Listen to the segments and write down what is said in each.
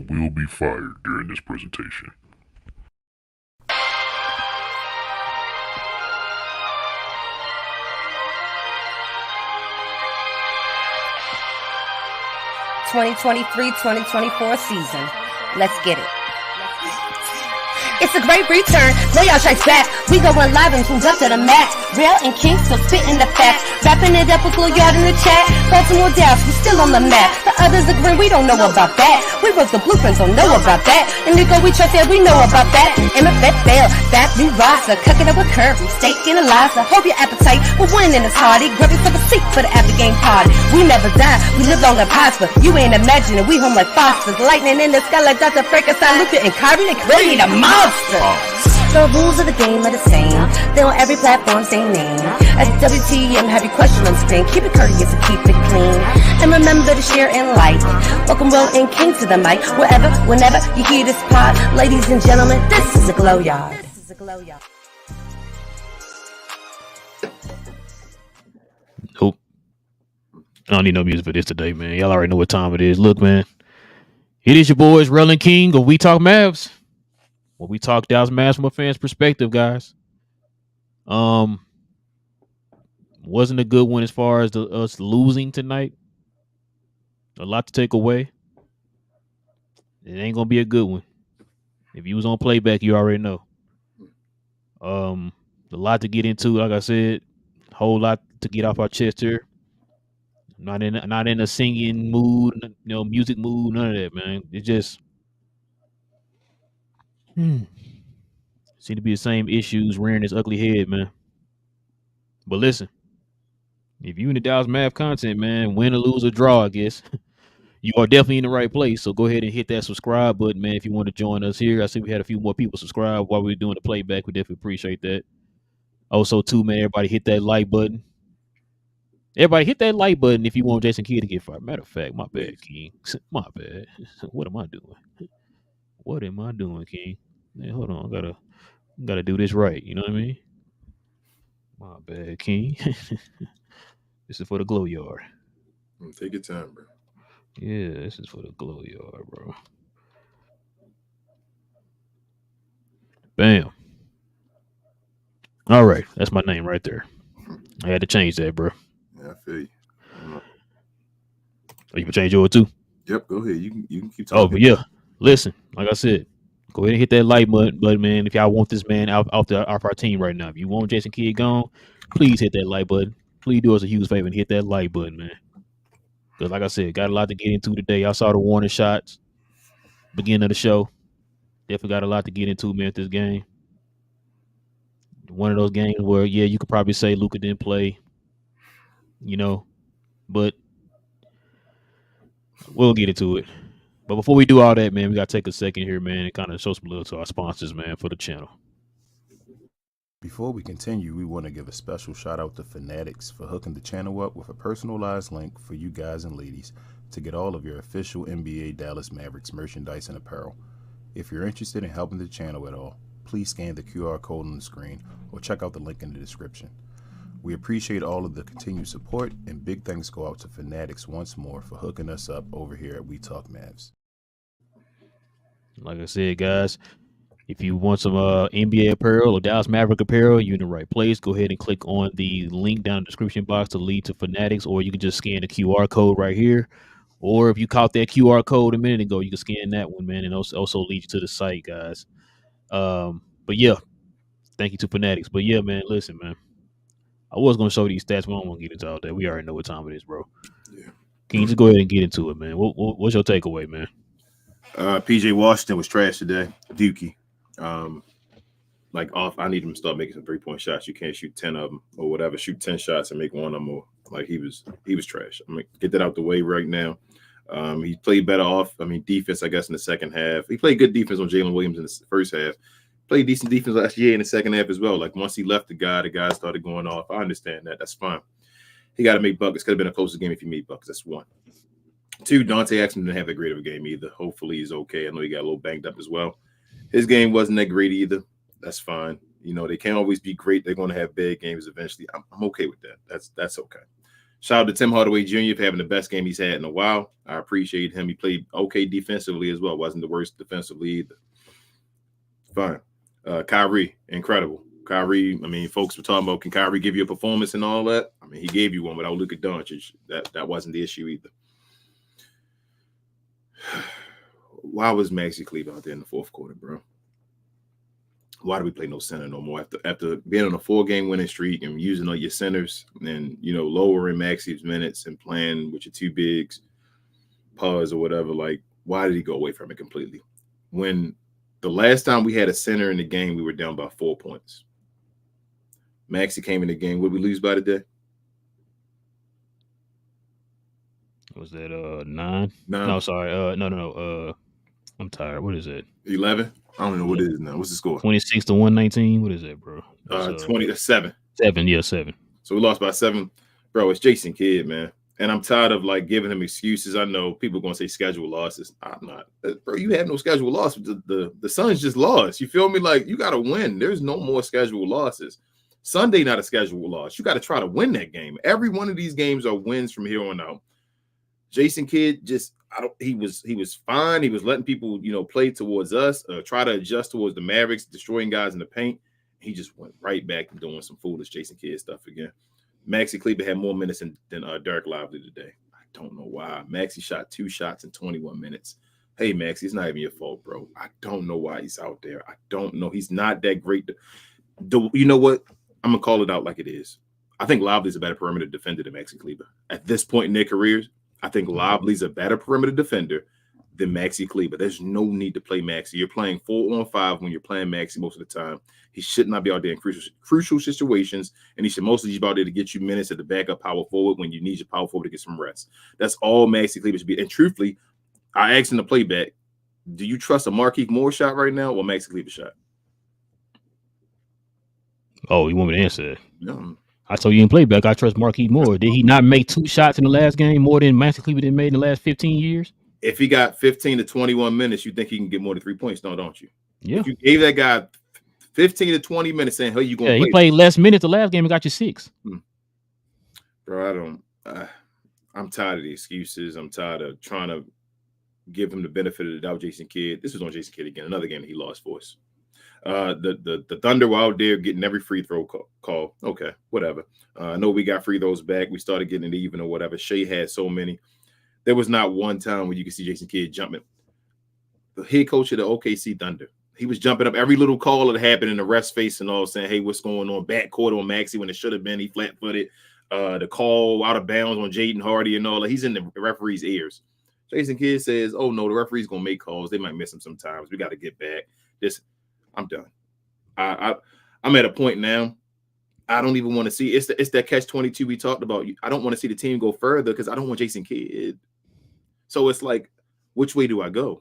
and will be fired during this presentation. (2023-2024) season. Let's get it. It's a great return. Playoff strikes back. We going live and tuned up to the max. Relle and King still spitting the facts. Wrapping it up with Lil Yard in the chat. Baltimore Dallas, we still on the map. The others agree we don't know about that. We wrote the blueprints, don't know about that. And Nico, we trust that we know about that. MFF fail, that new roster. Cooking up with Curry, steak and Eliza. Hope your appetite for winning is hearty. Grab yourself a seat for the after game party. We never die, we live long and prosper. You ain't imagining, we home like fosters. Lightning in the sky like Dr. Frankenstein, Luca and Kyrie. They ready to monster. The rules of the game are the same. They on every platform, same name. At WTM, have your question on screen. Keep it courteous and keep it clean. And remember to share and like. Welcome Relle and King to the mic. Wherever, whenever you hear this pod. Ladies and gentlemen, this is a Glow Yard. Nope. I don't need no music for this today, man. Y'all already know what time it is. Look, man. It is your boys, Relle and King, of We Talk Mavs. Well, we talk Dallas Mavericks from a fan's perspective, guys. Wasn't a good one as far as us losing tonight. A lot to take away. It ain't gonna be a good one. If you was on playback, you already know. A lot to get into, like I said. A whole lot to get off our chest here. Not in a singing mood, music mood, none of that, man. It just seem to be the same issues rearing its ugly head, man. But listen, if you in the Dallas Mav content, man, win or lose or draw, I guess, you are definitely in the right place. So go ahead and hit that subscribe button, man, if you want to join us here. I see we had a few more people subscribe while we were doing the playback. We definitely appreciate that. Also, too, man, everybody hit that like button. Everybody hit that like button if you want Jason Kidd to get fired. Matter of fact, my bad, King. My bad. What am I doing? What am I doing, King? Man, hold on. I gotta do this right. You know what I mean? My bad, King. This is for the Glow Yard. Take your time, bro. Yeah, this is for the Glow Yard, bro. Bam. All right, that's my name right there. I had to change that, bro. Yeah, I feel you. Oh, you can change yours too? Yep, go ahead. You can keep talking. Oh, but yeah. Listen, like I said, go ahead and hit that like button, man. If y'all want this man off our team right now, if you want Jason Kidd gone, please hit that like button. Please do us a huge favor and hit that like button, man. Because like I said, got a lot to get into today. Y'all saw the warning shots, beginning of the show. Definitely got a lot to get into, man, with this game. One of those games where, yeah, you could probably say Luka didn't play, but we'll get into it. But before we do all that, man, we got to take a second here, man, and kind of show some love to our sponsors, man, for the channel. Before we continue, we want to give a special shout out to Fanatics for hooking the channel up with a personalized link for you guys and ladies to get all of your official NBA Dallas Mavericks merchandise and apparel. If you're interested in helping the channel at all, please scan the QR code on the screen or check out the link in the description. We appreciate all of the continued support, and big thanks go out to Fanatics once more for hooking us up over here at We Talk Mavs. Like I said, guys, if you want some NBA apparel or Dallas Maverick apparel, you're in the right place. Go ahead and click on the link down in the description box to lead to Fanatics, or you can just scan the QR code right here. Or if you caught that QR code a minute ago, you can scan that one, man, and also lead you to the site, guys. But yeah, thank you to Fanatics. But yeah, man, listen, man. I was going to show these stats, but I don't want to get into all that. We already know what time it is, bro. Yeah. Can you just go ahead and get into it, man? What's your takeaway, man? PJ Washington was trash today. Dookie. I need him to start making some 3-point shots. You can't shoot 10 of them or whatever. Shoot 10 shots and make one of them more. Like he was trash. I mean, get that out the way right now. He played better defense, I guess, in the second half. He played good defense on Jalen Williams in the first half. Played decent defense last year in the second half as well. Like once he left the guy started going off. I understand that. That's fine. He got to make buckets. Could have been a closer game if he made buckets. That's one. Two, Dante Exum didn't have that great of a game either. Hopefully he's okay. I know he got a little banged up as well. His game wasn't that great either. That's fine. They can't always be great. They're going to have bad games eventually. I'm okay with that. That's okay. Shout out to Tim Hardaway Jr. for having the best game he's had in a while. I appreciate him. He played okay defensively as well. Wasn't the worst defensively either. Fine. Kyrie, incredible. Kyrie, I mean, folks were talking about, can Kyrie give you a performance and all that? I mean, he gave you one without Luka Doncic. That wasn't the issue either. Why was Maxi Kleber out there in the fourth quarter, bro? Why do we play no center no more? After being on a 4-game winning streak and using all your centers and, lowering Maxi's minutes and playing with your two bigs, pause or whatever, like, why did he go away from it completely? When the last time we had a center in the game, we were down by 4 points. Maxi came in the game. Would we lose by today? Was that 9? No, sorry. No. I'm tired. What is it? 11? I don't know what it is now. What's the score? 26 to 119. What is that, bro? 20 to 7. 7, yeah, 7. So we lost by 7. Bro, it's Jason Kidd, man. And I'm tired of giving him excuses. I know people are gonna say schedule losses. I'm not, bro. You have no schedule losses. The Suns just lost. You feel me? Like, you gotta win. There's no more schedule losses. Sunday not a schedule loss. You got to try to win that game. Every one of these games are wins from here on out. Jason Kidd he was fine. He was letting people play towards us, try to adjust towards the Mavericks, destroying guys in the paint. He just went right back to doing some foolish Jason Kidd stuff again. Maxi Kleber had more minutes than Derek Lively today. I don't know why. Maxi shot 2 shots in 21 minutes. Hey, Maxi, it's not even your fault, bro. I don't know why he's out there. I don't know. He's not that great. You know what? I'm going to call it out like it is. I think Lively's a better perimeter defender than Maxi Kleber. At this point in their careers, I think Lively's a better perimeter defender than Maxi Kleber. There's no need to play Maxi. You're playing 4-on-5 when you're playing Maxi most of the time. He should not be out there in crucial situations, and he should mostly be out there to get you minutes at the backup power forward when you need your power forward to get some rest. That's all Maxi Kleber should be. And truthfully, I asked in the playback, do you trust a Markieff Moore shot right now or Maxi Kleber shot? Oh, you want me to answer that? No. I told you in playback, I trust Markieff Moore. Did he not make 2 shots in the last game more than Maxi Kleber did made in the last 15 years? If he got 15 to 21 minutes, you think he can get more than 3 points? No, don't you? Yeah. If you gave that guy 15 to 20 minutes saying, hey, you going to play? He played less minutes the last game and got you 6. Bro, I'm tired of the excuses. I'm tired of trying to give him the benefit of the doubt. Jason Kidd. This was on Jason Kidd again. Another game that he lost for us. The Thunder were out there getting every free throw call. Okay, whatever. I know we got free throws back. We started getting it even or whatever. Shea had so many. There was not one time where you could see Jason Kidd jumping. The head coach of the OKC Thunder, he was jumping up every little call that happened in the ref's face and all, saying, hey, what's going on? Backcourt on Maxi when it should have been. He flat-footed. The call out of bounds on Jaden Hardy and all that. He's in the referee's ears. Jason Kidd says, oh, no, the referee's going to make calls. They might miss him sometimes. We got to get back. I'm done. I'm at a point now. I don't even want to see. It's that catch-22 we talked about. I don't want to see the team go further because I don't want Jason Kidd. So it's like, which way do I go?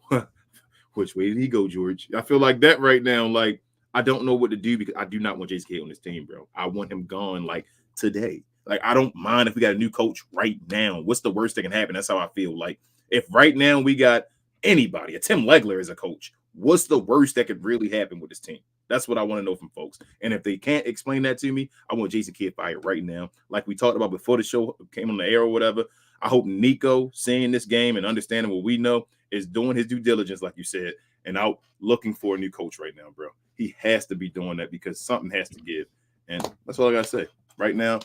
Which way did he go, George? I feel like that right now. Like, I don't know what to do because I do not want Jason Kidd on this team, bro. I want him gone like today. Like, I don't mind if we got a new coach right now. What's the worst that can happen? That's how I feel. Like, if right now we got anybody, a Tim Legler as a coach, what's the worst that could really happen with this team? That's what I want to know from folks. And if they can't explain that to me, I want Jason Kidd fired right now. Like we talked about before the show came on the air or whatever. I hope Nico, seeing this game and understanding what we know, is doing his due diligence, like you said, and out looking for a new coach right now, bro. He has to be doing that because something has to give. And that's all I got to say. Right now,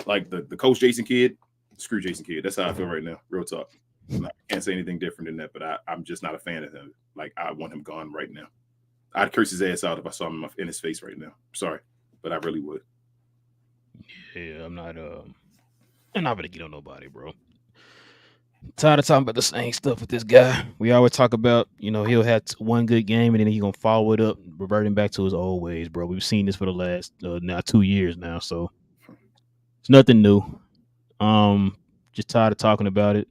like the coach Jason Kidd, screw Jason Kidd. That's how I feel right now. Real talk. I can't say anything different than that, but I'm just not a fan of him. Like, I want him gone right now. I'd curse his ass out if I saw him in his face right now. Sorry, but I really would. Yeah, I'm not gonna get on nobody, bro. Tired of talking about the same stuff with this guy. We always talk about, he'll have one good game and then he's gonna follow it up, reverting back to his old ways, bro. We've seen this for the last now 2 years now, so it's nothing new. Just tired of talking about it.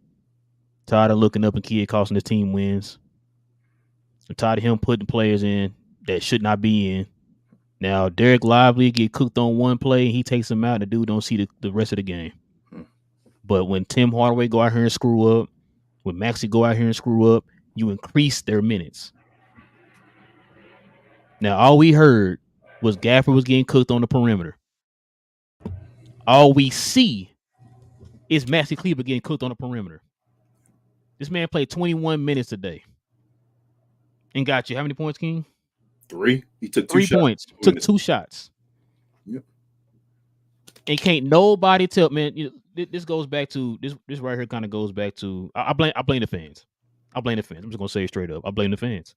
Tired of looking up and Kidd costing the team wins. I'm tired of him putting players in that should not be in. Now, Derek Lively get cooked on one play, and he takes him out, and the dude don't see the rest of the game. But when Tim Hardaway go out here and screw up, when Maxi go out here and screw up, you increase their minutes. Now, all we heard was Gafford was getting cooked on the perimeter. All we see is Maxi Kleber getting cooked on the perimeter. This man played 21 minutes today and got you how many points, King? 3. He took 2 3 shots. points. Took 2 shots. Yep. And can't nobody tell, man. You know, this goes back to this right here. Kind of goes back to I blame the fans. I'm just gonna say it straight up. I blame the fans.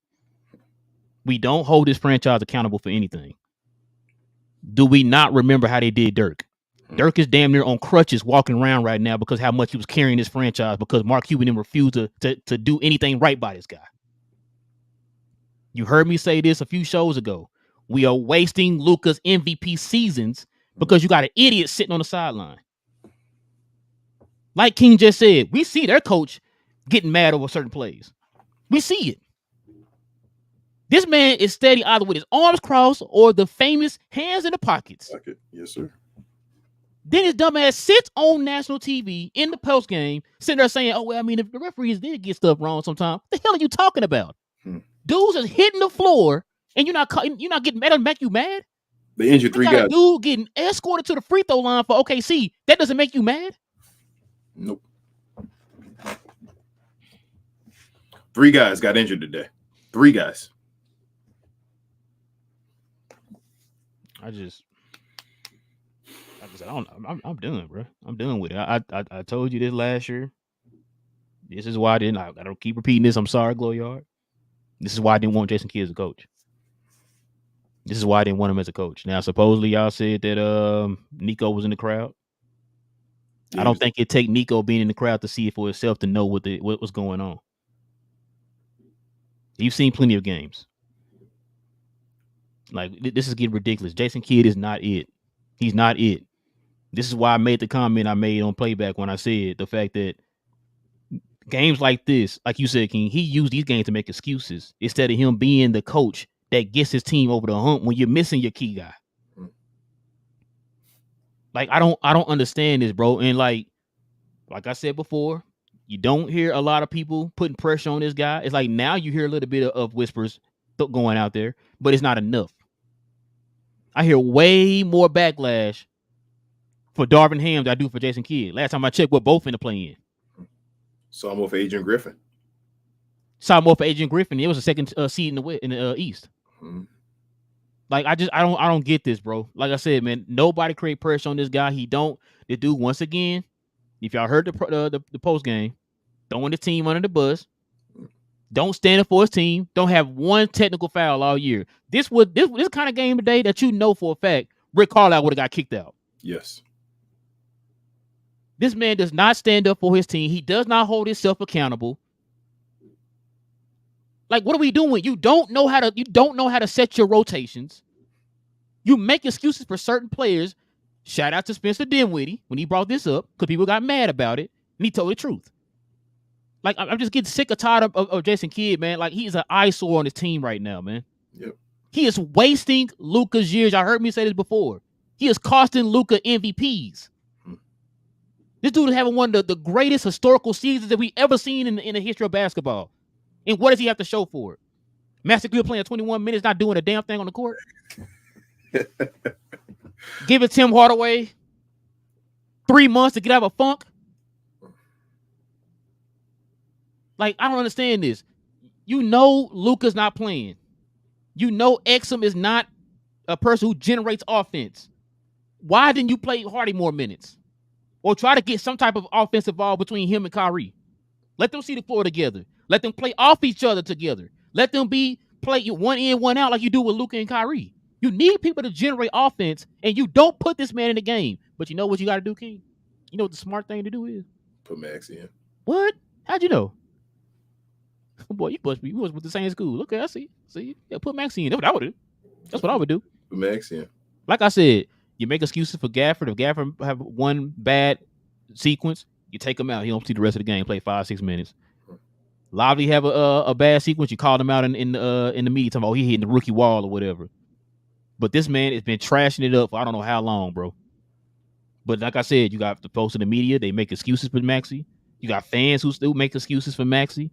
We don't hold this franchise accountable for anything. Do we not remember how they did Dirk? Dirk is damn near on crutches walking around right now because how much he was carrying this franchise because Mark Cuban didn't refuse to do anything right by this guy. You heard me say this a few shows ago. We are wasting Luka's MVP seasons because you got an idiot sitting on the sideline. Like King just said, we see their coach getting mad over certain plays. We see it. This man is steady either with his arms crossed or the famous hands in the pockets. Okay. Yes, sir. Then his dumb ass sits on national TV in the post game, sitting there saying, "Oh well, I mean, if the referees did get stuff wrong sometimes, what the hell are you talking about? Dudes is hitting the floor, and you're not getting mad. Doesn't make you mad. They injured 3 guys. A dude getting escorted to the free throw line for OKC. That doesn't make you mad? Nope. 3 guys got injured today. 3 guys. Like I said, I'm done, bro. I'm done with it. I told you this last year. This is why I didn't. I don't keep repeating this. I'm sorry, Glow Yard. This is why I didn't want Jason Kidd as a coach. This is why I didn't want him as a coach. Now, supposedly y'all said that Nico was in the crowd. Yeah, I don't think it'd take Nico being in the crowd to see it for himself to know what was going on. You've seen plenty of games. Like, this is getting ridiculous. Jason Kidd is not it. He's not it. This is why I made the comment I made on Playback when I said the fact that games like this, like you said, King, he used these games to make excuses instead of him being the coach that gets his team over the hump when you're missing your key guy. Like, I don't understand this, bro. And like I said before, you don't hear a lot of people putting pressure on this guy. It's like now you hear a little bit of whispers going out there, but it's not enough. I hear way more backlash for Darvin Ham than I do for Jason Kidd. Last time I checked, we're both in the play-in. Saw him with Adrian Griffin. It was the second seed in the East. Like, I don't get this, bro. Like I said, man, nobody create pressure on this guy. The dude, once again, if y'all heard the post game, throwing the team under the bus. Don't stand up for his team. Don't have one technical foul all year. This kind of game today that you know for a fact Rick Carlisle would have got kicked out. Yes. This man does not stand up for his team. He does not hold himself accountable. Like, what are we doing? You don't know how to set your rotations. You make excuses for certain players. Shout out to Spencer Dinwiddie when he brought this up because people got mad about it, and he told the truth. Like, I'm just getting sick or tired of Jason Kidd, man. Like, he's an eyesore on his team right now, man. Yep. He is wasting Luka's years. Y'all heard me say this before. He is costing Luka MVPs. This dude is having one of the greatest historical seasons that we ever seen in the history of basketball. And what does he have to show for it? Maxi Kleber playing 21 minutes, not doing a damn thing on the court. Giving Tim Hardaway 3 months to get out of a funk. Like, I don't understand this. You know Luka's not playing. You know Exum is not a person who generates offense. Why didn't you play Hardy more minutes? Or try to get some type of offensive ball between him and Kyrie? Let them see the floor together. Let them play off each other together. Let them play one in, one out like you do with Luka and Kyrie. You need people to generate offense, and you don't put this man in the game. But you know what you got to do, King? You know what the smart thing to do is? Put Maxi in. What? How'd you know? Boy, you must with the same school. Okay, I see. Yeah, put Maxi in. That's what I would do. That's what I would do. Put Maxi in. Like I said, you make excuses for Gafford. If Gafford have one bad sequence, you take him out. He don't see the rest of the game. Play 5-6 minutes. Lively have a bad sequence. You call him out in the media talking about he hitting the rookie wall or whatever. But this man has been trashing it up for I don't know how long, bro. But like I said, you got the post in the media. They make excuses for Maxi. You got fans who still make excuses for Maxi.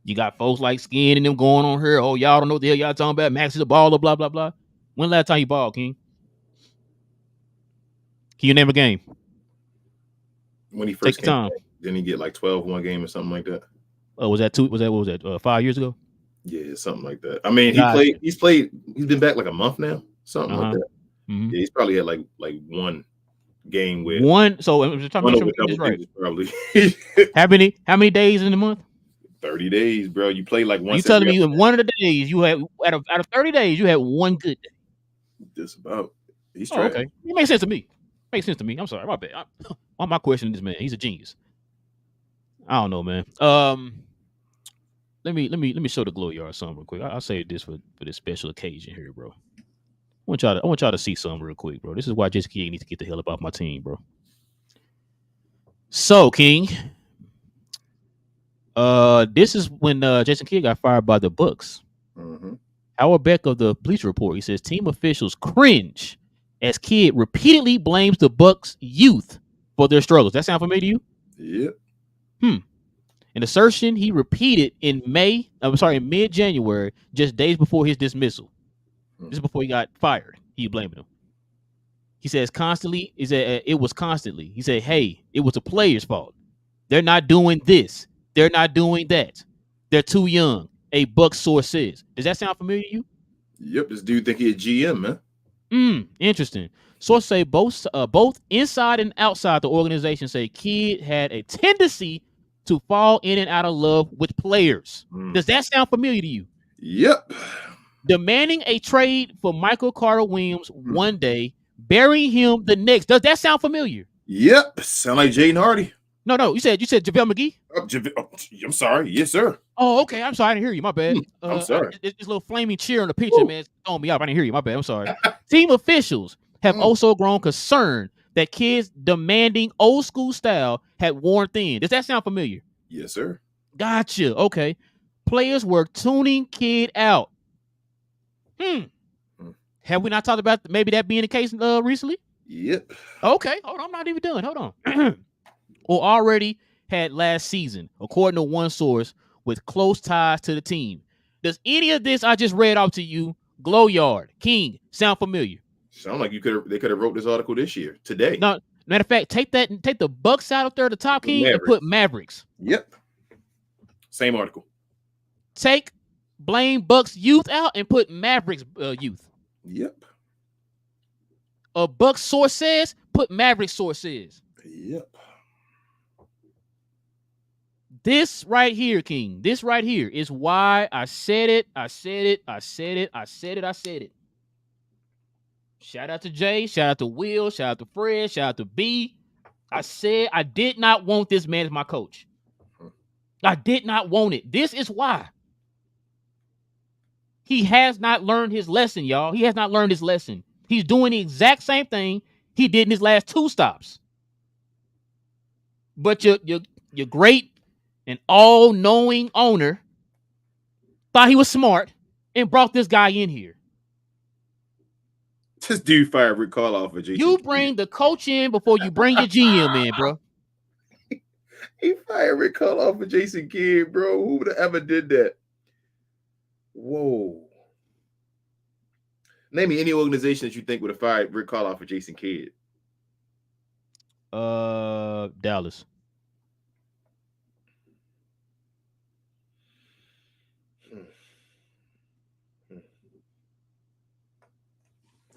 You got folks like Skin and them going on here. Oh, y'all don't know what the hell y'all talking about. Maxi's a baller, blah, blah, blah. When last time you balled, King? Can you name a game? when he first Take your came time. back. Didn't he get like 12 one game or something like that? Oh, was that two? Was that 5 years ago? Yeah, something like that. I mean, Gotcha. he's been back like a month now, something like that. Mm-hmm. Yeah, he's probably had like one game with one. So I'm just trying to make sure I'm double this right. Probably How many days in the month? 30 days, bro. You play like once. You telling me in one of the days you had out of 30 days you had one good day? Just about. He's okay. It makes sense to me. I'm sorry, my bad. On my question, this man, he's a genius. I don't know, man. Let me show the glow yard something real quick. I'll say this for this special occasion here, bro. I want y'all to see something real quick, bro. This is why Jason King needs to get the hell up off my team, bro. So, King, this is when Jason Kidd got fired by the Bucks. Mm-hmm. Howard Beck of the Bleacher Report, he says team officials cringe as Kidd repeatedly blames the Bucks youth for their struggles. That sound familiar to you? Yep. An assertion he repeated in mid-January, just days before his dismissal. This is before he got fired. He blamed him. He says constantly, it was constantly. He said, hey, it was the players' fault. They're not doing this. They're not doing that. They're too young. A Bucks source says. Does that sound familiar to you? Yep. This dude think he a GM, man. Interesting. Sources say both inside and outside the organization say Kidd had a tendency to fall in and out of love with players. Does that sound familiar to you? Yep. Demanding a trade for Michael Carter Williams one day, burying him the next. Does that sound familiar? Yep. Sound like Jaden Hardy. No. You said JaVale McGee? I'm sorry. Yes, sir. Oh, okay. I'm sorry. I didn't hear you. My bad. I'm sorry. This little flaming cheer on the picture, man, it's throwing me up. I didn't hear you. My bad. I'm sorry. Team officials have also grown concerned that Kidd's demanding old school style had worn thin. Does that sound familiar? Yes, sir. Gotcha. Okay. Players were tuning Kidd out. Have we not talked about maybe that being the case recently? Yep. Okay. Hold on. I'm not even done. Hold on. Or already had last season, according to one source with close ties to the team. Does any of this I just read off to you, Glowyard, King, sound familiar? Sound like they could have wrote this article this year, today. No, matter of fact, take the Bucks out up there at the top, King, and put Mavericks. Yep. Same article. Blame Bucks youth out and put Mavericks youth. Yep. A Bucks source says, put Mavericks source says. Yep. This right here, King, this right here is why I said it. Shout out to Jay, shout out to Will, shout out to Fred, shout out to B. I said I did not want this man as my coach. I did not want it. This is why. He has not learned his lesson, y'all. He has not learned his lesson. He's doing the exact same thing he did in his last 2 stops. But your great and all-knowing owner thought he was smart and brought this guy in here. This dude fired Rick Carlisle for Jason. You bring the coach in before you bring your GM in, bro. He fired Rick Carlisle for Jason Kidd, bro. Who would have ever did that? Whoa. Name me any organization that you think would have fired Rick Carlisle for Jason Kidd. Dallas.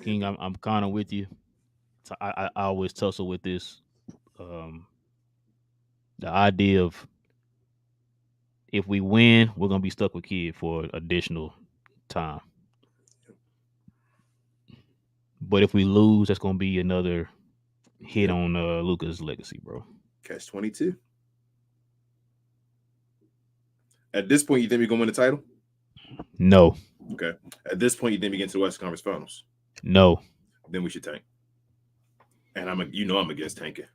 King, I'm kind of with you. So I always tussle with this. The idea of if we win, we're gonna be stuck with Kidd for additional time. But if we lose, that's gonna be another hit on Luka's legacy, bro. Catch 22. At this point, you think we're gonna win the title? No. Okay. At this point, you think we get into the Western Conference Finals? No. Then we should tank. And I'm against tanking.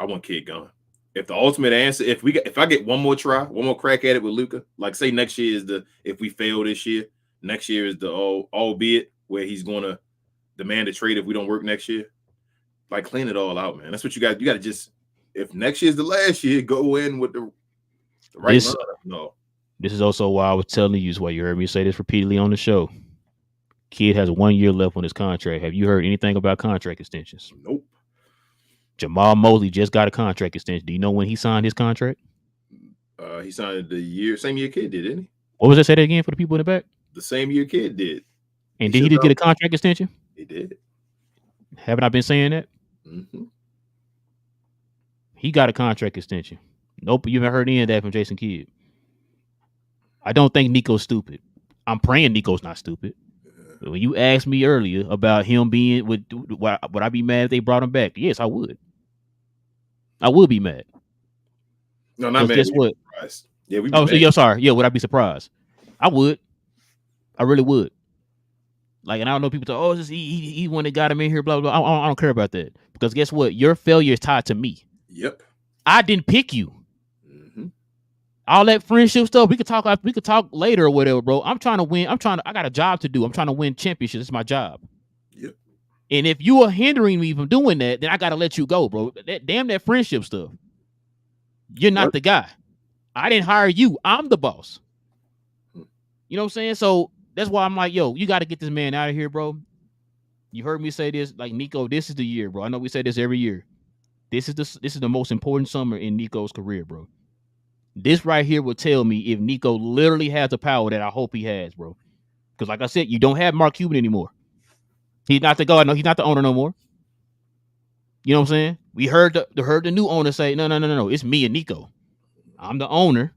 I want Kidd gone. If the ultimate answer, if I get one more try, one more crack at it with Luka, like say next year is if we fail this year, next year is the albeit where he's gonna demand a trade if we don't work next year. Like clean it all out, man. That's what you got. You got to just, if next year's the last year, go in with the right lineup. No. This is also why I was telling you, is why you heard me say this repeatedly on the show. Kidd has 1 year left on his contract. Have you heard anything about contract extensions? Nope. Jamal Mosley just got a contract extension. Do you know when he signed his contract? He signed same year Kid did, didn't he? What was that? Say that again for the people in the back. The same year Kid did. And did he just get a contract extension? He did. Haven't I been saying that? Mm-hmm. He got a contract extension. Nope, you haven't heard any of that from Jason Kidd. I don't think Nico's stupid. I'm praying Nico's not stupid. When you asked me earlier about him being would I be mad if they brought him back? Yes, I would. I would be mad. No, not mad. Guess what? Yeah, we. Oh, so yeah, sorry. Yeah, would I be surprised? I would. I really would. Like, and I don't know people talk. Oh, he one that got him in here. Blah blah. I don't care about that because guess what? Your failure is tied to me. Yep. I didn't pick you. Mm-hmm. All that friendship stuff, we could talk later or whatever, bro. I'm trying to win. I got a job to do. I'm trying to win championships. It's my job. Yep. And if you are hindering me from doing that, then I got to let you go, bro. That friendship stuff. You're not the guy. I didn't hire you. I'm the boss. You know what I'm saying? So that's why I'm like, yo, you got to get this man out of here, bro. You heard me say this, like, Nico, this is the year, bro. I know we say this every year. This is the most important summer in Nico's career, bro. This right here will tell me if Nico literally has the power that I hope he has, bro. Because like I said, you don't have Mark Cuban anymore. He's not the guard. No, he's not the owner no more. You know what I'm saying? We heard the new owner say, no. It's me and Nico. I'm the owner.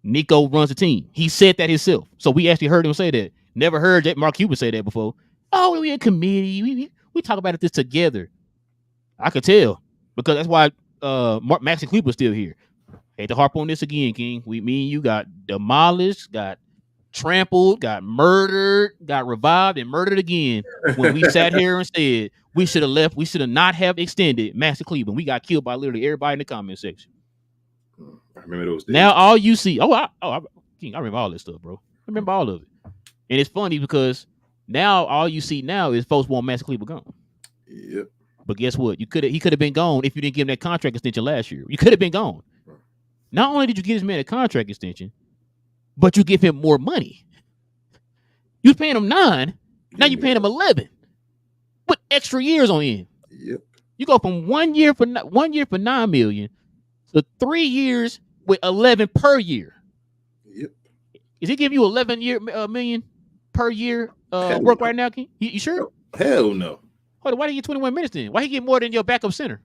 Nico runs the team. He said that himself. So we actually heard him say that. Never heard that Mark Cuban say that before. Oh, we a committee. We talk about this together. I could tell because that's why Maxi Kleber still here. Hate to harp on this again, King. Me and you got demolished, got trampled, got murdered, got revived, and murdered again. When we sat here and said we should have left, we should have not have extended Maxi Kleber. We got killed by literally everybody in the comment section. I remember those days. Now all you see, King, I remember all this stuff, bro. I remember all of it. And it's funny because now all you see now is folks want Maxi Kleber gone. Yep. But guess what? He could have been gone if you didn't give him that contract extension last year. You could have been gone. Not only did you give this man a contract extension, but you give him more money. You was paying him 9, now you're paying him 11, with extra years on end. Yep. You go from 1 year for $9 million to 3 years with 11 per year. Yep. Is he giving you 11 million per year work right now, King? You sure? Hell no. Hold on, why did he get 21 minutes then? Why he get more than your backup center?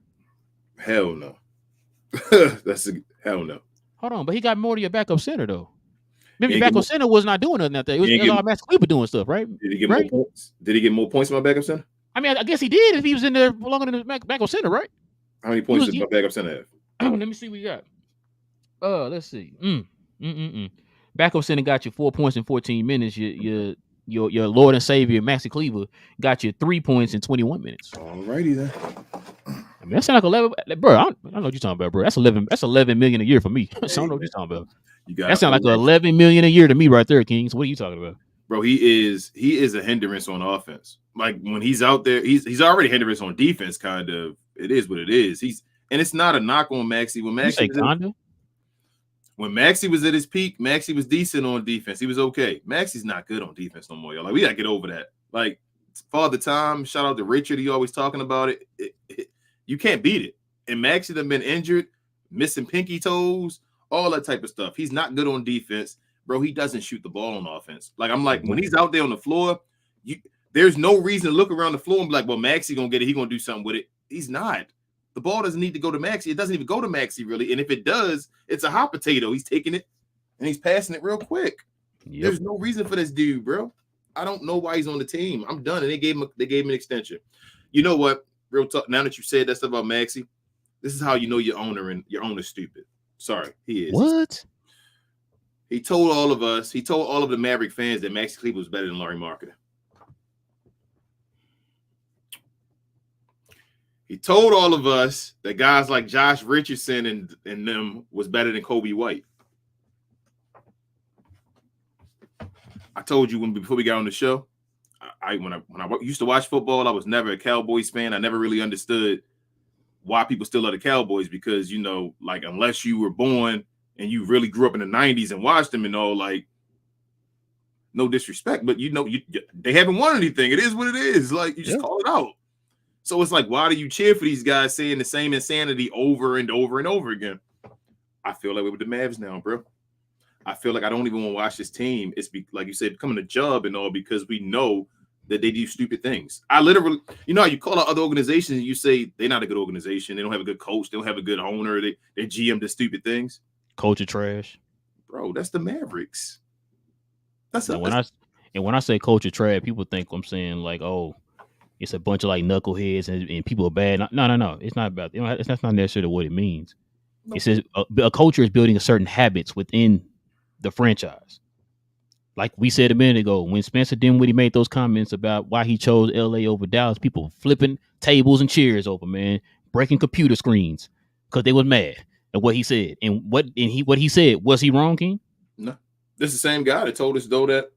Hell no. Hell no. Hold on, but he got more than your backup center though. Maybe your backup center was not doing nothing out there. It was all Maxi Kleber doing stuff, right? Did he get more points? Did he get more points in my backup center? I mean, I guess he did if he was in there longer than the backup center, right? How many points did my backup center have? Let me see what we got. Let's see. Backup center got you 4 points in 14 minutes. Your Lord and Savior Maxi Kleber got you 3 points in 21 minutes. Alrighty then. I mean, that sounds like 11, bro. I don't know what you're talking about, bro. That's 11 million a year for me. So I don't know what you're talking about. That sounds like 11 million a year to me, right there, King. So what are you talking about, bro? He is a hindrance on offense. Like when he's out there, he's already a hindrance on defense. Kind of, it is what it is. And it's not a knock on Maxi. When Maxi was at his peak, Maxi was decent on defense. He was okay. Maxi's not good on defense no more, y'all. Like we gotta get over that. Like Father Time, shout out to Richard. He always talking about it. You can't beat it. And Maxi done been injured, missing pinky toes, all that type of stuff. He's not good on defense, bro. He doesn't shoot the ball on offense. Like I'm like, when he's out there on the floor, there's no reason to look around the floor and be like, well, Maxi gonna get it. He gonna do something with it. He's not. The ball doesn't need to go to Maxi. It doesn't even go to Maxi really. And if it does, it's a hot potato. He's taking it and he's passing it real quick. Yep. There's no reason for this dude, bro. I don't know why he's on the team. I'm done. And they gave him an extension. You know what? Real talk. Now that you said that stuff about Maxi, this is how you know your owner's stupid. Sorry, he is. What? He told all of the Maverick fans that Maxi Kleber was better than Larry Marketing. He told all of us that guys like Josh Richardson and them was better than Kobe White. I told you before we got on the show, when I used to watch football, I was never a Cowboys fan. I never really understood why people still love the Cowboys because, you know, like unless you were born and you really grew up in the 90s and watched them and all, like, no disrespect, but you know, they haven't won anything. It is what it is. Like, you just call it out. So it's like, why do you cheer for these guys saying the same insanity over and over and over again? I feel like we're with the Mavs now, bro. I feel like I don't even want to watch this team. It's like you said, becoming a job and all because we know that they do stupid things. I literally, how you call out other organizations and you say they're not a good organization. They don't have a good coach. They don't have a good owner. They GM the stupid things. Culture trash. Bro, that's the Mavericks. When I say culture trash, people think I'm saying like, oh, it's a bunch of like knuckleheads and people are bad. No. It's not about. That's not necessarily what it means. No. It says a culture is building a certain habits within the franchise. Like we said a minute ago, when Spencer Dinwiddie made those comments about why he chose LA over Dallas, people flipping tables and chairs over, man, breaking computer screens because they was mad at what he said. And what he said, was he wrong, King? No. This is the same guy that told us though that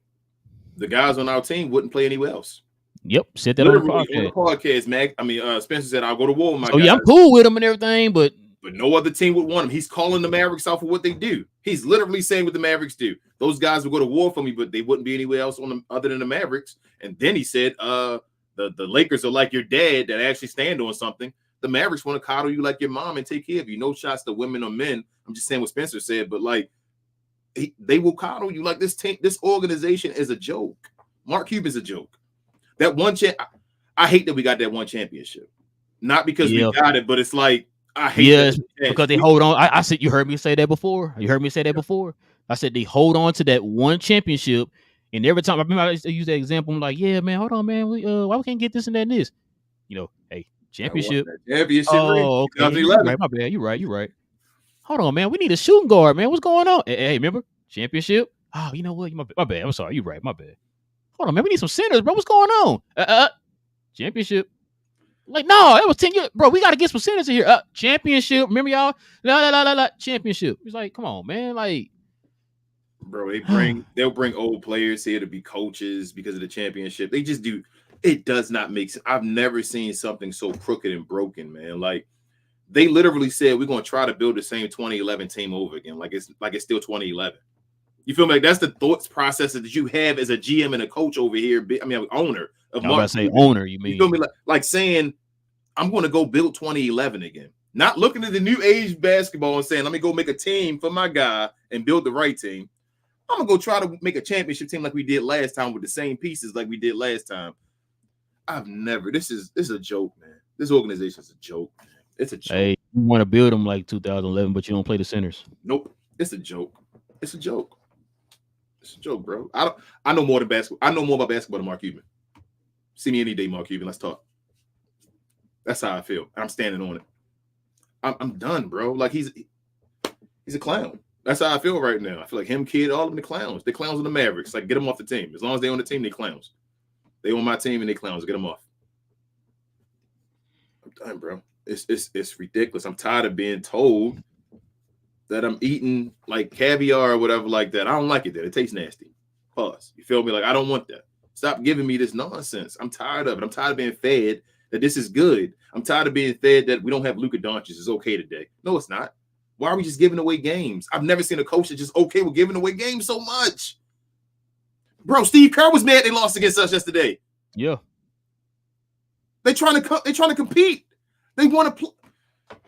the guys on our team wouldn't play anywhere else. Yep, said that on the podcast. Spencer said, I'll go to war with my guys. Yeah, I'm cool with him and everything, but no other team would want him. He's calling the Mavericks out for what they do. He's literally saying what the Mavericks do. Those guys would go to war for me, but they wouldn't be anywhere else on them other than the Mavericks. And then he said, the Lakers are like your dad that actually stand on something. The Mavericks want to coddle you like your mom and take care of you. No shots to women or men. I'm just saying what Spencer said, but like they will coddle you like this team. This organization is a joke. Mark Cuban's a joke. That one I hate that we got that one championship. Not because we got it, but it's like I hate because they hold on. I said you heard me say that before. I said they hold on to that one championship, and every time I remember I used to use that example. I'm like, yeah, man, hold on, man. Why we can't get this and that and this? Hey, championship. Oh, okay. Right, my bad. You're right. Hold on, man. We need a shooting guard, man. What's going on? Hey, remember championship? Oh, you know what? My bad. I'm sorry. You're right. My bad. Hold on, man. We need some centers, bro. What's going on? Championship. Like, no, that was 10 years. Bro, we got to get some centers in here. Championship. Remember y'all? La. Championship. It's like, come on, man. Like, bro, they'll bring old players here to be coaches because of the championship. They just do. It does not make sense. I've never seen something so crooked and broken, man. Like, they literally said we're going to try to build the same 2011 team over again. Like it's still 2011. You feel me? Like that's the thoughts processes that you have as a GM and a coach over here. Owner of Mark. I say owner, you mean? You feel me? Like saying, I'm going to go build 2011 again. Not looking at the new age basketball and saying, let me go make a team for my guy and build the right team. I'm going to go try to make a championship team like we did last time with the same pieces like we did last time. This is a joke, man. This organization is a joke, man. It's a joke. Hey, you want to build them like 2011, but you don't play the centers. Nope. It's a joke. It's a joke. It's a joke, bro. I know more than basketball. I know more about basketball than Mark Cuban. See me any day, Mark Cuban. Let's talk. That's how I feel. I'm standing on it. I'm done, bro. Like he's a clown. That's how I feel right now. I feel like him, Kid, all of them the clowns. The clowns of the Mavericks. Like get them off the team. As long as they on the team, they clowns. They on my team and they clowns. Get them off. I'm done, bro. It's ridiculous. I'm tired of being told that I'm eating like caviar or whatever like that. I don't like it. That it tastes nasty. Pause. You feel me? Like I don't want that. Stop giving me this nonsense. I'm tired of it. I'm tired of being fed that this is good. I'm tired of being fed that we don't have Luka Doncic. It's okay today. No, it's not. Why are we just giving away games? I've never seen a coach that's just okay with giving away games so much. Bro, Steve Kerr was mad they lost against us yesterday. Yeah. They're trying to compete. They want to play.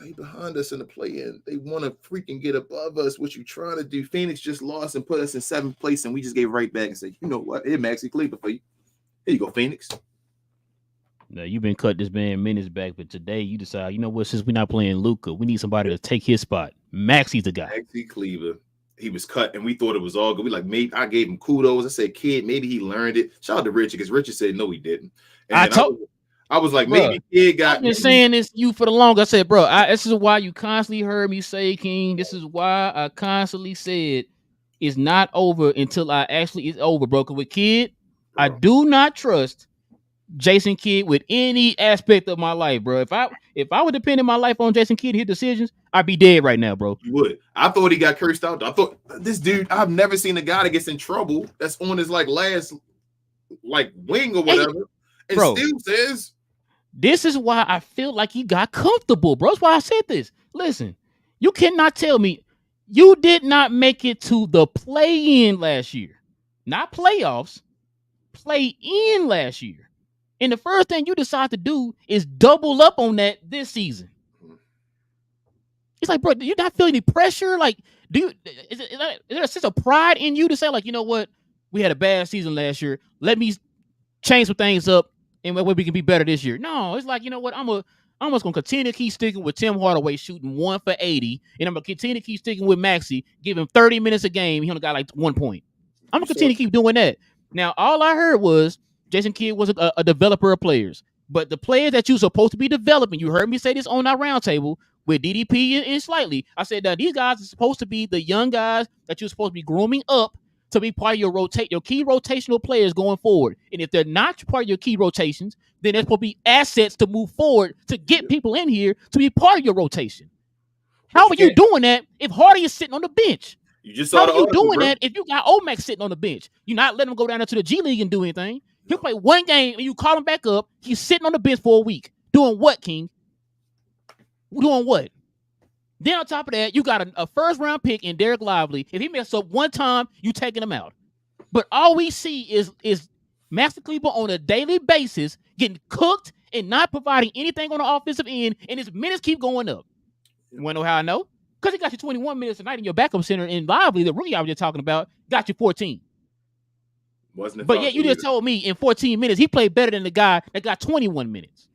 They behind us in the play-in. They want to freaking get above us. What you trying to do? Phoenix just lost and put us in 7th place, and we just gave right back and said, you know what? Here, Maxi Kleber for you. Here you go, Phoenix. Now, you've been cut this man minutes back, but today you decide, you know what? Since we're not playing Luka, we need somebody to take his spot. Maxi's the guy. Maxi Kleber. He was cut, and we thought it was all good. We like, maybe I gave him kudos. I said, kid, maybe he learned it. Shout out to Richard, because Richard said no, he didn't. And I was like, maybe kid got. I've been saying this to you for the longest. I said, bro, this is why you constantly heard me say, King. This is why I constantly said it's not over until it's over, bro. Because with Kid, bro, I do not trust Jason Kidd with any aspect of my life, bro. If I would depend my life on Jason Kidd, his decisions, I'd be dead right now, bro. You would. I thought he got cursed out. I thought this dude. I've never seen a guy that gets in trouble that's on his last wing or whatever, and bro, still says. This is why I feel like he got comfortable, bro. That's why I said this. Listen, you cannot tell me you did not make it to the play-in last year. Not playoffs, play-in last year. And the first thing you decide to do is double up on that this season. It's like, bro, do you not feel any pressure? Like, is there a sense of pride in you to say, like, you know what? We had a bad season last year. Let me change some things up and where we can be better this year. No, it's like, you know what? I'm just gonna continue to keep sticking with Tim Hardaway shooting 1 for 80, and I'm gonna continue to keep sticking with Maxi, give him 30 minutes a game. He only got like 1 point. I'm gonna continue to keep doing that. Now, all I heard was Jason Kidd was a developer of players, but the players that you're supposed to be developing, you heard me say this on our roundtable with DDP and Slightly. I said that these guys are supposed to be the young guys that you're supposed to be grooming up to be part of your key rotational players going forward. And if they're not part of your key rotations, then there's supposed to be assets to move forward to get people in here to be part of your rotation. How are you doing that if Hardy is sitting on the bench? You just saw How are you doing that if you got Omax sitting on the bench? You're not letting him go down there to the G League and do anything. He'll play one game and you call him back up. He's sitting on the bench for a week. Doing what, King? Doing what? Then on top of that, you got a first-round pick in Derek Lively. If he messed up one time, you taking him out. But all we see is Maxi Kleber on a daily basis getting cooked and not providing anything on the offensive end, and his minutes keep going up. You want to know how I know? Because he got you 21 minutes tonight in your backup center, and Lively, the rookie I was just talking about, got you 14. Wasn't it? But yet you just told me in 14 minutes he played better than the guy that got 21 minutes.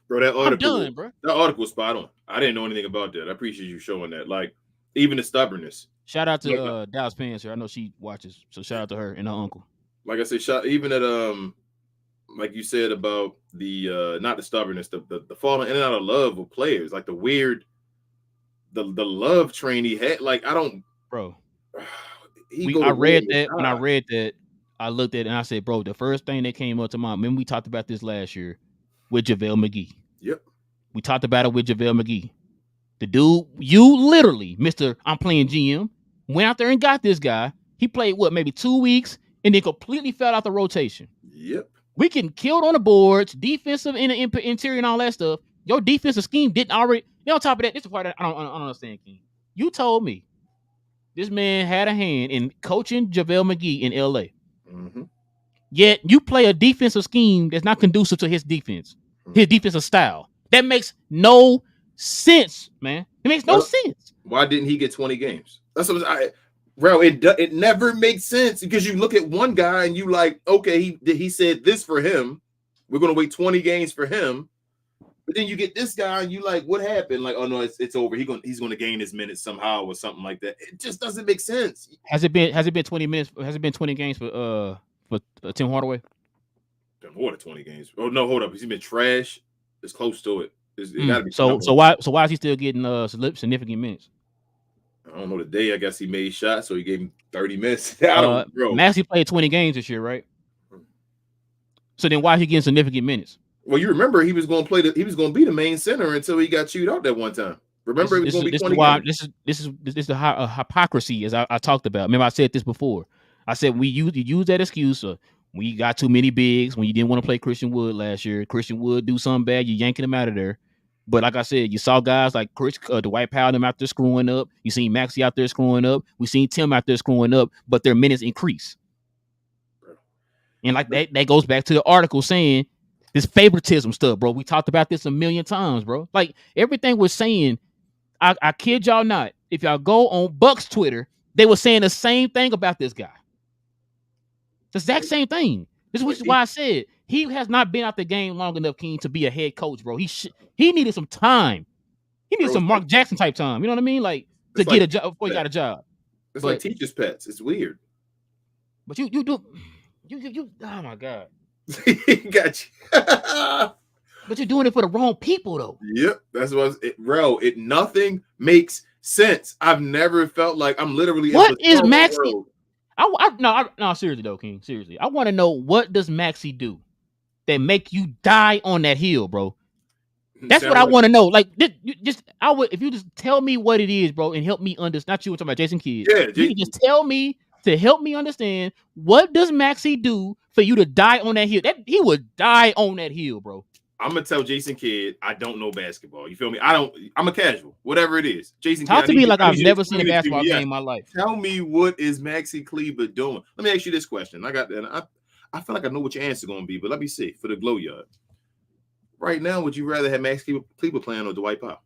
Bro, that article, I'm done, bro. That article was spot on. I didn't know anything about that. I appreciate you showing that. Like, even the stubbornness. Shout out to Dallas Pants. I know she watches, so shout out to her and her uncle. Like I said, even at like you said about the not the stubbornness, the falling in and out of love with players, like the weird, the love train he had. Like, I don't, bro. I read that when I read that, I looked at it and I said, bro, the first thing that came up to mind. Remember we talked about this last year with JaVale McGee. Yep. We talked about it with JaVale McGee. The dude, you literally, Mr. I'm playing GM, went out there and got this guy. He played, maybe 2 weeks, and then completely fell out the rotation. Yep. We getting killed on the boards, defensive in the interior and all that stuff. Your defensive scheme didn't already. On top of that, this is the part that I don't understand, King. You told me this man had a hand in coaching JaVale McGee in LA. Mm-hmm. Yet you play a defensive scheme that's not conducive to his defense, his defensive style. That makes no sense, man. It makes no sense. Why didn't he get 20 games? That's what it never makes sense because you look at one guy and you like, okay, he said this for him. We're gonna wait 20 games for him, but then you get this guy and you like, what happened? Like, oh no, it's over. He's gonna gain his minutes somehow or something like that. It just doesn't make sense. Has it been 20 minutes? Has it been 20 games for Tim Hardaway? More than 20 games. Oh no, hold up. He's been trash. It's close to it. It gotta be so why is he still getting significant minutes? I don't know the day. I guess he made shots, so he gave him 30 minutes. I don't know. Maxi played 20 games this year, right? So then why is he getting significant minutes? Well, you remember he was going to he was going to be the main center until he got chewed out that one time. Remember, it was going to be 20 games. This is the hypocrisy, as I talked about. Remember, I said this before. I said you use that excuse. We got too many bigs when you didn't want to play Christian Wood last year. Christian Wood do something bad, you yanking him out of there. But like I said, you saw guys like Dwight Powell them out there screwing up. You seen Maxi out there screwing up. We seen Tim out there screwing up, but their minutes increase. And like that goes back to the article saying this favoritism stuff, bro. We talked about this a million times, bro. Like everything we're saying, I kid y'all not. If y'all go on Bucks Twitter, they were saying the same thing about this guy. The exact same thing. This is why I said he has not been out the game long enough, King, to be a head coach, bro. He needed some time. He needed some Mark Jackson type time. You know what I mean? Like to get a job before he got a job. It's like teacher's pets. It's weird. But you do. You. Oh my God. Got you. But you're doing it for the wrong people, though. Yep, that's what it. Nothing makes sense. I've never felt like I'm literally. What is Maxi? No, seriously though, King. Seriously, I want to know what does Maxi do that make you die on that hill, bro? That's what I want to know. Like, if you just tell me what it is, bro, and help me understand. Not you, we're talking about Jason Kidd. Yeah, you can just tell me to help me understand what does Maxi do for you to die on that hill. That he would die on that hill, bro. I'm gonna tell Jason Kidd I don't know basketball. You feel me? I'm a casual, whatever it is. Jason Talk Kidd, to me like I've never seen a basketball game in my life. Tell me what is Maxi Kleber doing? Let me ask you this question. I I feel like I know what your answer going to be, but let me see for the glow yard. Right now, would you rather have Maxi Kleber playing or Dwight Powell?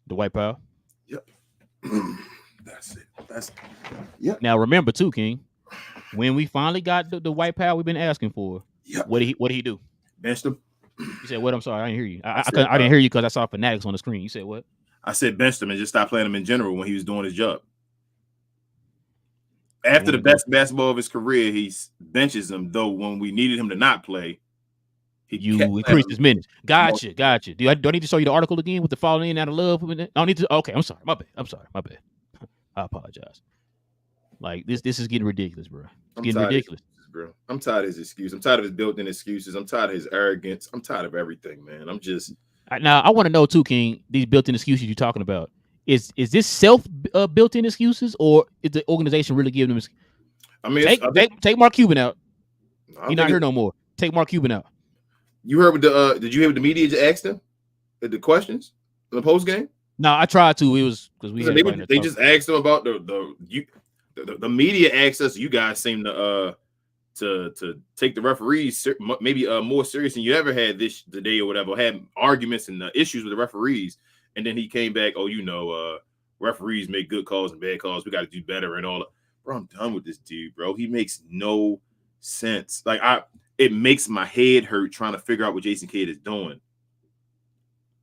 Dwight Powell. Yep. That's it. Yep. Now remember too, King, when we finally got the Dwight Powell we've been asking for, what did he do? Benched him. You said what? I'm sorry, I didn't hear you. I didn't hear you because I saw Fanatics on the screen. You said what? I said benched him and just stopped playing him in general when he was doing his job. After the best basketball of his career, he benches him, though when we needed him to not play, you increased his minutes. Gotcha. Do I need to show you the article again with the falling in out of love? I don't need to. Okay, I'm sorry. My bad. I apologize. Like this is getting ridiculous, bro. It's getting ridiculous, bro. I'm tired of his excuses. I'm tired of his built-in excuses. I'm tired of his arrogance. I'm tired of everything, man. I'm just now. I want to know too, King. These built-in excuses you're talking about. Is this self built-in excuses, or is the organization really giving them? I mean, take Mark Cuban out. He's not here no more. Take Mark Cuban out. You heard what did you hear what the media just asked him? The questions in the post game? No, I tried to. It was because they just asked him about the media asked us. You guys seem to take the referees maybe more serious than you ever had today or whatever. Had arguments and issues with the referees. And then he came back, referees make good calls and bad calls. We got to do better and all that. Bro, I'm done with this dude, bro. He makes no sense. Like it makes my head hurt trying to figure out what Jason Kidd is doing.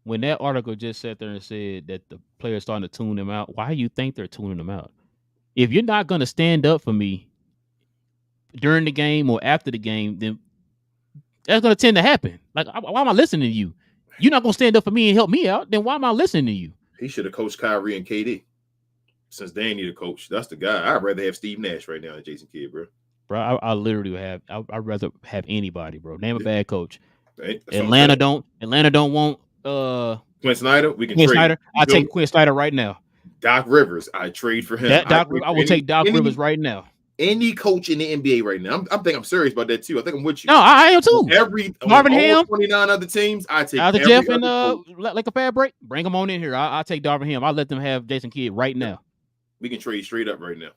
When that article just sat there and said that the players starting to tune them out, why do you think they're tuning them out? If you're not going to stand up for me during the game or after the game, then that's going to tend to happen. Like, why am I listening to you? You're not going to stand up for me and help me out, then why am I listening to you? He should have coached Kyrie and KD. Since they ain't need a coach, that's the guy. I'd rather have Steve Nash right now than Jason Kidd, bro. Bro, I literally have. I'd rather have anybody, bro. Name a bad coach. Hey, Atlanta don't want Quinn Snyder. We can Quinn trade. Snyder. I take Quinn Snyder right now. Doc Rivers. I trade for him. I will take Doc Rivers right now. Any coach in the NBA right now. I'm serious about that too. I think I'm with you. No, I am too. Marvin Ham, 29 other teams. I take every Jeff and like a fast break. Bring them on in here. I'll take Darvin Ham. I'll let them have Jason Kidd right now. We can trade straight up right now.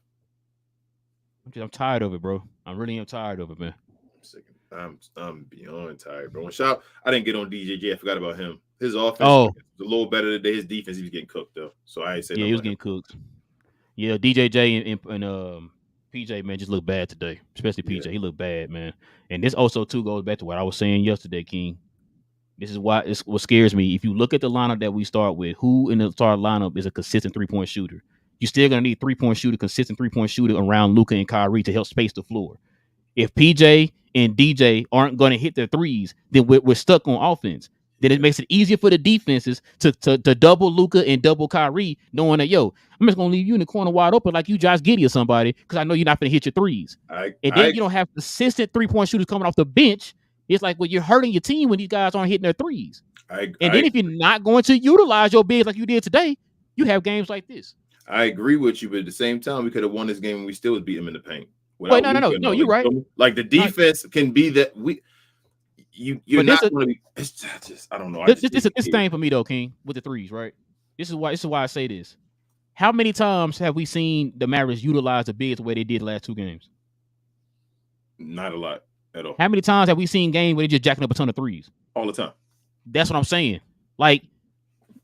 I'm tired of it, bro. I really am tired of it, man. I'm sick. I'm beyond tired, bro. I didn't get on DJJ. I forgot about him. His offense was a little better today. His defense, he was getting cooked though. So I ain't say. Yeah, he was getting cooked. Yeah, DJJ and PJ, man, just looked bad today, especially PJ. Yeah. He looked bad, man. And this also, too, goes back to what I was saying yesterday, King. This is what scares me. If you look at the lineup that we start with, who in the start lineup is a consistent three-point shooter? You're still going to need consistent three-point shooter around Luka and Kyrie to help space the floor. If PJ and DJ aren't going to hit their threes, then we're stuck on offense. Then it makes it easier for the defenses to double Luka and double Kyrie, knowing that, I'm just going to leave you in the corner wide open like you Josh Giddey or somebody because I know you're not going to hit your threes. You don't have consistent three-point shooters coming off the bench. It's like, you're hurting your team when these guys aren't hitting their threes. If you're not going to utilize your bigs like you did today, you have games like this. I agree with you, but at the same time, we could have won this game and we still would beat them in the paint. Wait, no, you're right. Like the defense can be that you're not going to be. It's just I don't know. This thing for me though, King, with the threes, right? This is why I say this. How many times have we seen the Mavericks utilize the bigs the way they did the last two games? Not a lot at all. How many times have we seen games where they just jacking up a ton of threes? All the time. That's what I'm saying. Like,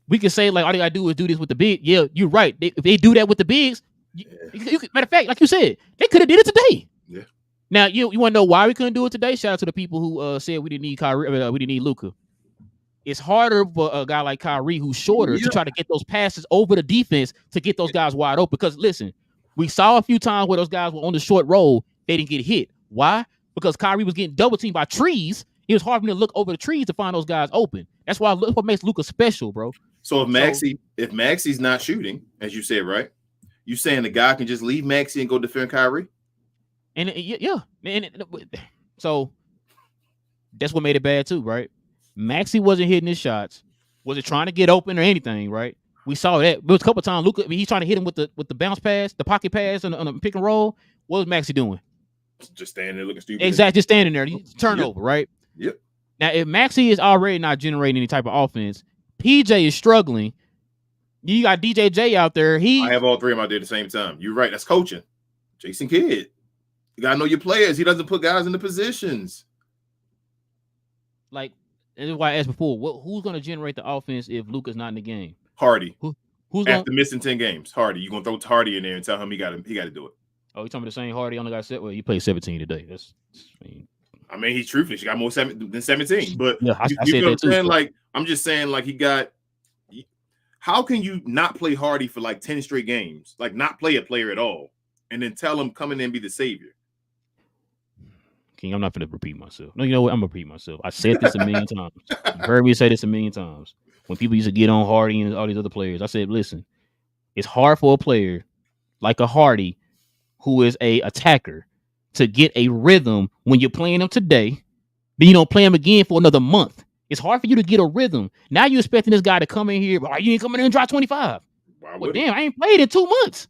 we can say, like, all they gotta do is do this with the big. Yeah, you're right. If they do that with the bigs, matter of fact, like you said, they could have did it today. Yeah. Now, you want to know why we couldn't do it today? Shout out to the people who said we didn't need Kyrie, we didn't need Luka. It's harder for a guy like Kyrie who's shorter to try to get those passes over the defense to get those guys wide open. Because listen, we saw a few times where those guys were on the short roll, they didn't get hit. Why? Because Kyrie was getting double teamed by trees. It was hard for me to look over the trees to find those guys open. That's what makes Luka special, bro. So if Maxi's not shooting, as you said, right? You saying the guy can just leave Maxi and go defend Kyrie? And so that's what made it bad too, right? Maxi wasn't hitting his shots, wasn't trying to get open or anything, right? We saw that. There was a couple of times Luka, he's trying to hit him with the bounce pass, the pocket pass on a pick and roll. What was Maxi doing? Just standing there looking stupid. Exactly, just standing there. Turnover, right? Yep. Now, if Maxi is already not generating any type of offense, PJ is struggling. You got DJJ out there. I have all three of them out there at the same time. You're right. That's coaching. Jason Kidd. You gotta know your players. He doesn't put guys in the positions. Like, this is why I asked before, who's going to generate the offense if Luka's not in the game? Hardy. Who's after missing 10 games? Hardy. You're gonna throw Hardy in there and tell him he got to do it. Oh, you talking about the same Hardy only got set? Well, he played 17 today. I mean, he's truthful. He got more than 17. But yeah, I you said know that too. Like, I'm just saying, like, he got. How can you not play Hardy for like 10 straight games? Like, not play a player at all, and then tell him come in and be the savior? King, I'm not going to repeat myself. No, you know what? I'm going to repeat myself. I said this a million times. You heard me say this a million times. When people used to get on Hardy and all these other players, I said, listen, it's hard for a player like a Hardy who is a attacker to get a rhythm when you're playing him today, then you don't play him again for another month. It's hard for you to get a rhythm. Now you're expecting this guy to come in here, but you ain't coming in and drop 25. Well, damn, I ain't played in 2 months.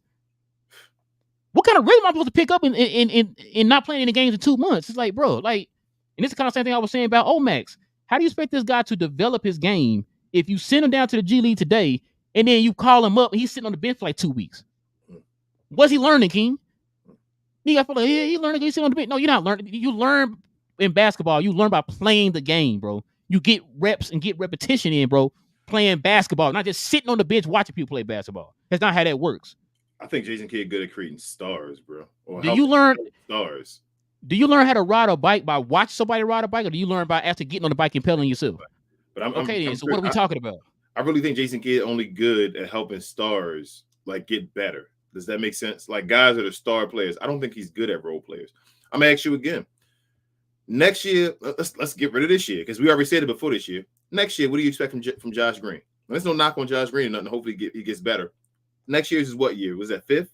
What kind of rhythm am I supposed to pick up in not playing any games in 2 months? It's like, bro, like, and this is kind of the same thing I was saying about Omax. How do you expect this guy to develop his game if you send him down to the G League today and then you call him up and he's sitting on the bench for like 2 weeks? What's he learning, King? He learning. He's sitting on the bench. No, you're not learning. You learn in basketball. You learn by playing the game, bro. You get reps and get repetition in, bro, playing basketball, not just sitting on the bench watching people play basketball. That's not how that works. I think Jason Kidd good at creating stars, bro. Do you learn stars? Do you learn how to ride a bike by watching somebody ride a bike, or do you learn by after getting on the bike and pedaling yourself? But I'm so what are we talking about? I really think Jason Kidd only good at helping stars like get better. Does that make sense? Like guys that are star players. I don't think he's good at role players. I'm gonna ask you again. Next year, let's get rid of this year because we already said it before this year. Next year, what do you expect from Josh Green? There's no knock on Josh Green or nothing. Hopefully, he gets better. Next year's is what year? Was that 5th?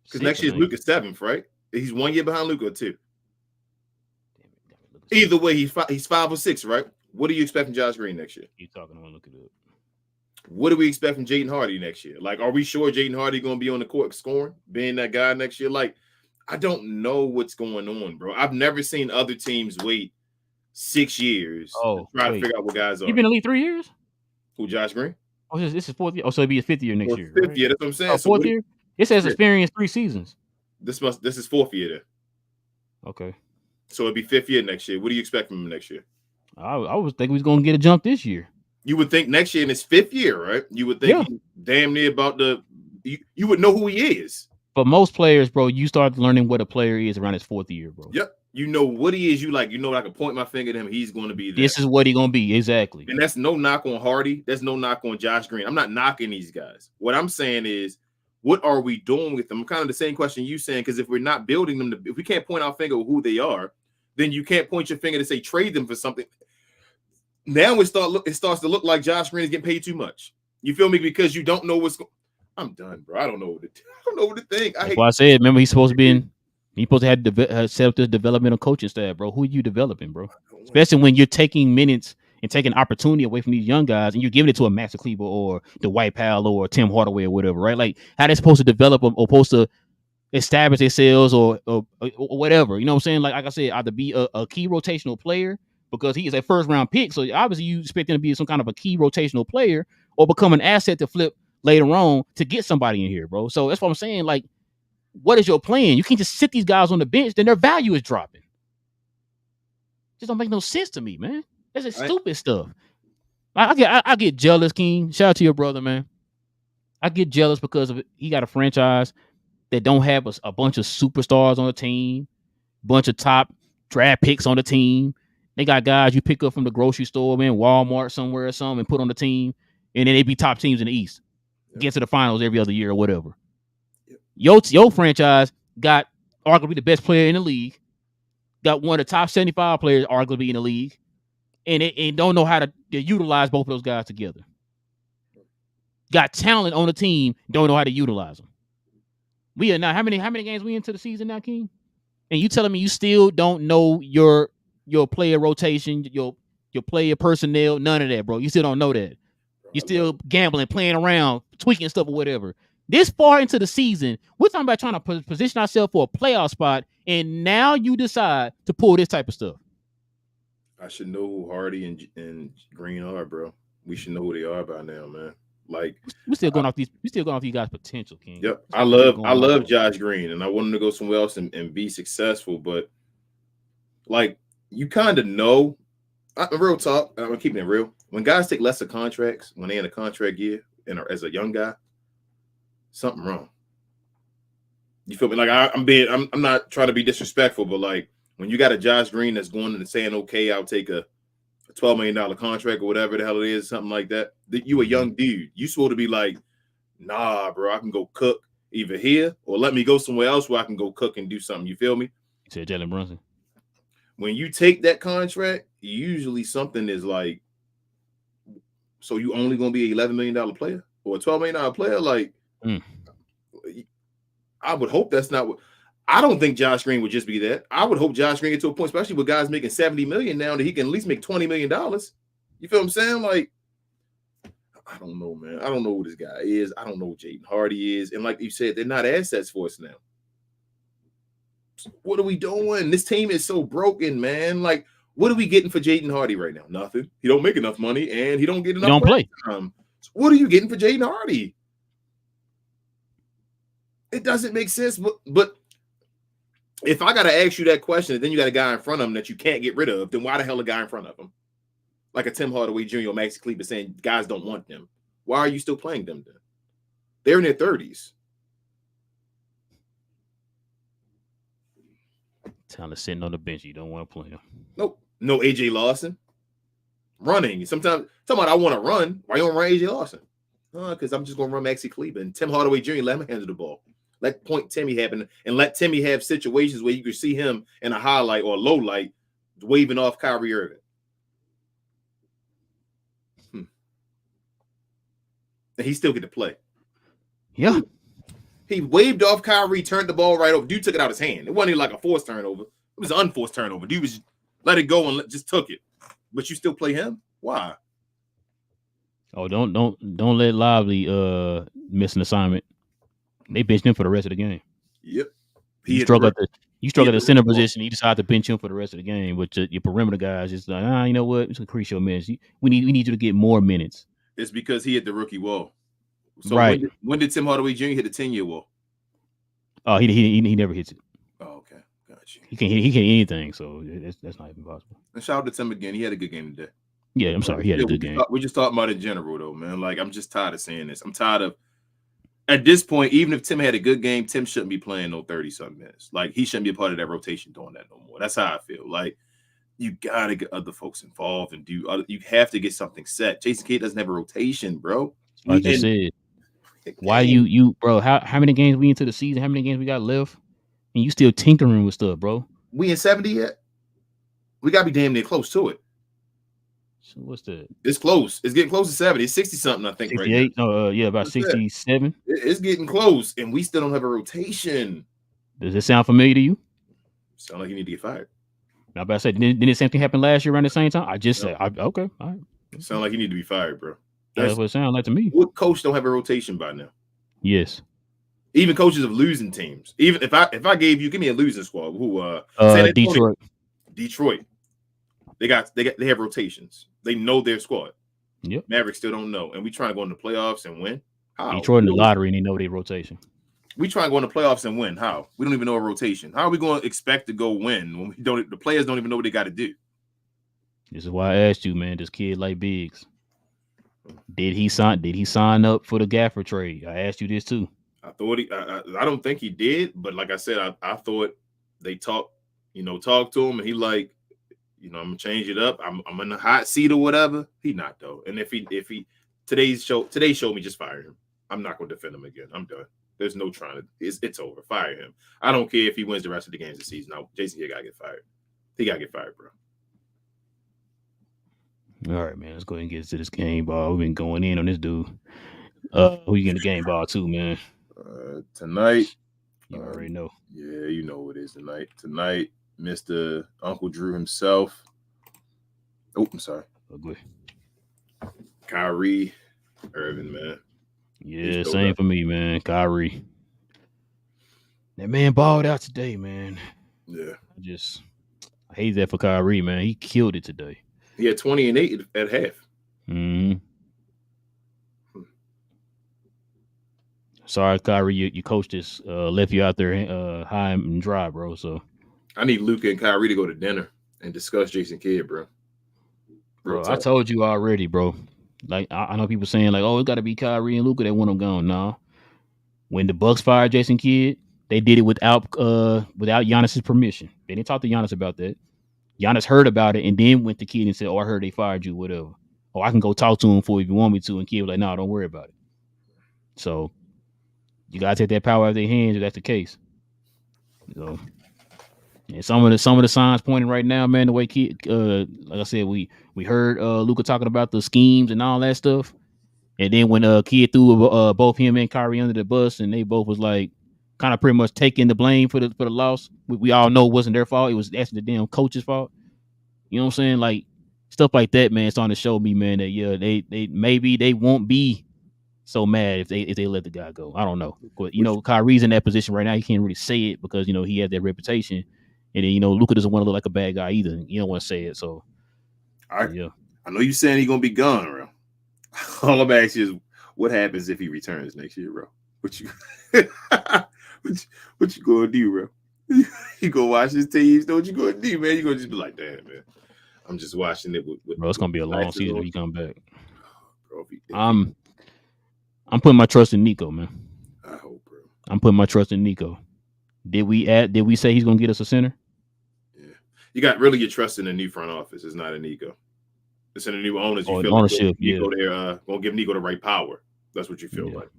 Because next year's Luka's 7th, right? He's 1 year behind Luka, or 2. Either way, he's 5 or 6, right? What do you expect from Josh Green next year? You talking? I'm gonna look it up. What do we expect from Jaden Hardy next year? Like, are we sure Jaden Hardy going to be on the court scoring, being that guy next year? Like, I don't know what's going on, bro. I've never seen other teams wait 6 years to try to figure out what guys are. You've been in the league 3 years? Who, Josh Green? Oh, this is 4th year. Oh, so it'd be his 5th year next year. 5th year, that's what I'm saying. Oh, 4th year? It says experience 3 seasons. This is 4th year there. Okay. So it'd be 5th year next year. What do you expect from him next year? I was thinking we was gonna get a jump this year. You would think next year in his 5th year, right? You would think he's damn near about you would know who he is. For most players, bro, you start learning what a player is around his 4th year, bro. Yep. You know what he is. I can point my finger at him. He's going to be there. This is what he's going to be. Exactly. And that's no knock on Hardy. That's no knock on Josh Green. I'm not knocking these guys. What I'm saying is, what are we doing with them? Kind of the same question you saying, because if we're not building them, if we can't point our finger at who they are, then you can't point your finger to say trade them for something. Now it starts to look like Josh Green is getting paid too much. You feel me? Because you don't know what's going. I'm done, bro. I don't know what to think. That's why I said, remember, he's supposed to have set up this developmental coaching staff, bro. Who are you developing, bro? Especially when you're taking minutes and taking opportunity away from these young guys, and you're giving it to a Maxi Kleber or Dwight Powell or Tim Hardaway or whatever, right? Like, how they're supposed to develop them or supposed to establish themselves or whatever. You know what I'm saying? Like I said, either be a key rotational player because he is a first-round pick, so obviously you expect him to be some kind of a key rotational player or become an asset to flip later on to get somebody in here, bro. So that's what I'm saying. Like, what is your plan? You can't just sit these guys on the bench, then their value is dropping. Just don't make no sense to me, man. That's just stupid stuff. I get jealous, King. Shout out to your brother, man. I get jealous because of he got a franchise that don't have a bunch of superstars on the team, bunch of top draft picks on the team. They got guys you pick up from the grocery store, man, Walmart somewhere or something, and put on the team, and then they be top teams in the East. Yep. Get to the finals every other year or whatever. Yep. Your franchise got arguably the best player in the league, got one of the top 75 players arguably in the league, and don't know how to utilize both of those guys together. Got talent on the team, don't know how to utilize them. We are now how many games we into the season now, King? And you telling me you still don't know your player rotation, your player personnel, none of that, bro. You still don't know that. You're still gambling, playing around, tweaking stuff or whatever. This far into the season, we're talking about trying to position ourselves for a playoff spot, and now you decide to pull this type of stuff. I should know who Hardy and Green are, bro. We should know who they are by now, man. Like we still going off these guys' potential, King. Yep. I love Josh Green, and I want him to go somewhere else and be successful. But like you kind of know, real talk, I'm keeping it real. When guys take lesser contracts, when they're in a contract year and as a young guy, something wrong. You feel me? Like I'm not trying to be disrespectful, but like when you got a Josh Green that's going and saying, okay, I'll take a $12 million contract or whatever the hell it is, something like that. That you a young dude. You supposed to be like, nah, bro, I can go cook either here or let me go somewhere else where I can go cook and do something. You feel me? You said Jalen Brunson. When you take that contract, usually something is like, so you only gonna be an $11 million player or a $12 million player? Like, I would hope that's not what. I don't think Josh Green would just be that. I would hope Josh Green get to a point, especially with guys making $70 million now, that he can at least make $20 million. You feel what I'm saying? Like, I don't know, man. I don't know who this guy is. I don't know who Jaden Hardy is. And like you said, they're not assets for us now. So what are we doing? This team is so broken, man. Like, what are we getting for Jaden Hardy right now? Nothing. He don't make enough money, and he don't get enough. He don't play. So what are you getting for Jaden Hardy? It doesn't make sense. But if I got to ask you that question, and then you got a guy in front of him that you can't get rid of, then why the hell a guy in front of him? Like a Tim Hardaway Jr. or Maxi Kleber saying guys don't want them. Why are you still playing them then? They're in their 30s. Talent sitting on the bench. You don't want to play him. Nope. No AJ Lawson. Running. Sometimes talking about I want to run. Why you don't run AJ Lawson? Because I'm just going to run Maxi Kleber. And Tim Hardaway Jr. let him handle the ball. Let Point Timmy happen. And let Timmy have situations where you can see him in a highlight or a low light waving off Kyrie Irving. And he still get to play. Yeah. He waved off Kyrie, turned the ball right over. Dude took it out of his hand. It wasn't even like a forced turnover. It was an unforced turnover. Dude was let it go and just took it. But you still play him? Why? Oh, don't let Lively miss an assignment. They benched him for the rest of the game. Yep. You struggle at the center position. You decide to bench him for the rest of the game. But your perimeter guys just like, you know what? Let's increase your minutes. We need you to get more minutes. It's because he hit the rookie wall. So right. When did Tim Hardaway Jr. hit the 10-year wall? Oh, he never hits it. Oh, okay. Gotcha. He can't hit anything, so that's not even possible. And shout out to Tim again. He had a good game today. Yeah, I'm sorry. He had a good game. We're just talking about in general, though, man. Like, I'm just tired of saying this. I'm tired of, at this point, even if Tim had a good game, Tim shouldn't be playing no 30-something minutes. Like, he shouldn't be a part of that rotation doing that no more. That's how I feel. Like, you got to get other folks involved and you have to get something set. Jason Kidd doesn't have a rotation, bro. Like I just said. Why you bro? How many games we into the season? How many games we got left? And you still tinkering with stuff, bro? We in 70 yet? We gotta be damn near close to it. So what's that? It's close. It's getting close to 70. It's 60 something, I think. 68. Right now. No, yeah, about 67. It's getting close, and we still don't have a rotation. Does it sound familiar to you? Sound like you need to get fired. I about to say, didn't the same thing happen last year around the same time? I just said, okay, all right. Sound like you need to be fired, bro. That's what it sounds like to me. What coach don't have a rotation by now? Yes. Even coaches of losing teams. Even if I give me a losing squad, who Detroit. They have rotations. They know their squad. Yep. Mavericks still don't know. And we trying to go in the playoffs and win. How? Detroit in the lottery and they know their rotation. We try and go in the playoffs and win. How? We don't even know a rotation. How are we going to expect to go win when the players don't even know what they got to do? This is why I asked you, man. This kid like Biggs. Did he sign up for the Gaffer trade? I asked you this too. I thought I don't think he did, but like I said, I thought they talked to him, and he like, I'm gonna change it up. I'm in the hot seat or whatever. He not though. And if he today's show me, just fire him. I'm not gonna defend him again. I'm done. There's no trying to. It's over. Fire him. I don't care if he wins the rest of the games this season. Now, Jason here gotta get fired. He gotta get fired, bro. All right, man. Let's go ahead and get to this game ball. We've been going in on this dude. Who you getting the game ball too, man? Tonight. You already know. Yeah, you know what it is tonight. Tonight, Mr. Uncle Drew himself. Oh, I'm sorry. Oh, good. Kyrie Irving, man. Yeah, same for me, man. Kyrie. That man balled out today, man. Yeah. I hate that for Kyrie, man. He killed it today. He had 20 and 8 at half. Mm-hmm. Sorry, Kyrie, you coach this left you out there high and dry, bro. So I need Luka and Kyrie to go to dinner and discuss Jason Kidd, bro. Bro, I told you already, bro. Like I know people saying like, oh, it got to be Kyrie and Luka that want him gone. No, when the Bucks fired Jason Kidd, they did it without Giannis's permission. They didn't talk to Giannis about that. Giannis heard about it and then went to Kidd and said, "Oh, I heard they fired you, whatever. Oh, I can go talk to him for if you want me to." And Kidd was like, "No, don't worry about it." So you gotta take that power out of their hands if that's the case. So. And some of the signs pointing right now, man, the way Kidd, like I said, we heard Luka talking about the schemes and all that stuff, and then when Kidd threw both him and Kyrie under the bus, and they both was like kind of pretty much taking the blame for the loss. We all know it wasn't their fault; it was actually the damn coach's fault. You know what I'm saying? Like stuff like that, man. It's starting to show me, man, that yeah, they maybe they won't be so mad if they let the guy go. I don't know, but you know, Kyrie's in that position right now. He can't really say it because you know he had that reputation. And then, you know, Luka doesn't want to look like a bad guy either. You don't want to say it. So, yeah. I know you're saying he's going to be gone, bro. All I'm asking is what happens if he returns next year, bro? What you what you going to do, bro? You go watch his teams. Know what you going to do, man? You're going to just be like, damn, man. I'm just watching it. Bro, it's going to be a long season if he come back. Bro, I'm putting my trust in Nico, man. I hope, bro. I'm putting my trust in Nico. Did we say he's gonna get us a center? Yeah, you got really your trust in the new front office. It's not in Nico. It's in the new owners. You feel ownership. Like Nico there gonna give Nico the right power. That's what you feel like.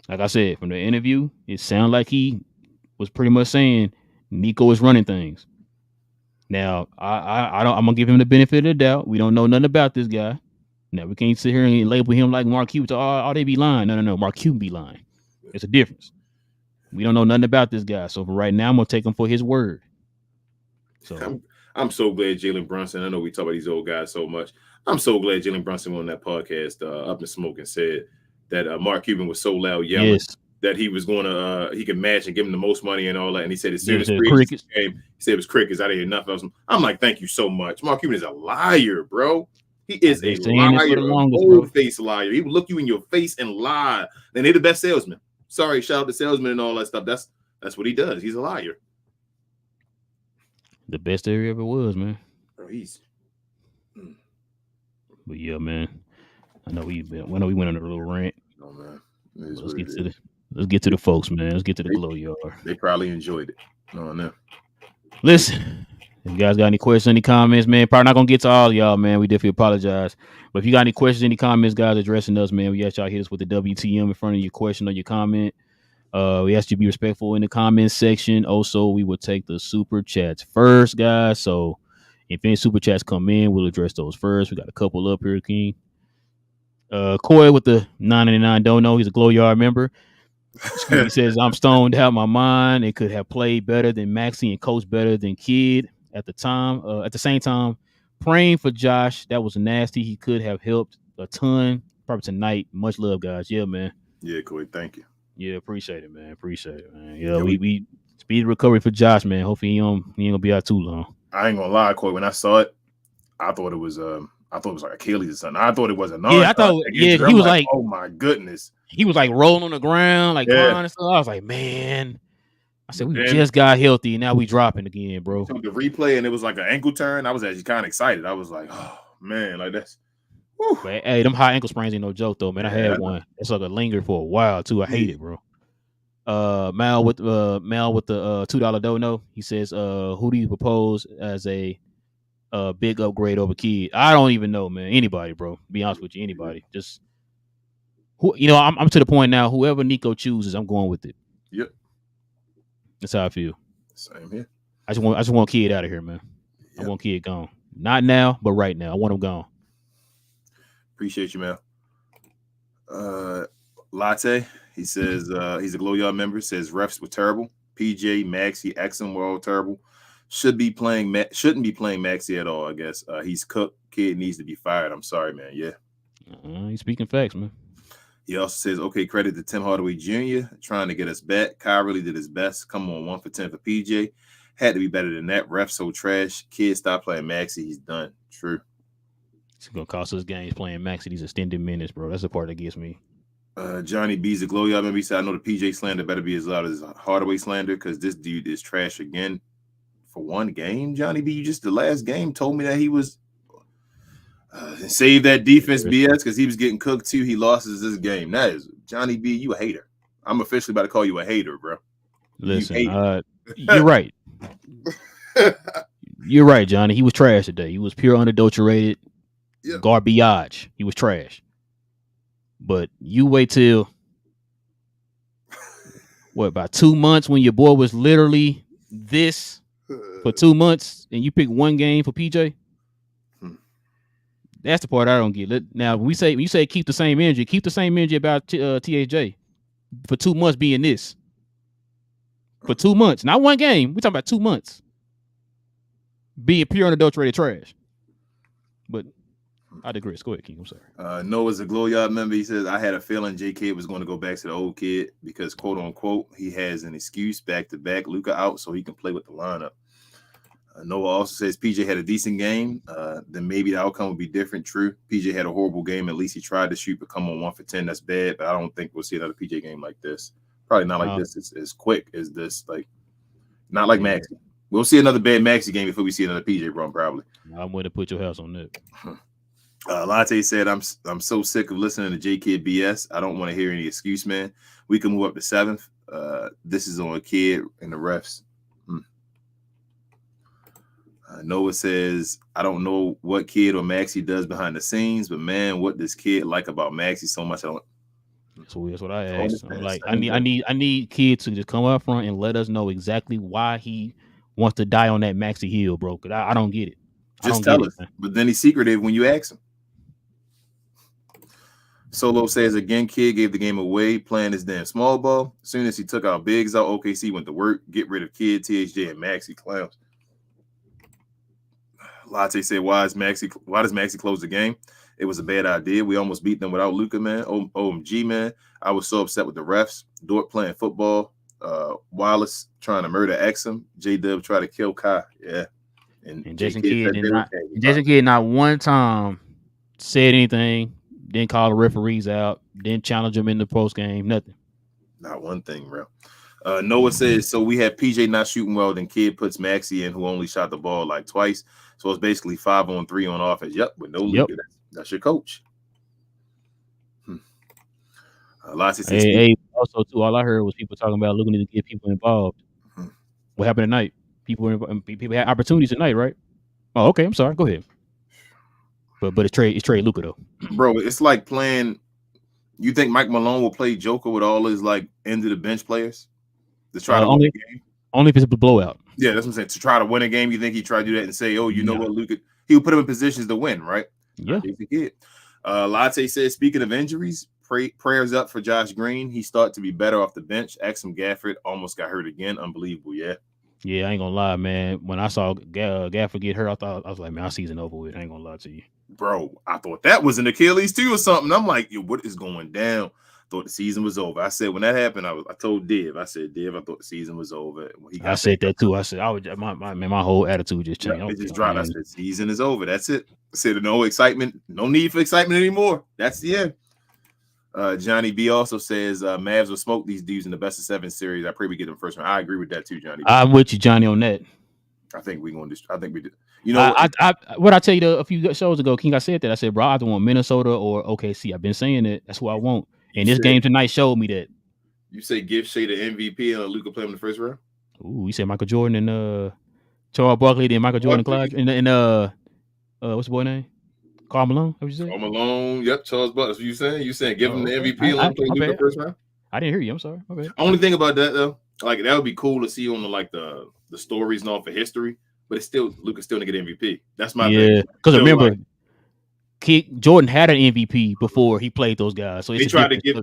Like I said from the interview, it sounded like he was pretty much saying Nico is running things. Now I'm gonna give him the benefit of the doubt. We don't know nothing about this guy. Now we can't sit here and label him like Mark Cuban. Oh, they be lying. No. Mark Cuban be lying. It's a difference. We don't know nothing about this guy. So for right now, I'm going to take him for his word. So I'm so glad Jalen Brunson, I know we talk about these old guys so much. I'm so glad Jalen Brunson went on that podcast, Up in Smoke, and said that Mark Cuban was so loud yelling that he was going to, he could match and give him the most money and all that. And he said, as soon as game, he said it was crickets. I didn't hear nothing. I'm like, thank you so much. Mark Cuban is a liar, bro. He is a liar, old-faced liar. He will look you in your face and lie. And they're the best salesman. Sorry, shout out to salesman and all that stuff. That's what he does. He's a liar. The best there ever was, man. Bro, But yeah, man. I know we went on a little rant. Oh man. Let's get to the folks, man. Let's get to the glow yard. They probably enjoyed it. No. Listen, if you guys got any questions, any comments, man, probably not gonna get to all of y'all, man. We definitely apologize. But if you got any questions, any comments, guys, addressing us, man, we ask y'all hit us with the WTM in front of your question or your comment. We ask you to be respectful in the comment section. Also, we will take the super chats first, guys. So if any super chats come in, we'll address those first. We got a couple up here, King. Coy with the $9.99 don't know. He's a Glow Yard member. He says, I'm stoned out my mind. It could have played better than Maxi and coached better than Kidd at the time. At the same time, praying for Josh. That was nasty. He could have helped a ton. Probably tonight. Much love, guys. Yeah, man. Yeah, Coy. Thank you. Yeah, appreciate it, man. Yeah, we speed recovery for Josh, man. Hopefully he ain't gonna be out too long. I ain't gonna lie, Coy. When I saw it, I thought it was like Achilles or something. I thought it was a yeah. I thought he was like, oh my goodness. He was like rolling on the ground, like crying and stuff. I was like, man. I said, we just got healthy, and now we dropping again, bro. Took the replay, and it was like an ankle turn. I was actually kind of excited. I was like, oh man, like that's. But, hey, them high ankle sprains ain't no joke though, man. I had one. It's like a linger for a while too. I hate it, bro. Mal with the $2 dono. He says, who do you propose as a big upgrade over Kidd? I don't even know, man. Anybody, bro. Be honest with you, anybody. Just who, you know, I'm to the point now. Whoever Nico chooses, I'm going with it. Yep. That's how I feel. Same here. I just want Kidd out of here, man. Yep. I want Kidd gone. Not now, but right now. I want him gone. Appreciate you, man. Latte. He says he's a Glow Yard member. Says refs were terrible. PJ, Maxi, Exum were all terrible. Shouldn't be playing Maxi at all. I guess he's cooked. Kidd needs to be fired. I'm sorry, man. Yeah. He's speaking facts, man. He also says, okay, credit to Tim Hardaway Jr. trying to get us back. Kyle really did his best. Come on, 1 for 10 for PJ. Had to be better than that. Ref so trash. Kidd stop playing Maxi. He's done. True. It's gonna cost us games playing Maxi these extended minutes, bro. That's the part that gets me. Johnny B's a glow y'all. Maybe he said, I know the PJ slander better be as loud as Hardaway slander because this dude is trash again for one game. Johnny B, you just the last game told me that he was save that defense BS because he was getting cooked too. He lost this game. That is Johnny B, you a hater. I'm officially about to call you a hater, bro. Listen, you're right. You're right, Johnny. He was trash today. He was pure unadulterated garbage. He was trash. But you wait till about 2 months when your boy was literally this for 2 months and you pick one game for PJ? That's the part I don't get. Now, when you say keep the same energy about THJ for 2 months being this. For 2 months, not one game. We're talking about 2 months being pure unadulterated trash. But I digress. Go ahead, King. I'm sorry. Noah's a glow yard member. He says, I had a feeling J.K. was going to go back to the old kid because, quote unquote, he has an excuse back to back. Luka out so he can play with the lineup. Noah also says PJ had a decent game. Then maybe the outcome would be different. True. PJ had a horrible game. At least he tried to shoot, but come on 1 for 10. That's bad. But I don't think we'll see another PJ game like this. Probably not like this. It's as quick as this. Like, not like Maxi. We'll see another bad Maxi game before we see another PJ run, probably. I'm going to put your house on that. Latte said, I'm so sick of listening to JK BS. I don't want to hear any excuse, man. We can move up to 7th. This is on a kid and the refs. Noah says, I don't know what kid or Maxi does behind the scenes, but man, what does kid like about Maxi so much? That's what I asked. I'm like, I need kids to just come up front and let us know exactly why he wants to die on that Maxi hill, bro. Because I don't get it. Just tell us. But then he's secretive when you ask him. Solo says, again, kid gave the game away playing his damn small ball. As soon as he took our bigs out, OKC went to work, get rid of kid, THJ, and Maxi clowns. Latte said, why does Maxi close the game? It was a bad idea. We almost beat them without Luka, man. OMG, man. I was so upset with the refs. Dort playing football. Wallace trying to murder Exum. J-Dub try to kill Kai. Yeah. And Jason Kidd not one time said anything, didn't call the referees out, didn't challenge them in the post game, nothing. Not one thing, bro. Noah says, so we have PJ not shooting well, then Kid puts Maxi in, who only shot the ball like twice. So it's basically 5-on-3 on offense. Yep, with no Luka. That's your coach. Also, too, all I heard was people talking about looking to get people involved. What happened tonight? People had opportunities tonight, right? Oh, okay. I'm sorry. Go ahead. But it's Trey Luka though, bro. It's like playing. You think Mike Malone will play Joker with all his like end of the bench players to try to win a game? Only if it's a blowout. Yeah, that's what I'm saying. To try to win a game, you think he'd try to do that and say, "Oh, you know what, Luka?" He would put him in positions to win, right? Yeah. Latte says, speaking of injuries, prayers up for Josh Green. He started to be better off the bench. Axum Gafford almost got hurt again. Unbelievable, yeah. Yeah, I ain't gonna lie, man. When I saw Gafford get hurt, I was like, man, our season over with. I ain't gonna lie to you, bro. I thought that was an Achilles too or something. I'm like, yo, what is going down? Thought the season was over. I said when that happened, I told Div. I said, Div, I thought the season was over. I said that too. I said my whole attitude just changed. It just dropped. I said, season is over. That's it. I said no excitement, no need for excitement anymore. That's the end. Johnny B also says Mavs will smoke these dudes in the best of 7 series. I pray we get them first round. I agree with that too, Johnny B. I'm with you, Johnny, on that. I think we did. You know what I tell you a few shows ago, King, I said that. I said, bro, I either want Minnesota or OKC. I've been saying it. That's what I want. And this game tonight showed me that. You say give Shea the MVP and Luka play him in the first round? Ooh, you said Michael Jordan and Charles Barkley, then Michael Jordan and Clyde, and what's the boy name? Karl Malone. What you say? Karl Malone. Yep, Charles Barkley. That's what you saying? You saying give him the MVP and let him play Luka in the first round? I didn't hear you. I'm sorry. Okay. Only thing about that though, like that would be cool to see on the stories and all for history. But it's still Luka's still gonna get MVP. That's my thing. Because remember, Jordan had an MVP before he played those guys. So they tried to gave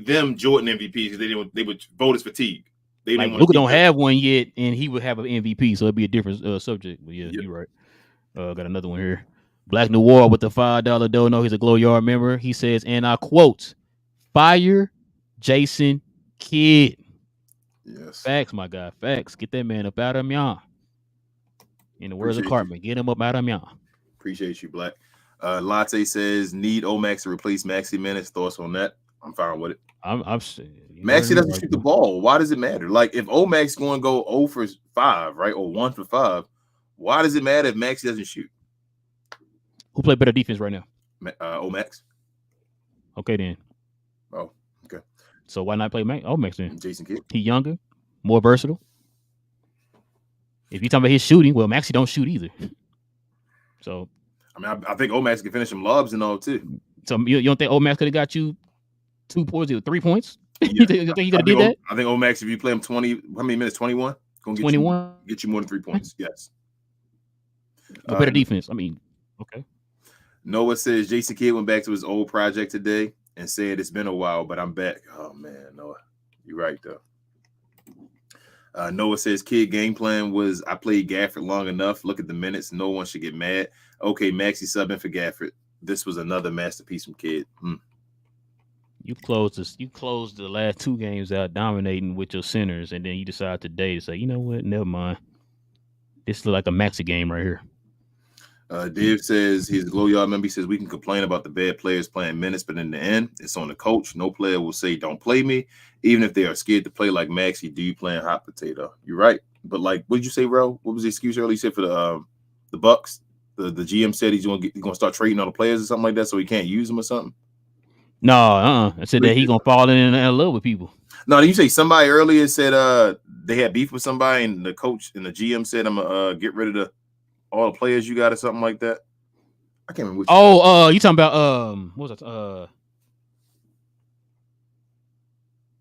them Jordan MVP because they were voters fatigue. They like Luka don't have one yet, and he would have an MVP, so it'd be a different subject. But yeah, you're right. Got another one here. Black Noir with the $5 dono. He's a Glow Yard member. He says, and I quote, "Fire Jason Kidd." Yes. Facts, my guy. Facts. Get that man up out of y'all. In the words of Cartman, get him up out of y'all. Appreciate you, Black. Latte says, need Omax to replace Maxi Minutes. Thoughts on that? I'm fine with it. I'm saying Maxi doesn't shoot the ball. Why does it matter? Like if Omax going to go 0 for 5, right, or 1 for 5, why does it matter if Maxi doesn't shoot? Who play better defense right now? Omax. Okay, then. Oh, okay. So why not play Omax then? Jason Kidd. He younger, more versatile. If you're talking about his shooting, well, Maxi don't shoot either. So, I mean, I think Omax can finish some lobs and all too. So you don't think Omax could have got you 2 points or 3 points? Yeah. You think he could have did that? I think Omax, if you play him 20, how many minutes? 21? Gonna get 21? Get you more than 3 points. Yes. But better defense. I mean, okay. Noah says Jason Kidd went back to his old project today and said it's been a while, but I'm back. Oh man, Noah, you're right though. Noah says Kidd game plan was I played Gafford long enough. Look at the minutes. No one should get mad. Okay, Maxi subbing for Gafford. This was another masterpiece from Kidd. You closed the last 2 games out dominating with your centers, and then you decide today to say, you know what, never mind. This looks like a Maxi game right here. Dave says he's a Glow Yard member. He says we can complain about the bad players playing minutes, but in the end, it's on the coach. No player will say, don't play me, even if they are scared to play like Maxi. Do you playing hot potato? You're right. But like, what did you say, Relle? What was the excuse earlier? You said for the Bucks, the GM said he's gonna start trading on the players or something like that, so he can't use them or something. No, I said that he's gonna fall in love with people. No, did you say somebody earlier said they had beef with somebody and the coach and the GM said I'm gonna get rid of all the players you got or something like that? I can't remember. You talking about what was that?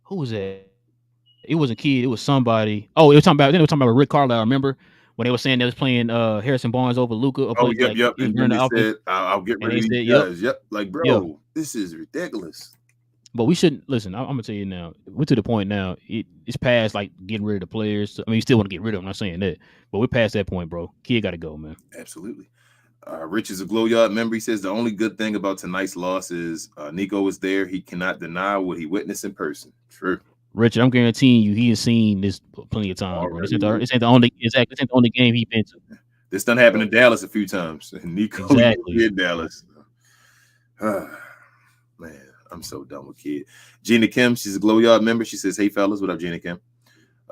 Who was that? It wasn't Kidd, it was somebody. Oh, they were talking about Rick Carlisle. Remember when they were saying they was playing Harrison Barnes over Luka? Yep. And then they said, I'll get rid of these guys. Yep. Like, bro, this is ridiculous. But we shouldn't listen. I'm gonna tell you now. We're to the point now. It's past like getting rid of the players. I mean, you still want to get rid of them. I'm not saying that, but we're past that point, bro. Kidd got to go, man. Absolutely. Rich is a Glow Yard member. He says the only good thing about tonight's loss is Nico was there. He cannot deny what he witnessed in person. True. Richard, I'm guaranteeing you, he has seen this plenty of times. Bro. This ain't the only game he's been to. This done happened in Dallas a few times. Nico in Dallas. Man, I'm so done with Kidd. Gina Kim, she's a Glow Yard member. She says, "Hey fellas, what up, Gina Kim?"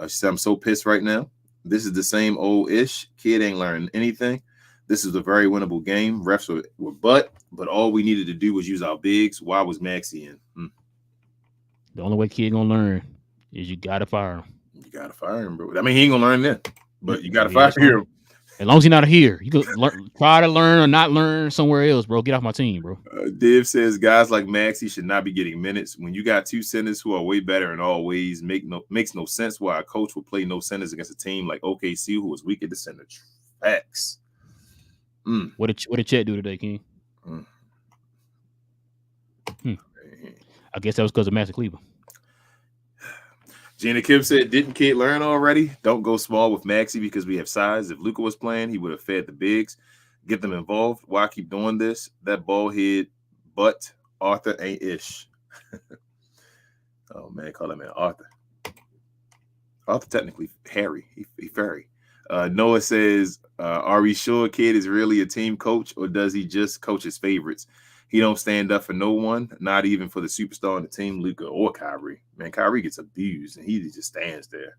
She said, "I'm so pissed right now. This is the same old ish. Kidd ain't learning anything. This is a very winnable game. Refs were but all we needed to do was use our bigs. Why was Maxi in?" The only way Kidd gonna learn is you gotta fire him. You gotta fire him, bro. I mean, he ain't gonna learn then, but you gotta fire him. As long as he's not here, you could try to learn or not learn somewhere else, bro. Get off my team, bro. Div says guys like Maxi should not be getting minutes. When you got 2 centers who are way better in all ways, makes no sense why a coach would play no centers against a team like OKC who was weak at the center. Facts. What did Chet do today, King? I guess that was because of Maxi Kleber. Gina Kim said, "Didn't Kidd learn already? Don't go small with Maxi because we have size. If Luka was playing, he would have fed the bigs. Get them involved. Why keep doing this? That bald head but Arthur ain't ish." Oh man, call that man Arthur. Arthur technically Harry. He fairy. Noah says, "Are we sure Kidd is really a team coach or does he just coach his favorites? He don't stand up for no one, not even for the superstar on the team, Luka or Kyrie. Man, Kyrie gets abused, and he just stands there."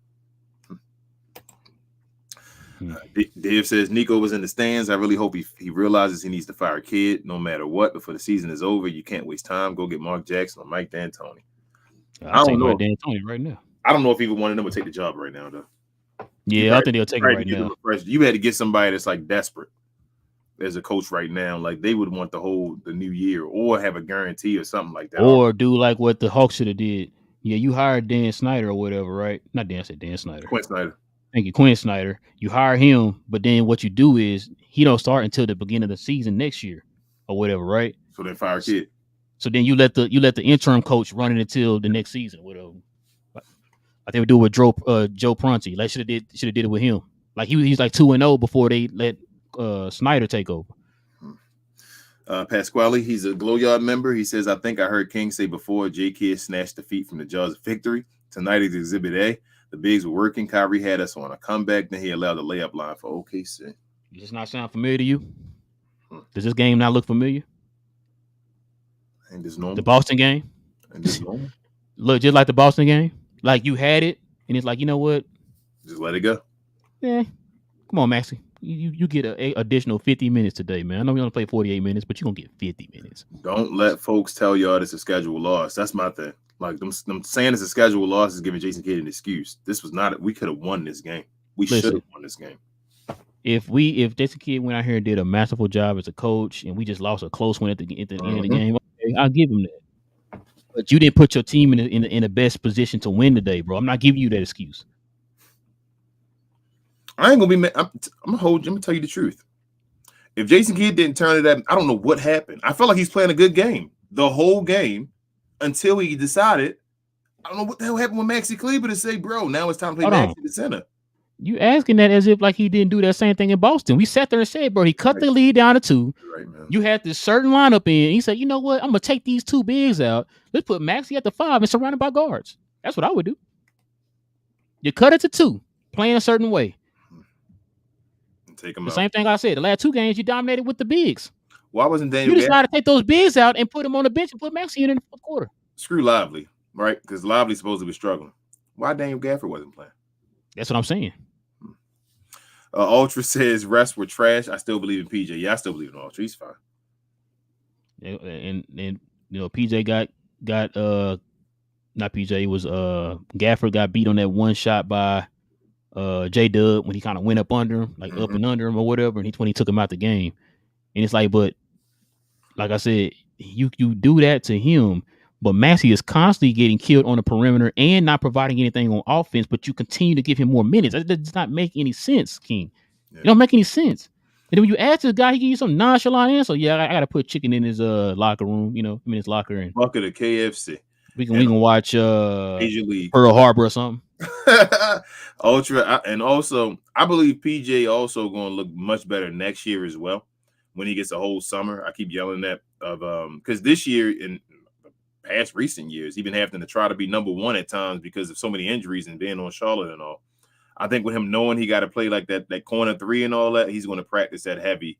Dave says, "Nico was in the stands. I really hope he realizes he needs to fire Kidd no matter what. Before the season is over, you can't waste time. Go get Mark Jackson or Mike D'Antoni." I don't know. D'Antoni right now. I don't know if even one of them would take the job right now, though. Yeah, I think they'll take it right now. You had to get somebody that's like desperate as a coach right now. Like they would want the new year or have a guarantee or something like that. Or do like what the Hawks should have did. Yeah, you hired Dan Snyder or whatever, right? Not Dan, I said Dan Snyder. Quinn Snyder. Thank you, Quinn Snyder. You hire him, but then what you do is he don't start until the beginning of the season next year or whatever, right? So then fire Kidd. So then you let the interim coach run it until the next season, whatever. Like they would do with Joe Prunty. Like should have did it with him. Like he's like 2-0 before they let Snyder take over. Pasquale, he's a Glow Yard member. He says, "I think I heard King say before J. Kidd snatched the feet from the jaws of victory. Tonight is Exhibit A. The bigs were working. Kyrie had us on a comeback. Then he allowed the layup line for OKC." Does this not sound familiar to you? Does this game not look familiar? And this normal. The Boston game? And just going. Look, just like the Boston game. Like you had it, and it's like, you know what? Just let it go. Yeah. Come on, Maxi. You get an additional 50 minutes today, man. I know we only play 48 minutes, but you're going to get 50 minutes. Don't let folks tell y'all it's a schedule loss. That's my thing. Like them saying it's a schedule loss is giving Jason Kidd an excuse. This was not. We could have won this game. We should have won this game. If Jason Kidd went out here and did a masterful job as a coach, and we just lost a close one at the end of the game, okay, I'll give him that. But you didn't put your team in the best position to win today, bro. I'm not giving you that excuse. I ain't gonna be mad. I'm gonna tell you the truth. If Jason Kidd didn't turn it up, I don't know what happened. I felt like he's playing a good game the whole game until he decided. I don't know what the hell happened with Maxi Kleber to say, bro, now it's time to play Maxi the center. You asking that as if like he didn't do that same thing in Boston. We sat there and said, bro, he cut the lead down to 2. Right, man. You had this certain lineup in. He said, you know what? I'm gonna take these 2 bigs out. Let's put Maxi at the 5 and surrounded by guards. That's what I would do. You cut it to 2, playing a certain way. Take him the out. Same thing I said. The last 2 games, you dominated with the bigs. Why wasn't Daniel? You decided to take those bigs out and put them on the bench and put Maxi in the 4th quarter. Screw Lively, right? Because Lively supposedly was struggling. Why Daniel Gafford wasn't playing? That's what I'm saying. Ultra says refs were trash. I still believe in PJ. Yeah, I still believe in Ultra. He's fine. And you know, PJ got not PJ. It was Gafford got beat on that one shot by J Dub when he kind of went up under him, like up and under him or whatever, and when he took him out the game. And it's like, but like I said, you do that to him, but Maxi is constantly getting killed on the perimeter and not providing anything on offense, but you continue to give him more minutes. That does not make any sense, King. Yeah. It don't make any sense. And then when you ask this guy, he gives you some nonchalant answer. Yeah, I got to put chicken in his locker room, in his locker. And bucket of KFC. We can watch Major League Pearl Harbor or something. Ultra, and also I believe PJ also going to look much better next year as well when he gets a whole summer. I keep yelling that because this year in past recent years, he's been having to try to be number 1 at times because of so many injuries and being on Charlotte and all. I think with him knowing he got to play like that corner 3 and all that, he's going to practice that heavy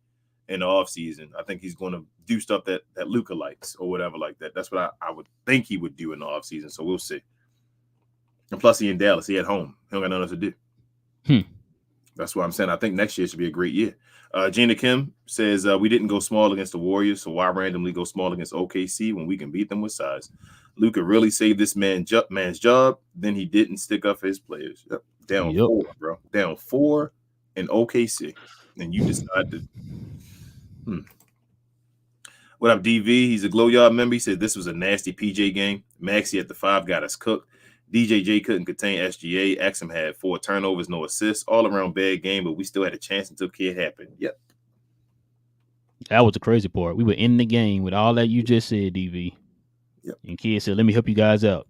in the off season. I think he's going to do stuff that Luka likes or whatever like that. That's what I would think he would do in the off season. So we'll see. And plus, he in Dallas. He at home. He don't got nothing else to do. That's what I'm saying. I think next year should be a great year. Gina Kim says, we didn't go small against the Warriors, so why randomly go small against OKC when we can beat them with size? Luka really saved this man's job. Then he didn't stick up for his players. Yep. Down 4, bro. Down 4 in OKC. And you decide to. What up, DV? He's a Glow Yard member. He said this was a nasty PJ game. Maxi at the 5 got us cooked. DJJ couldn't contain SGA. Axum had 4 turnovers, no assists. All around bad game, but we still had a chance until Kid happened. Yep. That was the crazy part. We were in the game with all that you just said, DV. Yep. And Kid said, let me help you guys out.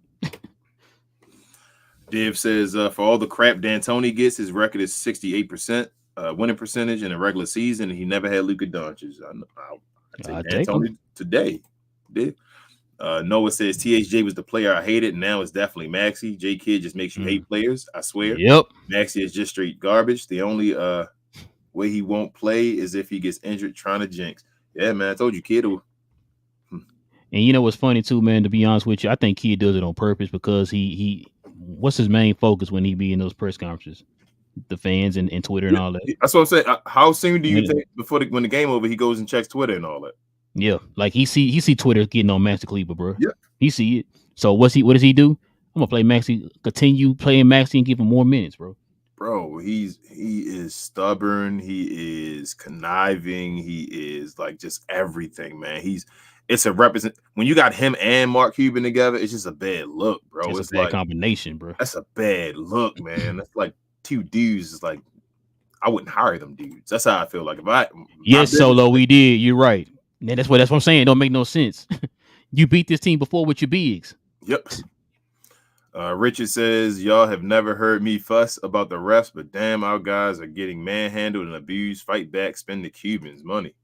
Div says, for all the crap D'Antoni gets, his record is 68% winning percentage in a regular season, and he never had Luka Doncic. I take D'Antoni today. Div. Noah says THJ was the player I hated, and now it's definitely Maxi. J Kid just makes you hate players, I swear. Yep. Maxi is just straight garbage. The only way he won't play is if he gets injured trying to jinx. Yeah, man, I told you, Kid. And you know what's funny too, man, to be honest with you, I think Kid does it on purpose because he what's his main focus when he be in those press conferences? The fans and Twitter and all that. That's what I'm saying. How soon do you think before when the game over, he goes and checks Twitter and all that? Yeah, like he see Twitter getting on Maxi Kleber, bro. Yeah, he see it. So what does he do? I'm gonna play Maxi, continue playing Maxi, and give him more minutes, bro. Bro, he is stubborn. He is conniving. He is like just everything, man. It's a represent when you got him and Mark Cuban together. It's just a bad look, bro. It's a bad combination, bro. That's a bad look, man. That's like 2 dudes. It's like I wouldn't hire them dudes. That's how I feel. Like Solo, we did. You're right. And that's what I'm saying. It don't make no sense. You beat this team before with your bigs. Yep. Richard says, y'all have never heard me fuss about the refs, but damn, our guys are getting manhandled and abused. Fight back, spend the Cubans' money.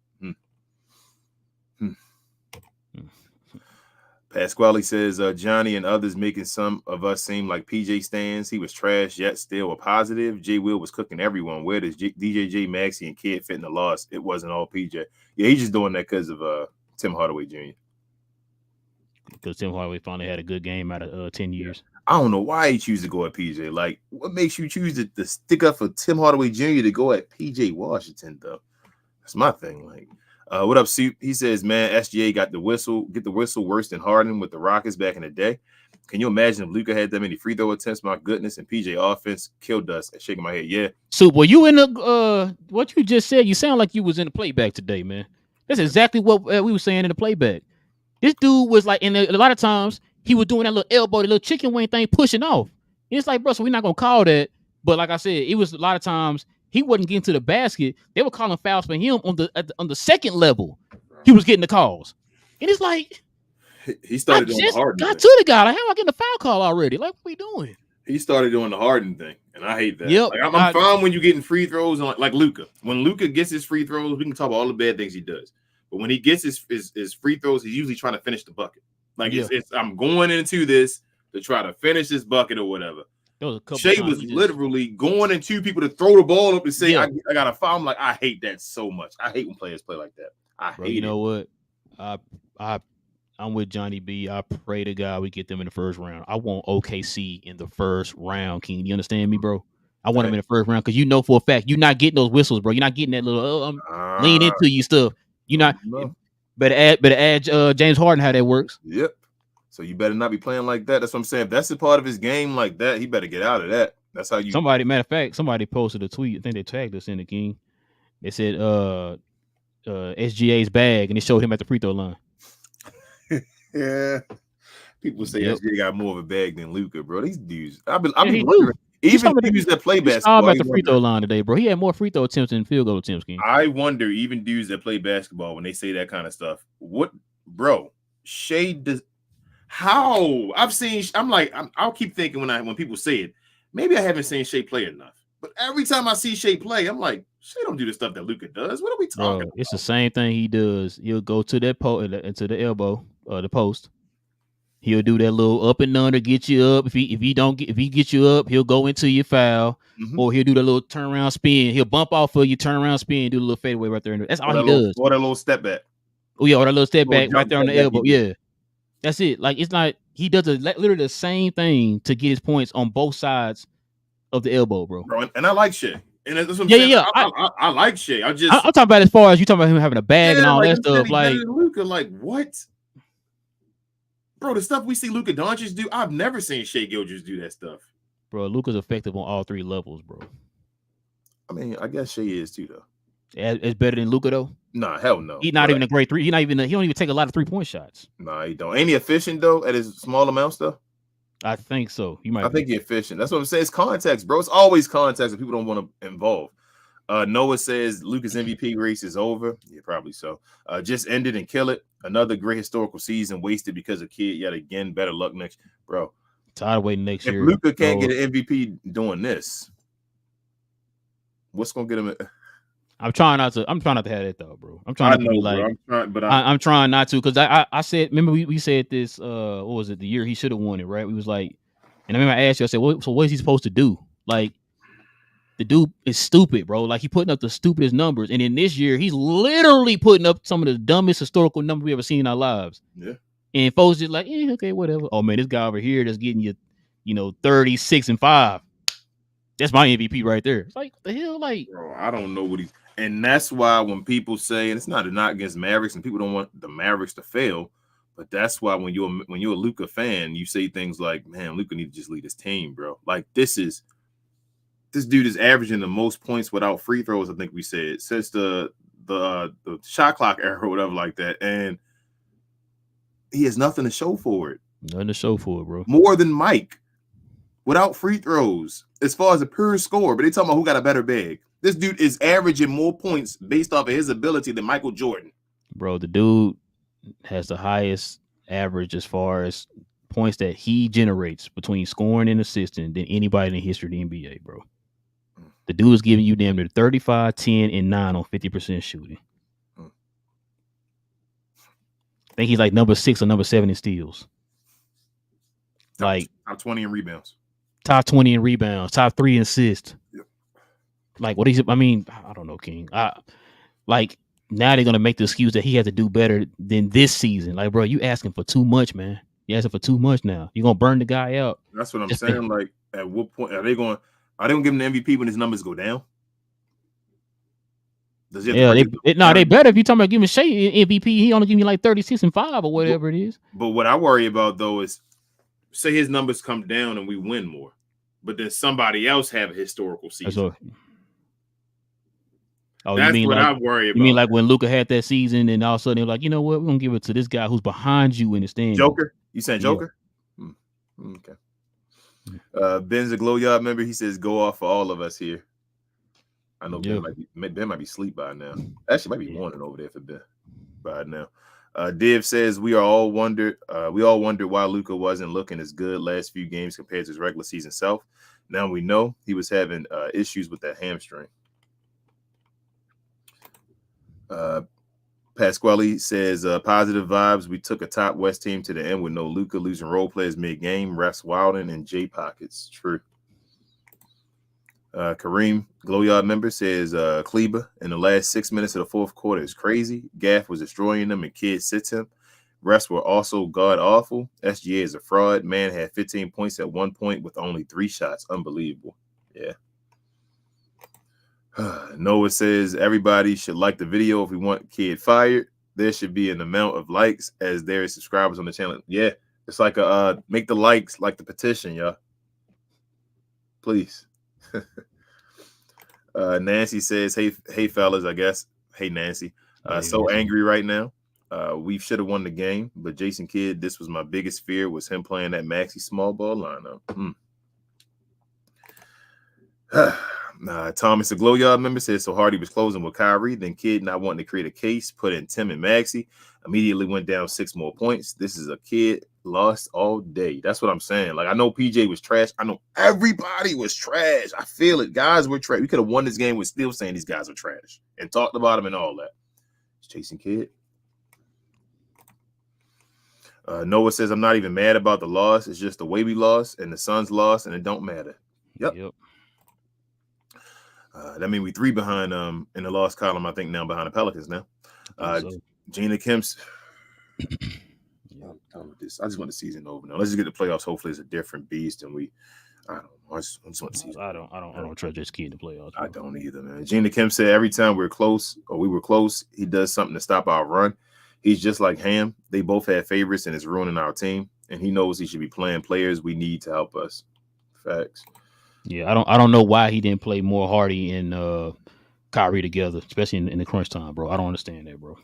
Pasquale says, Johnny and others making some of us seem like PJ stands. He was trash, yet still a positive. J Will was cooking everyone. Where does DJJ, Maxi, and Kid fit in the loss? It wasn't all PJ. Yeah, he's just doing that because of Tim Hardaway Jr. because Tim Hardaway finally had a good game out of 10 years. I don't know why he choose to go at PJ. Like, what makes you choose to stick up for Tim Hardaway Jr. to go at PJ Washington, though? That's my thing. Like, what up, Soup? He says, man, SGA get the whistle worse than Harden with the Rockets back in the day. Can you imagine if Luka had that many free throw attempts? My goodness, and PJ offense killed us. Shaking my head, yeah. So, were you in the what you just said? You sound like you was in the playback today, man. That's exactly what we were saying in the playback. This dude was like, and a lot of times he was doing that little elbow, the little chicken wing thing, pushing off. And it's like, bro, so we're not gonna call that. But like I said, it was a lot of times he wasn't getting to the basket. They were calling fouls for him on the second level. He was getting the calls, and it's like he started doing the Harden. Harden. Got to the guy. Like, how am I getting a foul call already? Like, what we doing? He started doing the Harden thing, and I hate that. Yep. Like, I'm fine when you're getting free throws, and like Luka. When Luka gets his free throws, we can talk about all the bad things he does. But when he gets his free throws, he's usually trying to finish the bucket. Like, it's I'm going into this to try to finish this bucket or whatever. Shea was literally going into people to throw the ball up and say, I got a foul. I'm like, I hate that so much. I hate when players play like that. I hate it. You know what? I'm with Johnny B. I pray to God we get them in the first round. I want OKC in the first round, King. You understand me, bro? I want them in the first round because you know for a fact you're not getting those whistles, bro. You're not getting that little lean into you stuff. You're not. Better add James Harden how that works. Yep. So you better not be playing like that. That's what I'm saying. If that's a part of his game like that, he better get out of that. That's how you. Matter of fact, somebody posted a tweet. I think they tagged us in the King. They said SGA's bag, and it showed him at the free throw line. Yeah. People say SGA got more of a bag than Luka, bro. These dudes. I've been wondering. Even dudes that play basketball. At the free throw line today, bro. He had more free throw attempts than field goal attempts, King. I wonder, even dudes that play basketball, when they say that kind of stuff, what, bro? Shea does. How I've seen. I'm like, I'll keep thinking when people say it. Maybe I haven't seen Shea play enough. But every time I see Shea play, I'm like, Shea don't do the stuff that Luka does. What are we talking about? It's the same thing he does. He'll go to that into the elbow, the post. He'll do that little up and under, get you up. If he gets you up, he'll go into your foul, or he'll do the little turnaround spin. He'll bump off of you, turn around spin, do the little fadeaway right there. That's all he does. Or that little step back. Oh yeah, or that little step back right there on the elbow. Yeah, that's it. Like it's not. He does literally the same thing to get his points on both sides of the elbow, bro. And I like Shea. And that's what I'm saying. Yeah. I like Shea. I'm talking about as far as you talking about him having a bag and all that stuff. Like Luka, like what? Bro, the stuff we see Luka Doncic do, I've never seen Shea Gilgeous do that stuff. Bro, Luka's effective on all three levels, bro. I mean, I guess Shea is too, though. It's better than Luka, though? Nah, hell no. He's not even a great three. He don't even take a lot of 3-point shots. Nah, he don't. Ain't he efficient, though, at his small amounts, though? I think so. I think he's efficient. That's what I'm saying. It's context, bro. It's always context if people don't want to involve. Noah says Luka's MVP race is over. Yeah, probably so. Just ended and kill it. Another great historical season wasted because of kid yet again. Better luck next, bro. Tired of waiting next year. If Luka can't get an MVP doing this, what's gonna get him? I'm trying not to have that thought, bro. I'm trying to be like, I'm trying not to because I said, remember we said this. What was it? The year he should have won it, right? We was like, and I remember I asked you, I said, so what is he supposed to do? Like, the dude is stupid, bro. Like he putting up the stupidest numbers, and in this year, he's literally putting up some of the dumbest historical numbers we ever seen in our lives. Yeah. And folks just like, okay, whatever. Oh man, this guy over here that's getting you, 36 and 5. That's my MVP right there. It's like, what the hell, like, bro, I don't know what he's. And that's why when people say, and it's not a knock against Mavericks, and people don't want the Mavericks to fail, but that's why when you're a Luka fan, you say things like, man, Luka need to just lead his team, bro. Like this dude is averaging the most points without free throws, I think we said, since the shot clock era or whatever like that. And he has nothing to show for it. Nothing to show for it, bro. More than Mike without free throws as far as a pure score. But they talking about who got a better bag. This dude is averaging more points based off of his ability than Michael Jordan. Bro, the dude has the highest average as far as points that he generates between scoring and assisting than anybody in the history of the NBA, bro. The dude is giving you damn near 35, 10, and 9 on 50% shooting. I think he's like number 6 or number 7 in steals. Like top 20 in rebounds. Top 20 in rebounds. Top 3 in assists. Yep. Like what is it? I mean, I don't know, King. Like now they're gonna make the excuse that he has to do better than this season. Like, bro, you asking for too much, man. You asking for too much now. You're gonna burn the guy out. That's what I'm saying. Like, at what point are they gonna give him the MVP when his numbers go down? They better. If you talking about giving Shea MVP, he only give me like 36 and 5 or whatever it is. But what I worry about though is, say his numbers come down and we win more, but then somebody else have a historical season. That's what I worry about. You mean like when Luka had that season and all of a sudden they're like, you know what, we're gonna give it to this guy who's behind you in the stand. Joker? You saying Joker? Yeah. Okay. Ben's a glow yard member. He says go off for all of us here. I know Ben might be asleep by now. Actually, might be morning over there for Ben by now. Div says we all wondered why Luka wasn't looking as good last few games compared to his regular season self. Now we know he was having issues with that hamstring. Pasquale says positive vibes. We took a top West team to the end with no Luka, losing role players mid-game, refs Wilden and J Pockets. True. Kareem, Glowyard member, says Kleber in the last 6 minutes of the fourth quarter is crazy. Gaff was destroying them and Kid sits him. Refs were also god awful. SGA is a fraud. Man had 15 points at one point with only 3 shots. Unbelievable. Yeah. Noah says everybody should like the video if we want Kid fired. There should be an amount of likes as there is subscribers on the channel. Yeah, it's like make the likes like the petition, y'all. Please. Nancy says, hey fellas, I guess. Hey Nancy. So angry right now. We should have won the game, but Jason Kidd, this was my biggest fear, was him playing that Maxi small ball lineup. Thomas, the glow yard member, says so Hardy was closing with Kyrie, then Kidd not wanting to create a case, put in Tim and Maxi, immediately went down 6 more points. This is a Kidd lost all day. That's what I'm saying. Like, I know PJ was trash. I know everybody was trash. I feel it. Guys were trash. We could have won this game with still saying these guys are trash and talked about them and all that. It's Jason Kidd. Noah says, I'm not even mad about the loss. It's just the way we lost and the Suns lost, and it don't matter. Yep. That means we 3 behind in the loss column, I think, now behind the Pelicans now. Gina Kemp's I just want the season over now. Let's just get the playoffs. Hopefully it's a different beast and I don't know. I just want the season. I don't trust this kid in the playoffs. I don't either, man. Gina Kemp said every time we were close, he does something to stop our run. He's just like Ham. They both have favorites and it's ruining our team. And he knows he should be playing players we need to help us. Facts. Yeah, I don't know why he didn't play more Hardy and Kyrie together, especially in the crunch time, bro. I don't understand that, bro.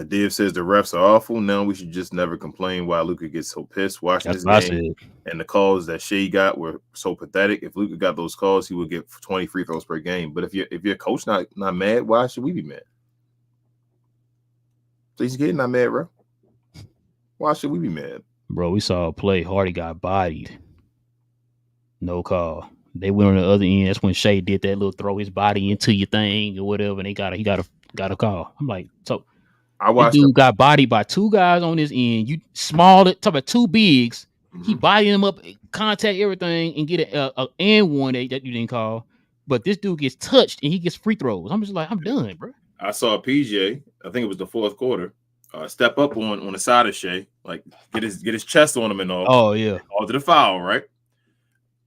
Div says the refs are awful. Now we should just never complain why Luka gets so pissed watching this game. And the calls that Shea got were so pathetic. If Luka got those calls, he would get 20 free throws per game. But if your coach not mad, why should we be mad? Please get not mad, bro. Why should we be mad? Bro, we saw a play. Hardy got bodied. No call. They went on the other end. That's when Shea did that little throw his body into your thing or whatever, and he got a call. I'm like, so I watched this dude got bodied by 2 guys on his end. You small it, talk about 2 bigs. Mm-hmm. He bodied him up, contact everything, and get a and one that you didn't call. But this dude gets touched and he gets free throws. I'm just like, I'm done, bro. I saw PJ. I think it was the fourth quarter. Step up on the side of Shea, like get his chest on him and all. Oh yeah, all to the foul, right?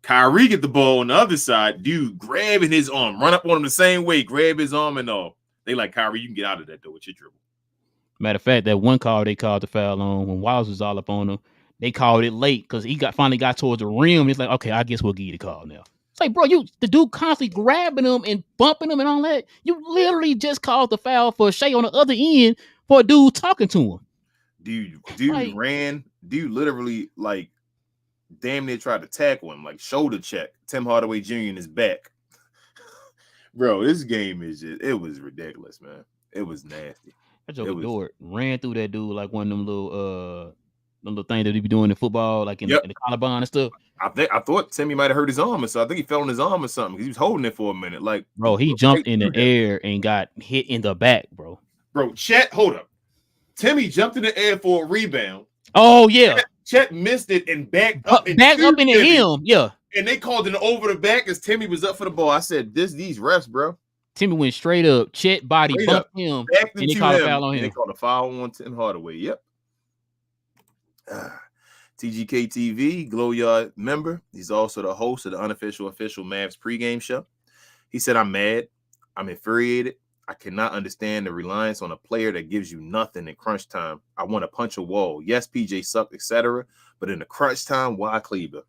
Kyrie get the ball on the other side, dude grabbing his arm, run up on him the same way, grab his arm and all. They like, Kyrie, you can get out of that though with your dribble. Matter of fact, that one call they called the foul on when Wiles was all up on him, they called it late because he finally got towards the rim. It's like, okay, I guess we'll give you the call now. It's like, bro, the dude constantly grabbing him and bumping him and all that. You literally just called the foul for Shea on the other end for a dude talking to him. Dude literally like damn near tried to tackle him, like shoulder check Tim Hardaway Jr. in his back. Bro, this game it was ridiculous, man. It was nasty. That joke Dort ran through that dude like one of them little things that he be doing in football, like in the collarbone and stuff. I thought Timmy might have hurt his arm or something. I think he fell on his arm or something because he was holding it for a minute. Like, bro, he jumped in the air and got hit in the back, bro. Bro, Chet, hold up. Timmy jumped in the air for a rebound. Oh yeah. Chet missed it and backed up into him. Yeah. And they called it over the back as Timmy was up for the ball. I said, these refs, bro. Timmy went straight up. Chet body Straight bumped up. him, Back and they into called a him, foul on and him. They called a foul on Tim Hardaway. Yep. TGK TV, Glow Yard member. He's also the host of the official Mavs pregame show. He said, I'm mad. I'm infuriated. I cannot understand the reliance on a player that gives you nothing in crunch time. I want to punch a wall. Yes, PJ sucked, etc. But in the crunch time, why Kleber?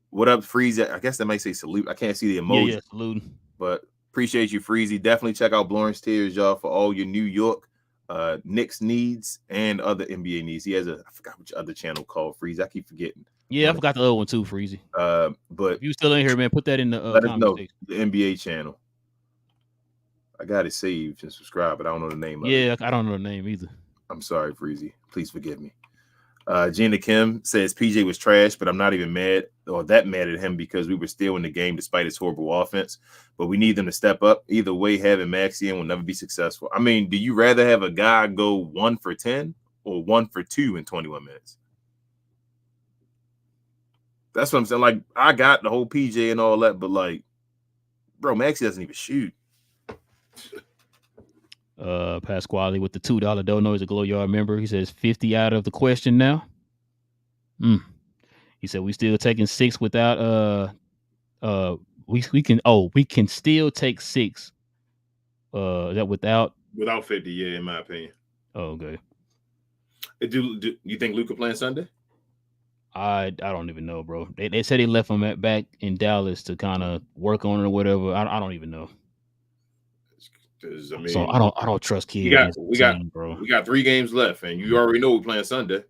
What up, Freezy? I guess that might say salute. I can't see the emoji. Yeah, saluting. But appreciate you, Freezy. Definitely check out Lawrence Tears, y'all, for all your New York Knicks needs and other NBA needs. He has I forgot which other channel called Freezy. I keep forgetting. Yeah, I forgot the other one too, Freezy. But if you still in here, man, put that in the let us know section. the NBA channel. I got it saved and subscribed, but I don't know the name of it. Yeah, I don't know the name either. I'm sorry, Freezy. Please forgive me. Gina Kim says PJ was trash, but I'm not even mad or that mad at him because we were still in the game despite his horrible offense. But we need them to step up. Either way, having Maxi in will never be successful. I mean, do you rather have a guy go 1 for 10 or 1 for 2 in 21 minutes? That's what I'm saying. Like, I got the whole PJ and all that, but like, bro, Maxi doesn't even shoot. Pasquale with the $2 dono is a Glow Yard member. He says 50 out of the question now. He said we still taking 6 without we can still take 6. Is that without 50? Yeah, in my opinion. Oh, okay. Do you think Luka playing Sunday? I don't even know, bro. They said he left him back in Dallas to kind of work on it or whatever. I don't even know. I mean, so I don't trust kids. We got 3 games left, and you already know we're playing Sunday.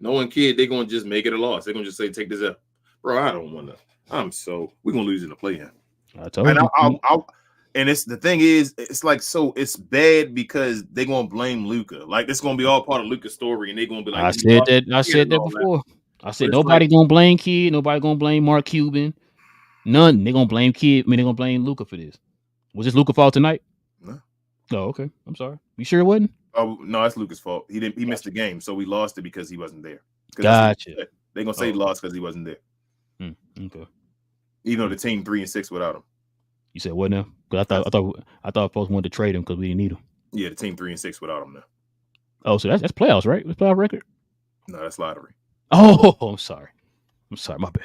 Knowing kid, they're gonna just make it a loss. They're gonna just say, "Take this up, bro." I don't want to. We're gonna lose in the play-in. I told you. And it's the thing is, it's like it's bad because they're gonna blame Luka. Like it's gonna be all part of Luka's story, and they're gonna be like, I said that before. I said nobody gonna blame Kid. Nobody gonna blame Mark Cuban. None. They're gonna blame Kid. I mean, they're gonna blame Luka for this. Was this Luka's fault tonight? No. Oh, okay. I'm sorry. You sure it wasn't? Oh no, that's Luka's fault. He missed the game, so we lost it because he wasn't there. Gotcha. They're gonna say he lost because he wasn't there. Okay. Even though the team 3-6 without him. You said what now? Because I thought folks wanted to trade him because we didn't need him. Yeah, the team 3-6 without him now. Oh, so that's playoffs, right? That's playoff record. No, that's lottery. Oh, I'm sorry. My bad.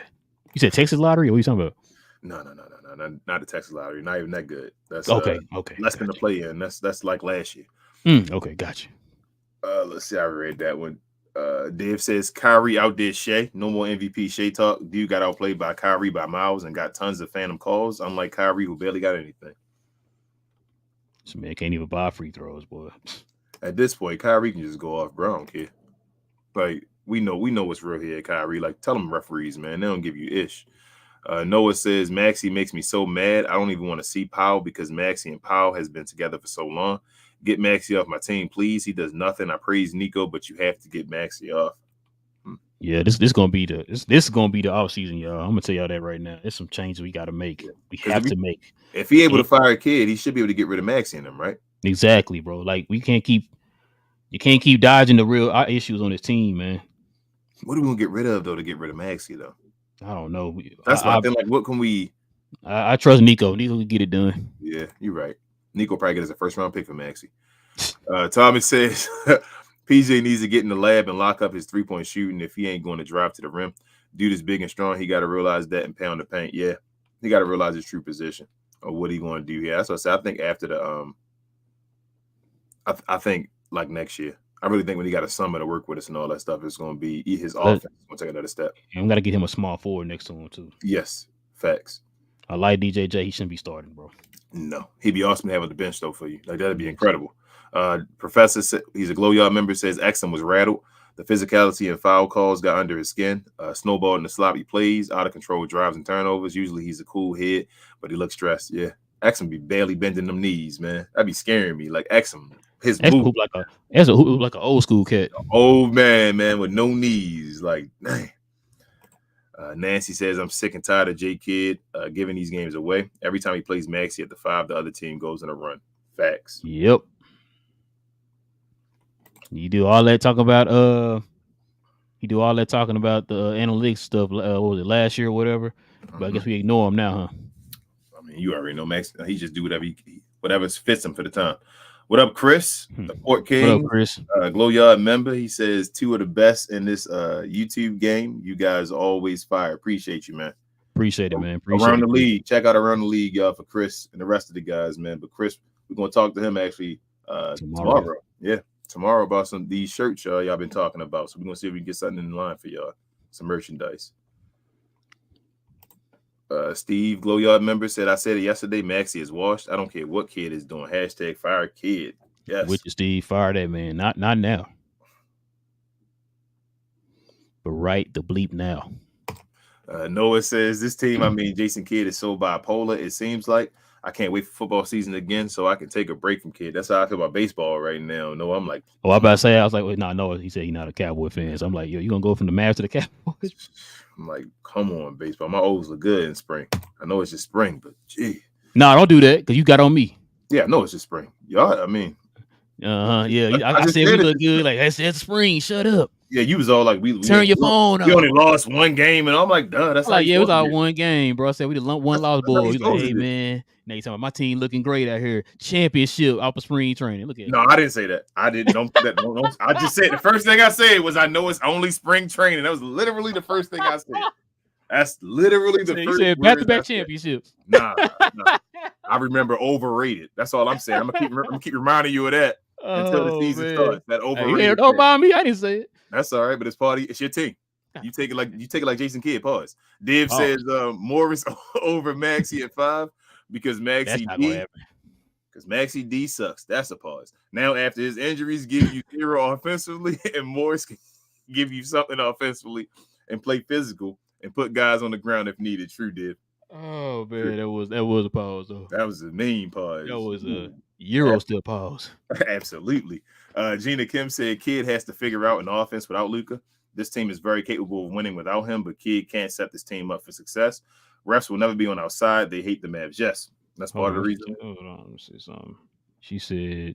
You said Texas lottery, or what are you talking about? No, not the Texas lottery. Not even that good. That's okay. Less than the play-in. That's like last year. Okay, gotcha. Let's see. I read that one. Dave says Kyrie outdid Shea. No more MVP Shea talk. Dude got outplayed by Kyrie by miles and got tons of phantom calls. Unlike Kyrie, who barely got anything. This man can't even buy free throws, boy. At this point, Kyrie can just go off, bro. I don't care. Like we know what's real here, Kyrie. Like tell them referees, man. They don't give you ish. Noah says Maxi makes me so mad. I don't even want to see Powell because Maxi and Powell has been together for so long. Get Maxi off my team, please. He does nothing. I praise Nico, but you have to get Maxi off. Yeah, this is gonna be the off season, y'all. I'm gonna tell y'all that right now. There's some changes we gotta make. We have to make. If he able to fire a kid, he should be able to get rid of Maxi in him, right? Exactly, bro. Like you can't keep dodging the real issues on this team, man. What are we gonna get rid of though to get rid of Maxi though? I don't know. That's why I feel like what can we? I trust Nico. Nico can get it done. Yeah, you're right. Nico probably get as a first round pick for Maxi. Thomas says PJ needs to get in the lab and lock up his 3-point shooting if he ain't going to drive to the rim. Dude is big and strong. He got to realize that and pound the paint. Yeah, he got to realize his true position or what he going to do here. That's what I said. I think after the I think like next year. I really think when he got a summer to work with us and all that stuff, it's going to be his offense is going to take another step. And we got to get him a small forward next to him too. Yes, facts. I like DJJ. He shouldn't be starting, bro. No, he'd be awesome to have on the bench though for you. Like that'd be incredible. Professor said he's a Glow Yard member. Says Exum was rattled. The physicality and foul calls got under his skin. Snowball in the sloppy plays, out of control drives and turnovers. Usually he's a cool head, but he looks stressed. Yeah, Exum be barely bending them knees, man. That'd be scaring me. Like Exum. His hoop like an old school cat. Old man with no knees. Like, dang. Nancy says, I'm sick and tired of J Kidd giving these games away. Every time he plays Maxi at the 5, the other team goes in a run. Facts. Yep. You do all that talking about the analytics stuff. What was it, last year or whatever? But I guess we ignore him now, huh? I mean, you already know Max. He just do whatever fits him for the time. What up, Chris? The Port King. What up, Chris? Glow Yard member. He says 2 of the best in this YouTube game. You guys always fire. Appreciate you, man. Appreciate it, man. Around the league. Check out Around the League, y'all, for Chris and the rest of the guys, man. But Chris, we're gonna talk to him actually tomorrow. Yeah, tomorrow about these shirts y'all been talking about. So we're gonna see if we can get something in line for y'all. Some merchandise. Steve, Glow Yard member, said, I said it yesterday, Maxi is washed. I don't care what kid is doing. # fire kid. Yes. With you, Steve. Fire that, man. Not now. But right the bleep now. Noah says, this team, I mean, Jason Kidd is so bipolar. It seems like I can't wait for football season again so I can take a break from Kidd. That's how I feel about baseball right now. No, I'm like, I was about to say, I was like, wait, no, Noah, he said he's not a Cowboy fan. So I'm like, yo, you gonna go from the Mavs to the Cowboys? I'm like, come on, baseball. My O's look good in spring. I know it's just spring, but gee. No, don't do that because you got on me. Yeah, I know it's just spring. Y'all, I mean. Yeah. I said we look good. Like, that's spring. Shut up. Yeah, you was all like, turn your phone off. We only lost 1 game, and I'm like, duh. That's like, yeah, it was all 1 game, bro. I said we did one loss, boy. He's like, hey, man. Now you talking about my team looking great out here. Championship off of spring training. Look at it. No, I didn't say that. I didn't. Don't. I just said the first thing I said was I know it's only spring training. That was literally the first thing I said. That's literally the first. You said back-to-back championships. Nah. I remember overrated. That's all I'm saying. I'm gonna keep reminding you of that until the season starts. That overrated. Don't mind me. I didn't say it. That's all right, but it's your team. You take it like Jason Kidd. Pause. Div says Morris over Maxi at 5 because Maxi D sucks. That's a pause. Now after his injuries give you 0 offensively and Morris can give you something offensively and play physical and put guys on the ground if needed. True, Div. Oh man, that was a pause though. That was a mean pause. That was a Euro still pause. Absolutely. Gina Kim said Kidd has to figure out an offense without Luka. This team is very capable of winning without him, but Kidd can't set this team up for success. Refs will never be on our side. They hate the Mavs. Yes, that's part of the reason. Hold on, let me see something. She said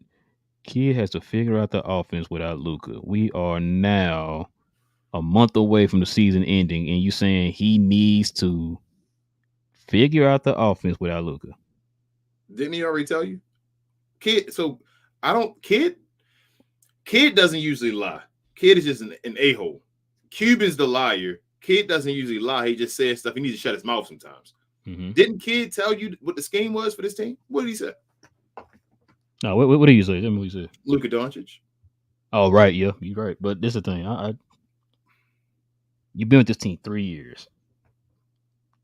Kidd has to figure out the offense without Luka. We are now a month away from the season ending, and you saying he needs to figure out the offense without Luka. Didn't he already tell you? Kidd doesn't usually lie. Kidd is just an a-hole. Cuban's the liar. Kidd doesn't usually lie. He just says stuff. He needs to shut his mouth sometimes. Mm-hmm. Didn't Kidd tell you what the scheme was for this team? What did he say? No, what did you say? Tell me what you said. Luka Doncic. Oh, right. Yeah, you're right. But this is the thing. You've been with this team 3 years.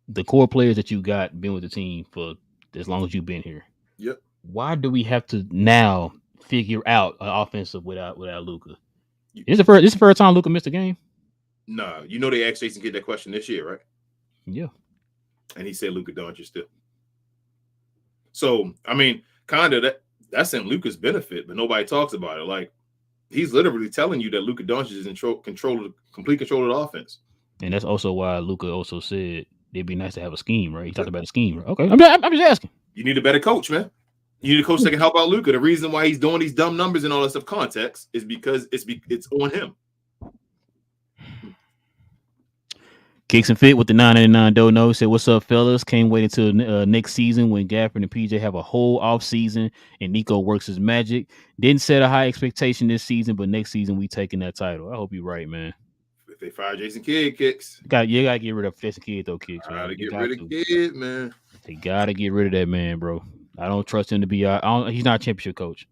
The core players that you got been with the team for as long as you've been here. Yep. Why do we have to now figure out an offensive without Luka? This is the first time Luka missed a game? No. You know they asked Jason Kidd that question this year, right? Yeah. And he said Luka Doncic still. So, I mean, kind of that's in Luka's benefit, but nobody talks about it. Like, he's literally telling you that Luka Doncic is in complete control of the offense. And that's also why Luka also said it'd be nice to have a scheme, right? He talked about a scheme, right? Okay. I'm just asking. You need a better coach, man. You need a coach that can help out Luka. The reason why he's doing these dumb numbers and all that stuff context is because it's on him. Kicks and Fit with the 999 dono said, "What's up, fellas? Can't wait until next season when Gafford and PJ have a whole off season and Nico works his magic. Didn't set a high expectation this season, but next season we taking that title. I hope you're right, man. If they fire Jason Kidd, Kicks. You gotta get rid of Jason Kidd though, Kicks. Gotta get rid of Kidd, man. They gotta get rid of that man, bro. I don't trust him to be. He's not a championship coach.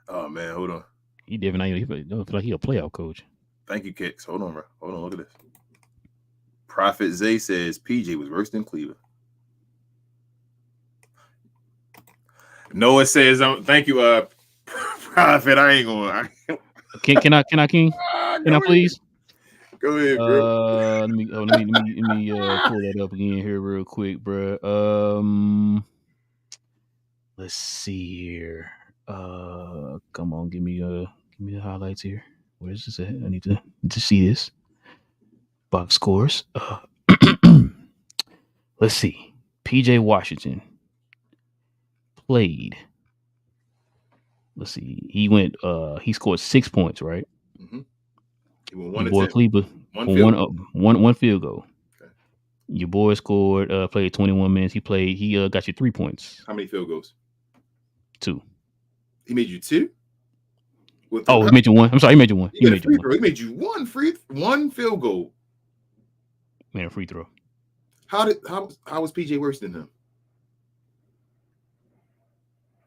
Oh man, hold on. He different. He don't feel like he a playoff coach. Thank you, Kicks. Hold on, bro. Hold on. Look at this. Prophet Zay says PJ was worse than Cleveland. Noah says, "Thank you, Prophet. I ain't going. Can I please? Go ahead, bro. Let me pull that up again here real quick, bro. Let's see here. Come on, give me the highlights here. Where is this at? I need to see this. Box scores. Let's see. PJ Washington played. Let's see. He went. He scored 6 points, right? Mm-hmm. He won one field goal. Okay. Your boy scored, played 21 minutes. He got you 3 points. How many field goals? 2. He made you 2? He made you 1. I'm sorry, he made you 1. He made you 1. He made you one field goal. Man, a free throw. How was PJ worse than him?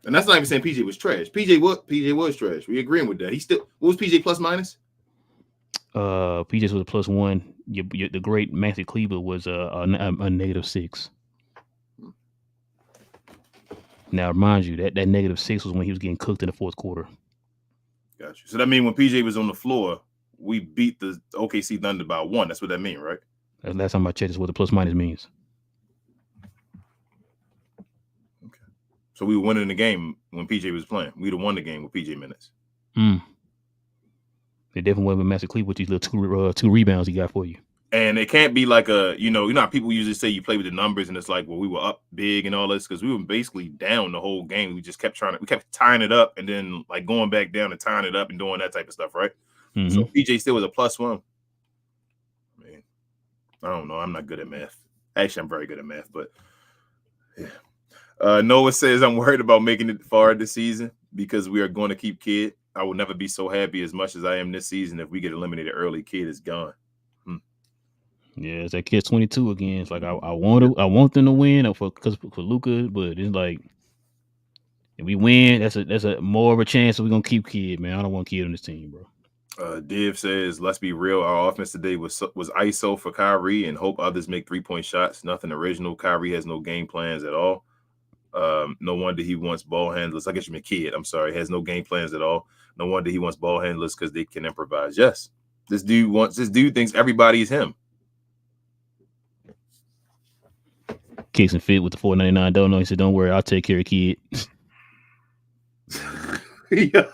And that's not even saying PJ was trash. PJ was trash. We agreeing with that. What was PJ plus minus? PJ was a +1. The great Maxi Kleber was a -6. Now, remind you that -6 was when he was getting cooked in the fourth quarter. Got you. So that means when PJ was on the floor, we beat the OKC Thunder by 1. That's what that means, right? That's the last time I checked. Is what the +- means. Okay. So we were winning the game when PJ was playing. We'd have won the game with PJ minutes. They definitely went with Maxi Kleber with these little two rebounds he got for you. And it can't be like you know how people usually say you play with the numbers and it's like, well, we were up big and all this because we were basically down the whole game. We just kept tying it up and then like going back down and tying it up and doing that type of stuff, right? Mm-hmm. So PJ still was a +1. I mean, I don't know. I'm not good at math. Actually, I'm very good at math, but yeah. Noah says, I'm worried about making it far this season because we are going to keep Kid. I will never be so happy as much as I am this season. If we get eliminated early, Kid is gone. Yeah, it's that Kid 22 again. It's like I want them to win for Luka, but it's like if we win, that's a more of a chance that we're gonna keep Kid, man. I don't want Kid on this team, bro. Div says, let's be real. Our offense today was ISO for Kyrie and hope others make 3-point shots. Nothing original. Kyrie has no game plans at all. No wonder he wants ball handlers. I guess you mean Kid. I'm sorry. Has no game plans at all. No wonder he wants ball handlers because they can improvise. Yes. This dude thinks everybody is him. Kicks and fit with the $4.99 donut. He said, don't worry, I'll take care of Kid. Yeah.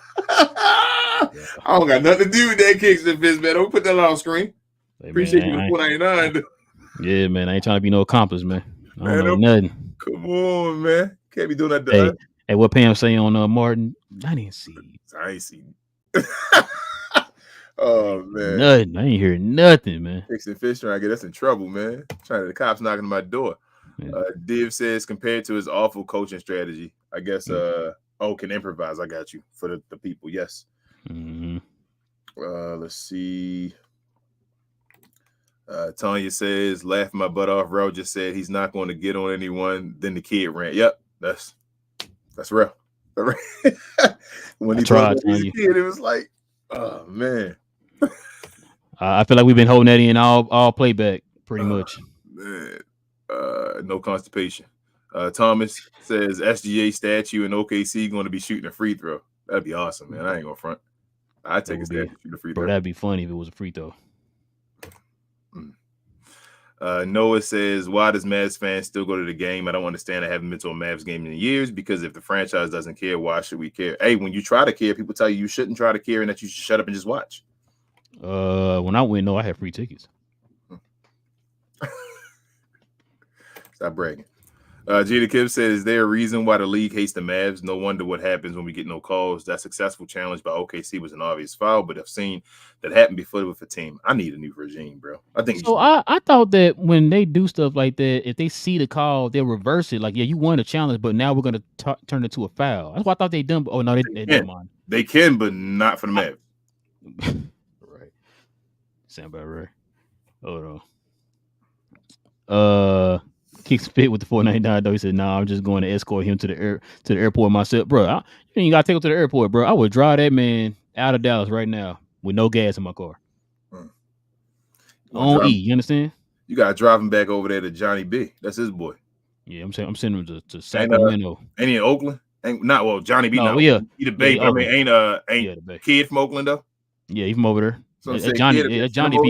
I don't got nothing to do with that Kicks and Fits, man. Don't put that on screen. Hey, Appreciate man, you for $4.99. Yeah, man. I ain't trying to be no accomplice, man. I don't know nothing. Come on, man. Can't be doing that to us. Hey, what Pam say on Martin? I didn't see. I ain't seen. Oh man, nothing. I ain't hear nothing, man. Kicks and Fish trying to get us in trouble, man. The cops knocking on my door. Yeah. Div says compared to his awful coaching strategy, I guess can improvise. I got you for the people. Yes. Mm-hmm. Let's see. Tanya says, laughing my butt off. Relle just said he's not going to get on anyone. Then the Kid rant. Yep, that's Relle. When he tried to be a kid, it was like, oh man. I feel like we've been holding that in all playback pretty much. Man. No constipation. Thomas says SGA statue in OKC going to be shooting a free throw. That'd be awesome, man. I ain't gonna front. I'd take a statue shoot a free throw. Bro, that'd be funny if it was a free throw. Noah says, why does Mavs fans still go to the game? I don't understand. I haven't been to a Mavs game in years because if the franchise doesn't care, why should we care? Hey, when you try to care, people tell you shouldn't try to care and that you should shut up and just watch. When I went, no, I had free tickets. Stop bragging. Jada Kim says, is there a reason why the league hates the Mavs? No wonder what happens when we get no calls. That successful challenge by OKC was an obvious foul, but I've seen that happen before with a team. I need a new regime, bro. I think so. I thought that when they do stuff like that, if they see the call, they'll reverse it. Like, yeah, you won a challenge, but now we're gonna turn it to a foul. That's what I thought they done. Oh no, they don't mind. They can, but not for the Mavs. Right. Sound about right. Hold on. Kicks fit with the $4.99 though. He said, "Nah, I'm just going to escort him to the airport myself, bro. You ain't gotta take him to the airport, bro. I would drive that man out of Dallas right now with no gas in my car. On E, you understand? You gotta drive him back over there to Johnny B. That's his boy. Yeah, I'm sending him to Sacramento. Ain't he in Oakland? Johnny B. No, yeah, he the Bay. Yeah, I mean, ain't the Kid from Oakland though? Yeah, he's from over there. So Johnny B.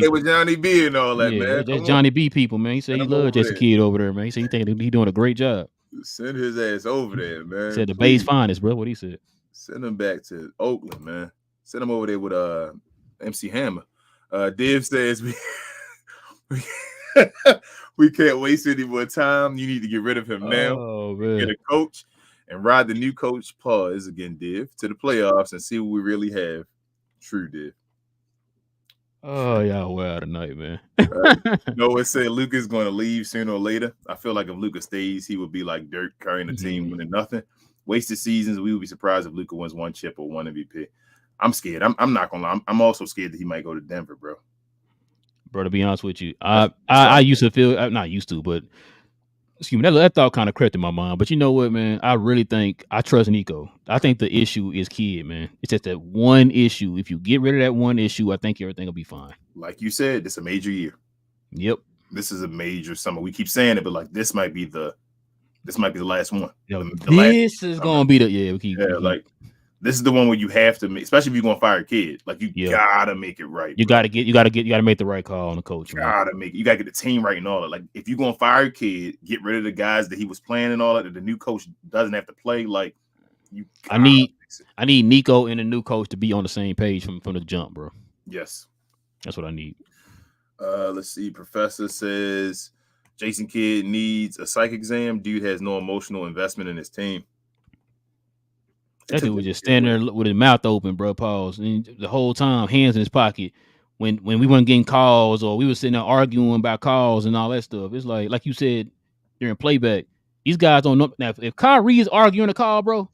with Johnny B and all that, man. That's Johnny B people, man. He said he loves Jason Kidd over there, man. He said he think he's doing a great job. Send his ass over there, man. He said the Bay's finest, bro. What he said. Send him back to Oakland, man. Send him over there with MC Hammer. Div says we can't waste any more time. You need to get rid of him now. Oh, man. Get a coach and ride the new coach pause again, Div, to the playoffs and see what we really have. True, Div. Oh, y'all wild tonight, man. Noah said Luka's going to leave sooner or later. I feel like if Luka stays, he would be like Dirk carrying the team winning nothing. Wasted seasons. We would be surprised if Luka wins one chip or one MVP. I'm scared. I'm not gonna lie. I'm also scared that he might go to Denver, bro. Bro, to be honest with you, I used to feel not used to, but excuse me, that thought kind of crept in my mind. But you know what, man? I really think I trust Nico. I think the issue is kid, man. It's just that one issue. If you get rid of that one issue, I think everything will be fine. Like you said, it's a major year. Yep. This is a major summer. We keep saying it, but like this might be the last one. This is gonna be the like this is the one where you have to make, especially if you're gonna fire a kid. Like you gotta make it right. You gotta make the right call on the coach. You gotta get the team right and all that. Like if you're gonna fire a kid, get rid of the guys that he was playing and all that the new coach doesn't have to play. Like I need Nico and the new coach to be on the same page from the jump, bro. Yes. That's what I need. Let's see. Professor says Jason Kidd needs a psych exam. Dude has no emotional investment in his team. That dude was just standing there with his mouth open, bro. Pause. And the whole time, hands in his pocket. When we weren't getting calls or we were sitting there arguing about calls and all that stuff, it's like you said during playback, these guys don't know. Now, if Kyrie is arguing a call, bro,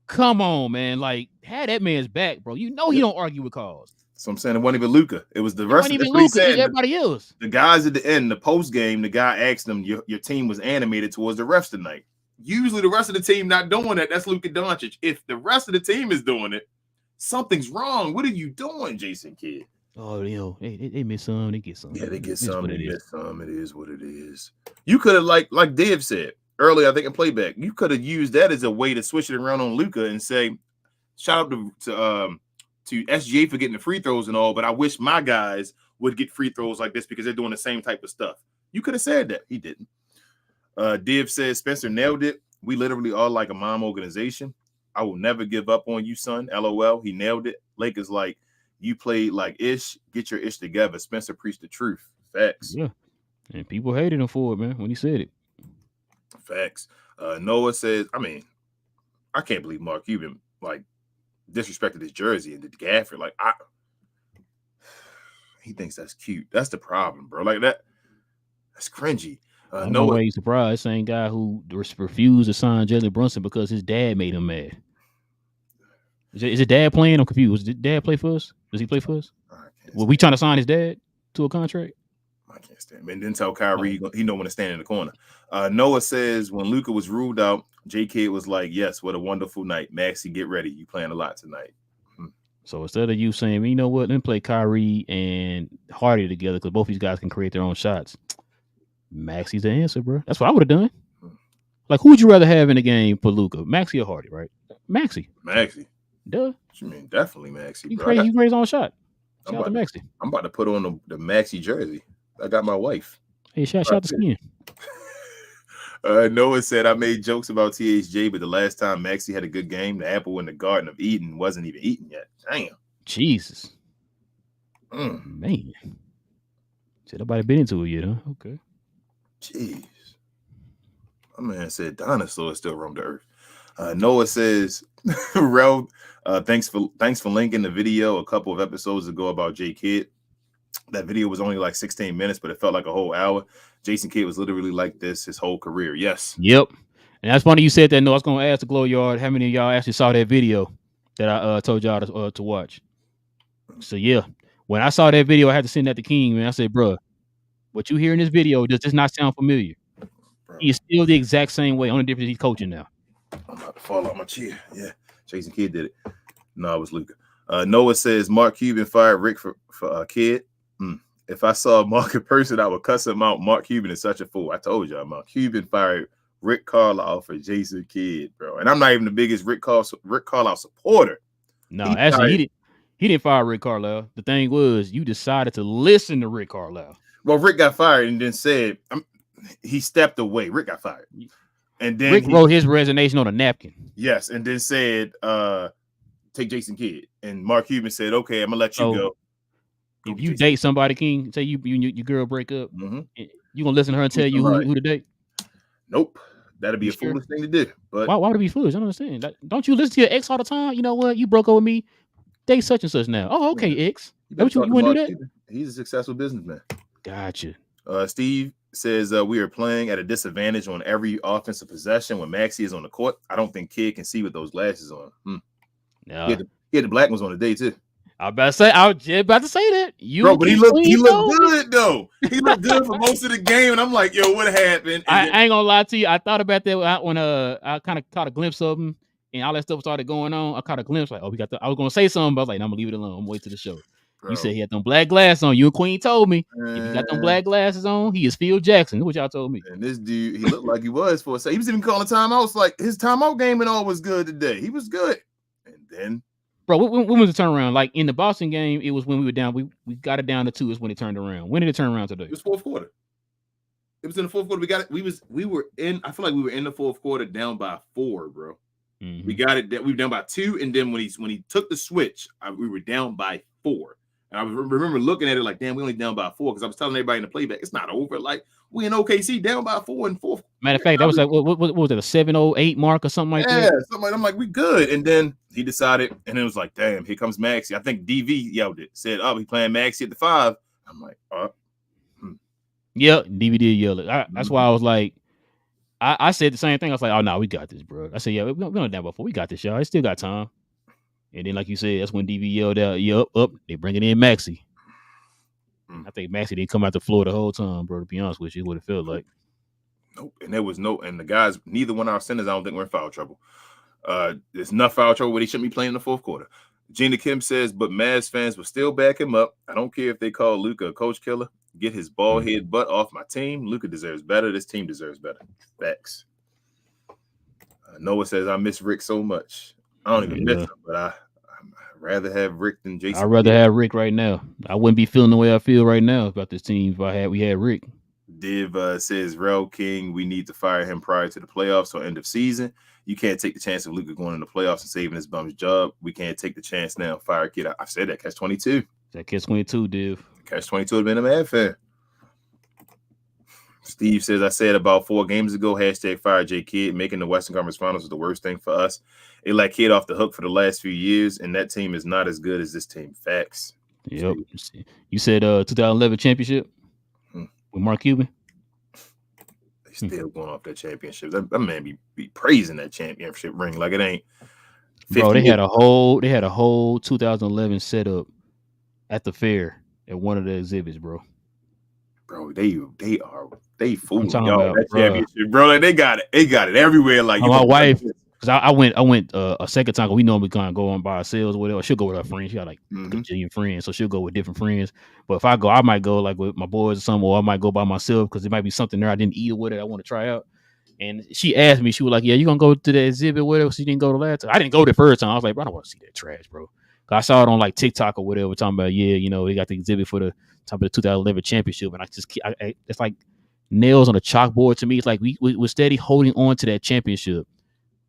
come on, man. Like, have that man's back, bro. You know he don't argue with calls. So I'm saying it wasn't even Luka. It was the rest of everybody else. The guys at the end, the post game, the guy asked them, your team was animated towards the refs tonight. Usually the rest of the team not doing that. That's Luka Doncic. If the rest of the team is doing it, something's wrong. What are you doing, Jason Kidd? Oh, they miss some, they get some. Yeah, they get some, they miss some. It is what it is. You could have, like Dave said earlier, I think in playback, you could have used that as a way to switch it around on Luka and say, shout out to SGA for getting the free throws and all, but I wish my guys would get free throws like this because they're doing the same type of stuff. You could have said that. He didn't. Div says Spencer nailed it. We literally are like a mom organization. I will never give up on you, son. LOL. He nailed it. Lakers like you played like ish. Get your ish together. Spencer preached the truth. Facts. Yeah. And people hated him for it, man, when he said it. Facts. Noah says, I mean, I can't believe Mark Cuban disrespected his jersey and did Gafford. He thinks that's cute. That's the problem, bro. Like that's cringy. No way he's surprised. Same guy who refused to sign Jalen Brunson because his dad made him mad. Is his dad playing? I'm confused. Did dad play for us? Does he play for us? Were we trying to sign his dad to a contract? I can't stand him. And then tell Kyrie he know when to stand in the corner. Noah says when Luka was ruled out, J.K. was like, yes, what a wonderful night. Maxi, get ready. You playing a lot tonight. So instead of you saying, you know what, let me play Kyrie and Hardy together because both these guys can create their own shots. Maxi's the answer, bro. That's what I would have done. Like, who would you rather have in the game for Luka? Maxi or Hardy, right? Maxi. Duh. What you mean? Definitely Maxi. He create his own shot. Shout out to Maxi. I'm about to put on the Maxi jersey. I got my wife. Hey, shout to Skin. Noah said, I made jokes about THJ, but the last time Maxi had a good game, the apple in the Garden of Eden wasn't even eaten yet. Damn. Jesus. Man. Said nobody been into it yet, huh? Okay. Jeez. My man said dinosaurs still roam the earth. Noah says, Relle, thanks for linking the video a couple of episodes ago about J Kidd. That video was only like 16 minutes, but it felt like a whole hour. Jason Kidd was literally like this his whole career. Yes. Yep. And that's funny you said that. No, I was going to ask the Glow Yard how many of y'all actually saw that video that I told y'all to watch. So, yeah, when I saw that video, I had to send that to King, man. I said, bro, what you hear in this video, does this not sound familiar? Bro. He is still the exact same way. Only difference he's coaching now. I'm about to fall out my chair. Yeah. Jason Kidd did it. No, it was Luka. Noah says Mark Cuban fired Rick for Kidd. If I saw Mark in person, I would cuss him out. Mark Cuban is such a fool. I told y'all, Mark Cuban fired Rick Carlisle for Jason Kidd, bro. And I'm not even the biggest Rick Carlisle supporter. No, actually, he didn't fire Rick Carlisle. The thing was, you decided to listen to Rick Carlisle. Well, Rick got fired and then said he stepped away. Rick got fired. And then Rick wrote his resignation on a napkin. Yes, and then said, take Jason Kidd. And Mark Cuban said, okay, I'm going to let you go. If you date somebody, King, say your girl break up, you gonna listen to her and tell you who to date? Nope, that'd be a foolish thing to do. But why would it be foolish? I don't understand. Don't you listen to your ex all the time? You know what? You broke up with me. date such and such now. Oh, okay, X. You That what you want to do that? Cuban. He's a successful businessman. Gotcha. Steve says we are playing at a disadvantage on every offensive possession when Maxi is on the court. I don't think Kid can see with those glasses on. Yeah. He had the black ones on the day too. I was just about to say that. But he looked good though. He looked good for most of the game, and I'm like, yo, what happened? I ain't gonna lie to you. I thought about that when I kind of caught a glimpse of him and all that stuff started going on. I caught a glimpse like, oh, I was gonna say something, but I was like, no, I'm gonna leave it alone. I'm gonna wait till the show. Bro. You said he had them black glasses on. You and Queen told me if he got them black glasses on, he is Phil Jackson. That's what y'all told me. And this dude, he looked like he was for a second. He was even calling timeouts. Like his timeout game and all was good today. He was good. And then, bro, when was the turnaround? Like in the Boston game, it was when we were down. We got it down to 2 is when it turned around. When did it turn around today? It was fourth quarter. It was in the fourth quarter. We got it. We were in. I feel like we were in the fourth quarter down by 4, bro. Mm-hmm. We got it. We were down by 2, and then when he took the switch, we were down by 4. And I remember looking at it like, damn, we only down by 4 because I was telling everybody in the playback, it's not over. Like we in OKC down by 4 in fourth. Matter of fact, that was like what was it, a 7:08 mark or something like that? Yeah, something like that. I'm like, we good. And then he decided, and it was like, damn, here comes Maxi. I think DV yelled it, said, oh, he playing Maxi at the 5. I'm like, Yeah, DV did yell it. That's why I was like, I said the same thing. I was like, oh no, we got this, bro. I said, yeah, we're not down by 4. We got this, y'all. It still got time. And then, like you said, that's when DV yelled out, "Yup, up." They bringing in Maxi. I think Maxi didn't come out the floor the whole time, bro. To be honest with you, what it felt like. Nope. And there was and the guys, neither one of our centers, I don't think we're in foul trouble. There's enough foul trouble where he shouldn't be playing in the fourth quarter. Gina Kim says, but Mavs fans will still back him up. I don't care if they call Luka a coach killer. Get his bald head butt off my team. Luka deserves better. This team deserves better. Facts. Noah says, I miss Rick so much. I don't even miss him, but I'd rather have Rick than Jason. I'd rather have Rick right now. I wouldn't be feeling the way I feel right now about this team if we had Rick. Div says, Relle King, we need to fire him prior to the playoffs or end of season. You can't take the chance of Luka going in the playoffs and saving his bum's job. We can't take the chance now. Fire Kid. I said that. Catch 22. That Catch 22, Div. Catch 22 would have been a Mad fan. Steve says, I said about 4 games ago, #fire J Kid. Making the Western Conference Finals is the worst thing for us. They let Kid off the hook for the last few years, and that team is not as good as this team. Facts. Yep. You said 2011 championship with Mark Cuban? They still going off that championship. That man be praising that championship ring like it ain't. Bro, they had a whole 2011 setup at the fair at one of the exhibits, bro. Bro, they fooling y'all that championship, bro. Like they got it everywhere. Like my wife, because I went a second time. We normally kind of go on by ourselves or whatever. She'll go with her friends. She got like a gajillion friends, so she'll go with different friends. But if I go, I might go like with my boys or something, or I might go by myself because there might be something there I didn't eat or whatever I want to try out. And she asked me, she was like, "Yeah, you gonna go to the exhibit or whatever?" She didn't go the last time. I didn't go the first time. I was like, "Bro, I don't want to see that trash, bro." I saw it on like TikTok or whatever, talking about they got the exhibit for the 2011 championship, and it's like nails on a chalkboard to me. It's like we're steady holding on to that championship,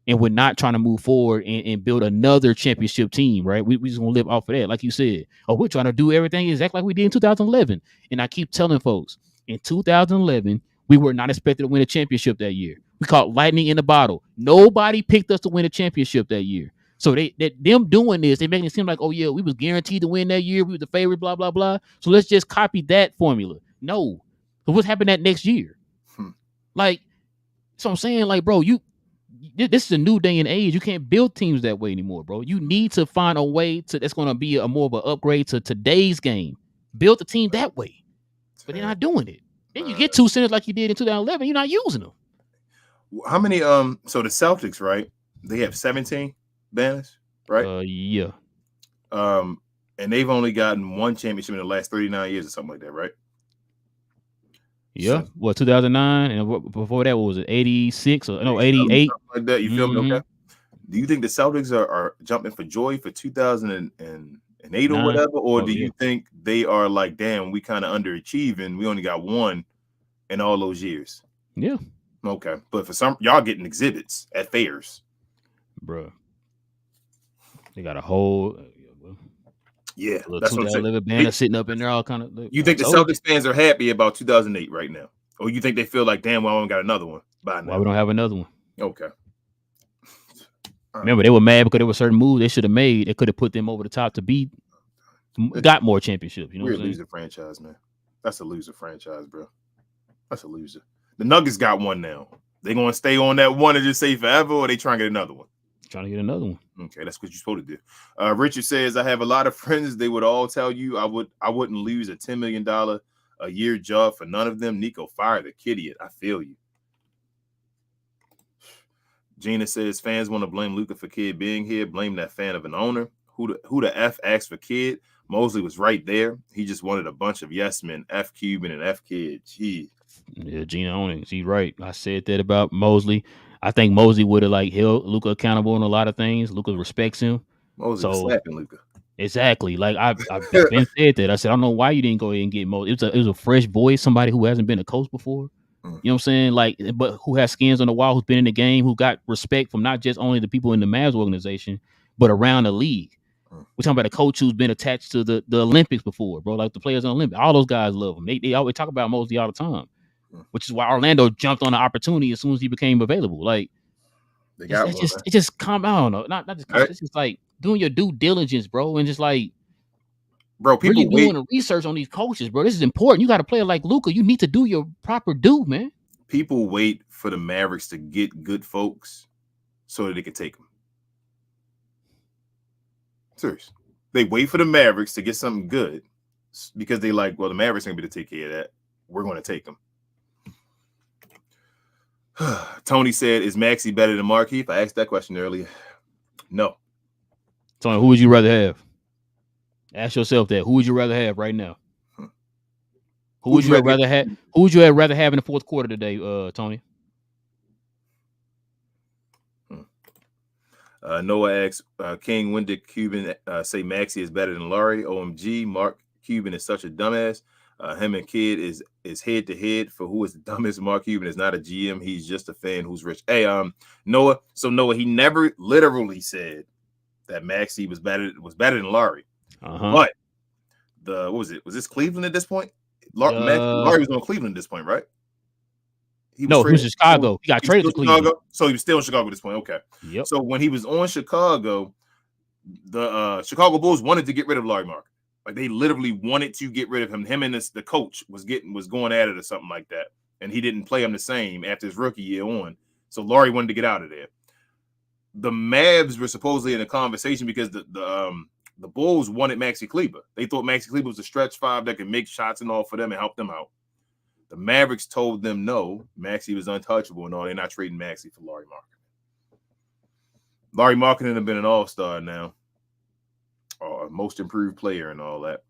and we're not trying to move forward and build another championship team, right? We just gonna live off of that, like you said. Oh, we're trying to do everything exactly like we did in 2011, and I keep telling folks, in 2011, we were not expected to win a championship that year. We caught lightning in the bottle. Nobody picked us to win a championship that year. So them doing this, they making it seem like, oh yeah, we was guaranteed to win that year. We were the favorite, blah, blah, blah. So let's just copy that formula. No. So what happened that next year? Like, so I'm saying, like, bro, this is a new day and age. You can't build teams that way anymore, bro. You need to find a way that's going to be a more of an upgrade to today's game. Build the team that way. But they're not doing it. Then you get 2 centers like you did in 2011. You're not using them. How many? So the Celtics, right? They have 17 banners, right? Yeah. And they've only gotten 1 championship in the last 39 years or something like that, right? Yeah. So, 2009, and before that, what was it? 86 or no, 88? Like that. You feel me? Okay. Do you think the Celtics are jumping for joy for 2008 or whatever, or do you think they are like, damn, we kind of underachieving? We only got 1 in all those years. Yeah. Okay, but for some, y'all getting exhibits at fairs, bro. They got a whole that's what I'm saying. Banner sitting up in there, all kind of. You think the Celtics fans are happy about 2008 right now, or you think they feel like, damn, well, I don't got another one by now? Why we don't have another one? Okay, Remember, they were mad because there were certain moves they should have made. It could have put them over the top to beat, got more championships. You know, we're a loser franchise, man. That's a loser franchise, bro. That's a loser. The Nuggets got one now. They gonna stay on that one and just say forever, or they trying to get another one? Trying to get another one. Okay, that's what you're supposed to do. Richard says, I have a lot of friends. They would all tell you I wouldn't lose a $10 million a year job for none of them. Nico, fire the idiot. I feel you. Gina says, fans want to blame Luka for Kid being here. Blame that fan of an owner. Who the F asked for Kid? Mosley was right there. He just wanted a bunch of yes men. F Cuban and F Kid. Gee. Yeah, Gina owning. She's right. I said that about Mosley. I think Mosley would have held Luka accountable on a lot of things. Luka respects him. Mosley was slapping Luka. Exactly. Like I've been said that. I said, I don't know why you didn't go ahead and get Mosley. It was a fresh voice, somebody who hasn't been a coach before. You know what I'm saying? Like, but who has skins on the wall, who's been in the game, who got respect from not just only the people in the Mavs organization, but around the league. We're talking about a coach who's been attached to the Olympics before, bro. Like the players in the Olympics. All those guys love him. They always talk about Mosley all the time, which is why Orlando jumped on the opportunity as soon as he became available. Like, it just calm down. Not just calm, it's just like doing your due diligence, bro, and just like, bro, people really doing the research on these coaches, bro. This is important. You got a player like Luka. You need to do your proper due, man. People wait for the Mavericks to get good folks so that they can take them. Serious. They wait for the Mavericks to get something good because they like, well, the Mavericks ain't going to take care of that. We're going to take them. Tony said, is Maxi better than Markieff? I asked that question earlier. No. Tony, who would you rather have? Ask yourself that. Who would you rather have right now? Who would you rather have? Who would you rather have in the fourth quarter today, Tony? Noah asks, King, when did Cuban say Maxi is better than Laurie? OMG, Mark Cuban is such a dumbass. Him and Kid is head to head for who is the dumbest. Mark Cuban is not a GM. He's just a fan who's rich. Hey, Noah. So Noah, he never literally said that Maxi was better than Laurie. But what was it? Was this Cleveland at this point? Laurie was on Cleveland at this point, right? He was in Chicago. He got traded to Cleveland. So he was still in Chicago at this point. Okay. Yep. So when he was on Chicago, the Chicago Bulls wanted to get rid of Larry Mark. Like they literally wanted to get rid of him. Him and the coach was going at it or something like that. And he didn't play him the same after his rookie year on. So Laurie wanted to get out of there. The Mavs were supposedly in a conversation because the Bulls wanted Maxi Kleber. They thought Maxi Kleber was a stretch five that could make shots and all for them and help them out. The Mavericks told them no, Maxi was untouchable and all. They're not trading Maxi for Larry Markkinen. Larry Markkinen have been an all-star now, or most improved player and all that.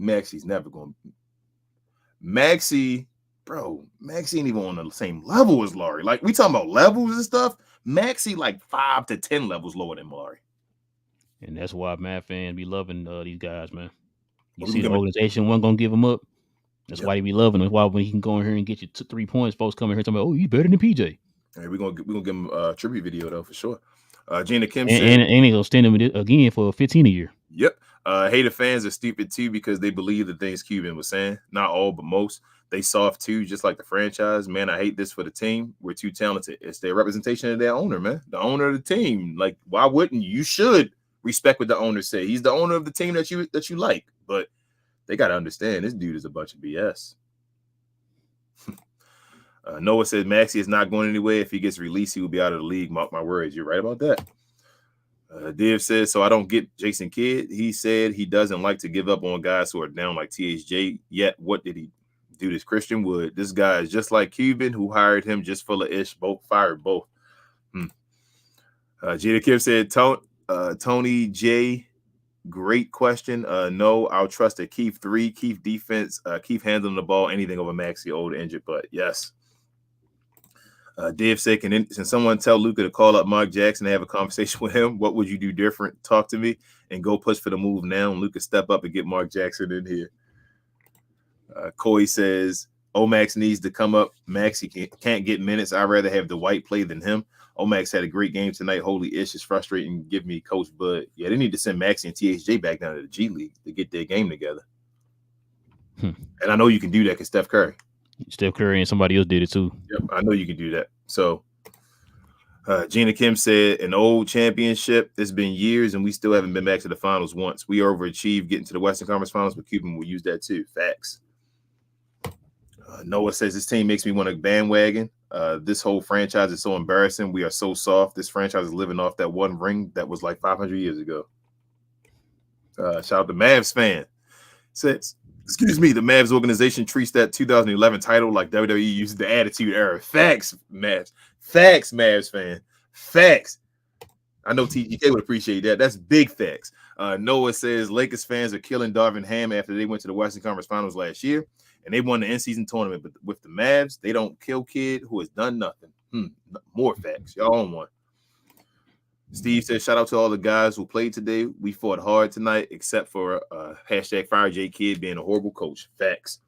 Maxi's never going to. Maxi ain't even on the same level as Larry. Like, we talking about levels and stuff. Maxi like 5 to 10 levels lower than Larry. And that's why Mav fans be loving these guys, man. You see the organization wasn't going to give them up. That's why they be loving him. That's why when he can go in here and get you 3 points, folks come in here talking about, oh, you better than PJ. Hey, we're gonna give him a tribute video though for sure. Gina Kim said, and he'll stand him again for 15 a year. Yep. Hater fans are stupid too because they believe the things Cuban was saying. Not all, but most. They soft too, just like the franchise. Man, I hate this for the team. We're too talented. It's their representation of their owner, man. The owner of the team. Like, why wouldn't you? You should respect what the owner say. He's the owner of the team that you like, but they got to understand this dude is a bunch of BS. Noah said Maxi is not going anywhere. If he gets released, he will be out of the league. Mark my words. You're right about that. Div says, so I don't get Jason Kidd. He said he doesn't like to give up on guys who are down like THJ. Yet, what did he do? This Christian Wood. This guy is just like Cuban, who hired him just full of ish. Both fired both. Gina Kim said, Tony J. Great question. No, I'll trust a Keith 3, Keith defense, Keith handling the ball, anything over Maxi, old injured, but yes. Dave said, can someone tell Luka to call up Mark Jackson and have a conversation with him? What would you do different? Talk to me and go push for the move now. And Luka step up and get Mark Jackson in here. Coy says, Omax needs to come up. Maxi can't get minutes. I'd rather have Dwight play than him. Omax had a great game tonight. Holy ish, it's frustrating. Give me Coach Bud. Yeah, they need to send Maxi and THJ back down to the G League to get their game together. And I know you can do that because Steph Curry. Steph Curry and somebody else did it too. Yep, I know you can do that. So Gina Kim said, an old championship. It's been years, and we still haven't been back to the finals once. We overachieved getting to the Western Conference Finals, but Cuban will use that too. Facts. Noah says, this team makes me want to bandwagon. This whole franchise is so embarrassing. We are so soft. This franchise is living off that one ring that was like 500 years ago. Shout out to Mavs fan. Says, excuse me, the Mavs organization treats that 2011 title like WWE used the Attitude Era. Facts, Mavs. Facts, Mavs fan. Facts. I know TGK would appreciate that. That's big facts. Noah says Lakers fans are killing Darvin Ham after they went to the Western Conference Finals last year, and they won the in-season tournament. But with the Mavs, they don't kill kid who has done nothing. More facts. Y'all on one. Steve says, shout out to all the guys who played today. We fought hard tonight, except for hashtag Fire J Kid being a horrible coach. Facts.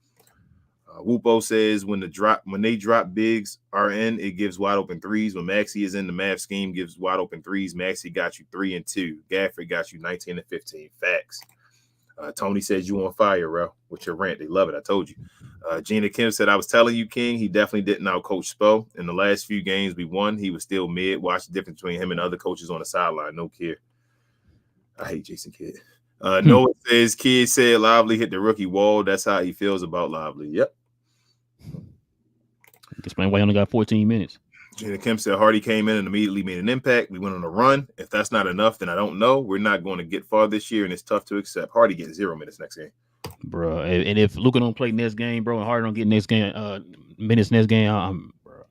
Whoopo says, when they drop bigs are in, it gives wide open threes. When Maxi is in, the Mavs scheme gives wide open threes. Maxi got you 3 and 2. Gafford got you 19 and 15. Facts. Tony says, you on fire, Relle, with your rant. They love it. I told you. Gina Kim said, I was telling you, King, he definitely didn't out-coach Spo. In the last few games we won, he was still mid. Watch the difference between him and other coaches on the sideline. No care. I hate Jason Kidd. Noah says, Kidd said Lively hit the rookie wall. That's how he feels about Lively. Yep. Explain why he only got 14 minutes. Gina Kim said Hardy came in and immediately made an impact. We went on a run. If that's not enough, then I don't know. We're not going to get far this year, and it's tough to accept. Hardy getting 0 minutes next game. Bro, and if Luka don't play next game, bro, and Hardy don't get next game, minutes next game, bro.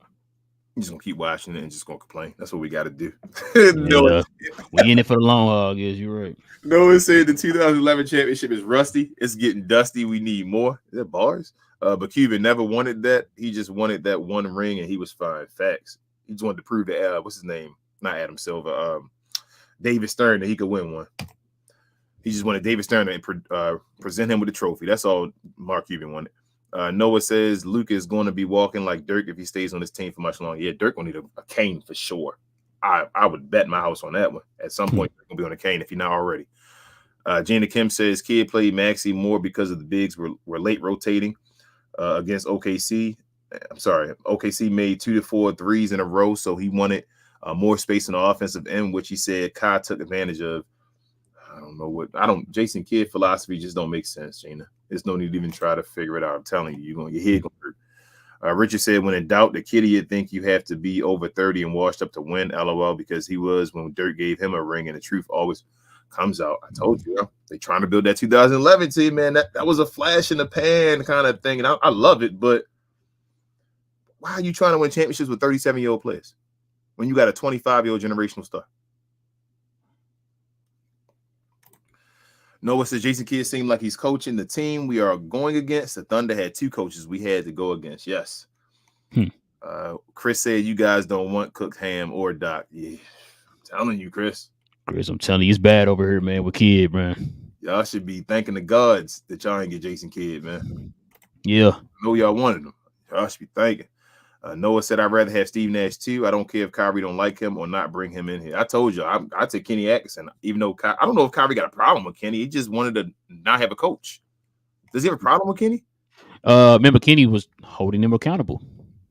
I'm just going to keep watching it and just going to complain. That's what we got to do. No, we in it for the long haul, I guess. You're right. Noah said the 2011 championship is rusty. It's getting dusty. We need more. Is that bars? But Cuban never wanted that. He just wanted that one ring, and he was fine. Facts. He just wanted to prove to what's his name? Not Adam Silver. David Stern that he could win one. He just wanted David Stern to present him with a trophy. That's all Mark Cuban wanted. Noah says Luka is going to be walking like Dirk if he stays on this team for much longer. Yeah, Dirk will need a cane for sure. I would bet my house on that one. At some point, Dirk will be on a cane if he's not already. Gina Kim says Kid played Maxi more because of the bigs were late rotating against OKC. I'm sorry, OKC made 2 to 4 threes in a row, so he wanted more space in the offensive end, which he said Kai took advantage of. Jason Kidd philosophy just don't make sense, Gina. There's no need to even try to figure it out. I'm telling you, your head gonna hurt. Richard said, when in doubt, the kid would think you have to be over 30 and washed up to win, LOL, because he was when Dirk gave him a ring, and the truth always comes out. I told you, they trying to build that 2011 team, man. That was a flash in the pan kind of thing, and I love it, but why are you trying to win championships with 37-year-old players when you got a 25-year-old generational star? Noah says Jason Kidd seemed like he's coaching the team we are going against. The Thunder had 2 coaches we had to go against. Yes. Chris said you guys don't want cooked ham or Doc. Yeah, I'm telling you, Chris. I'm telling you, it's bad over here, man, with Kidd, man. Y'all should be thanking the gods that y'all ain't get Jason Kidd, man. Yeah. I know y'all wanted him. Y'all should be thanking. Noah said, I'd rather have Steve Nash too. I don't care if Kyrie don't like him or not bring him in here. I told you, I take Kenny Atkinson, even though I don't know if Kyrie got a problem with Kenny. He just wanted to not have a coach. Does he have a problem with Kenny? Remember, Kenny was holding him accountable.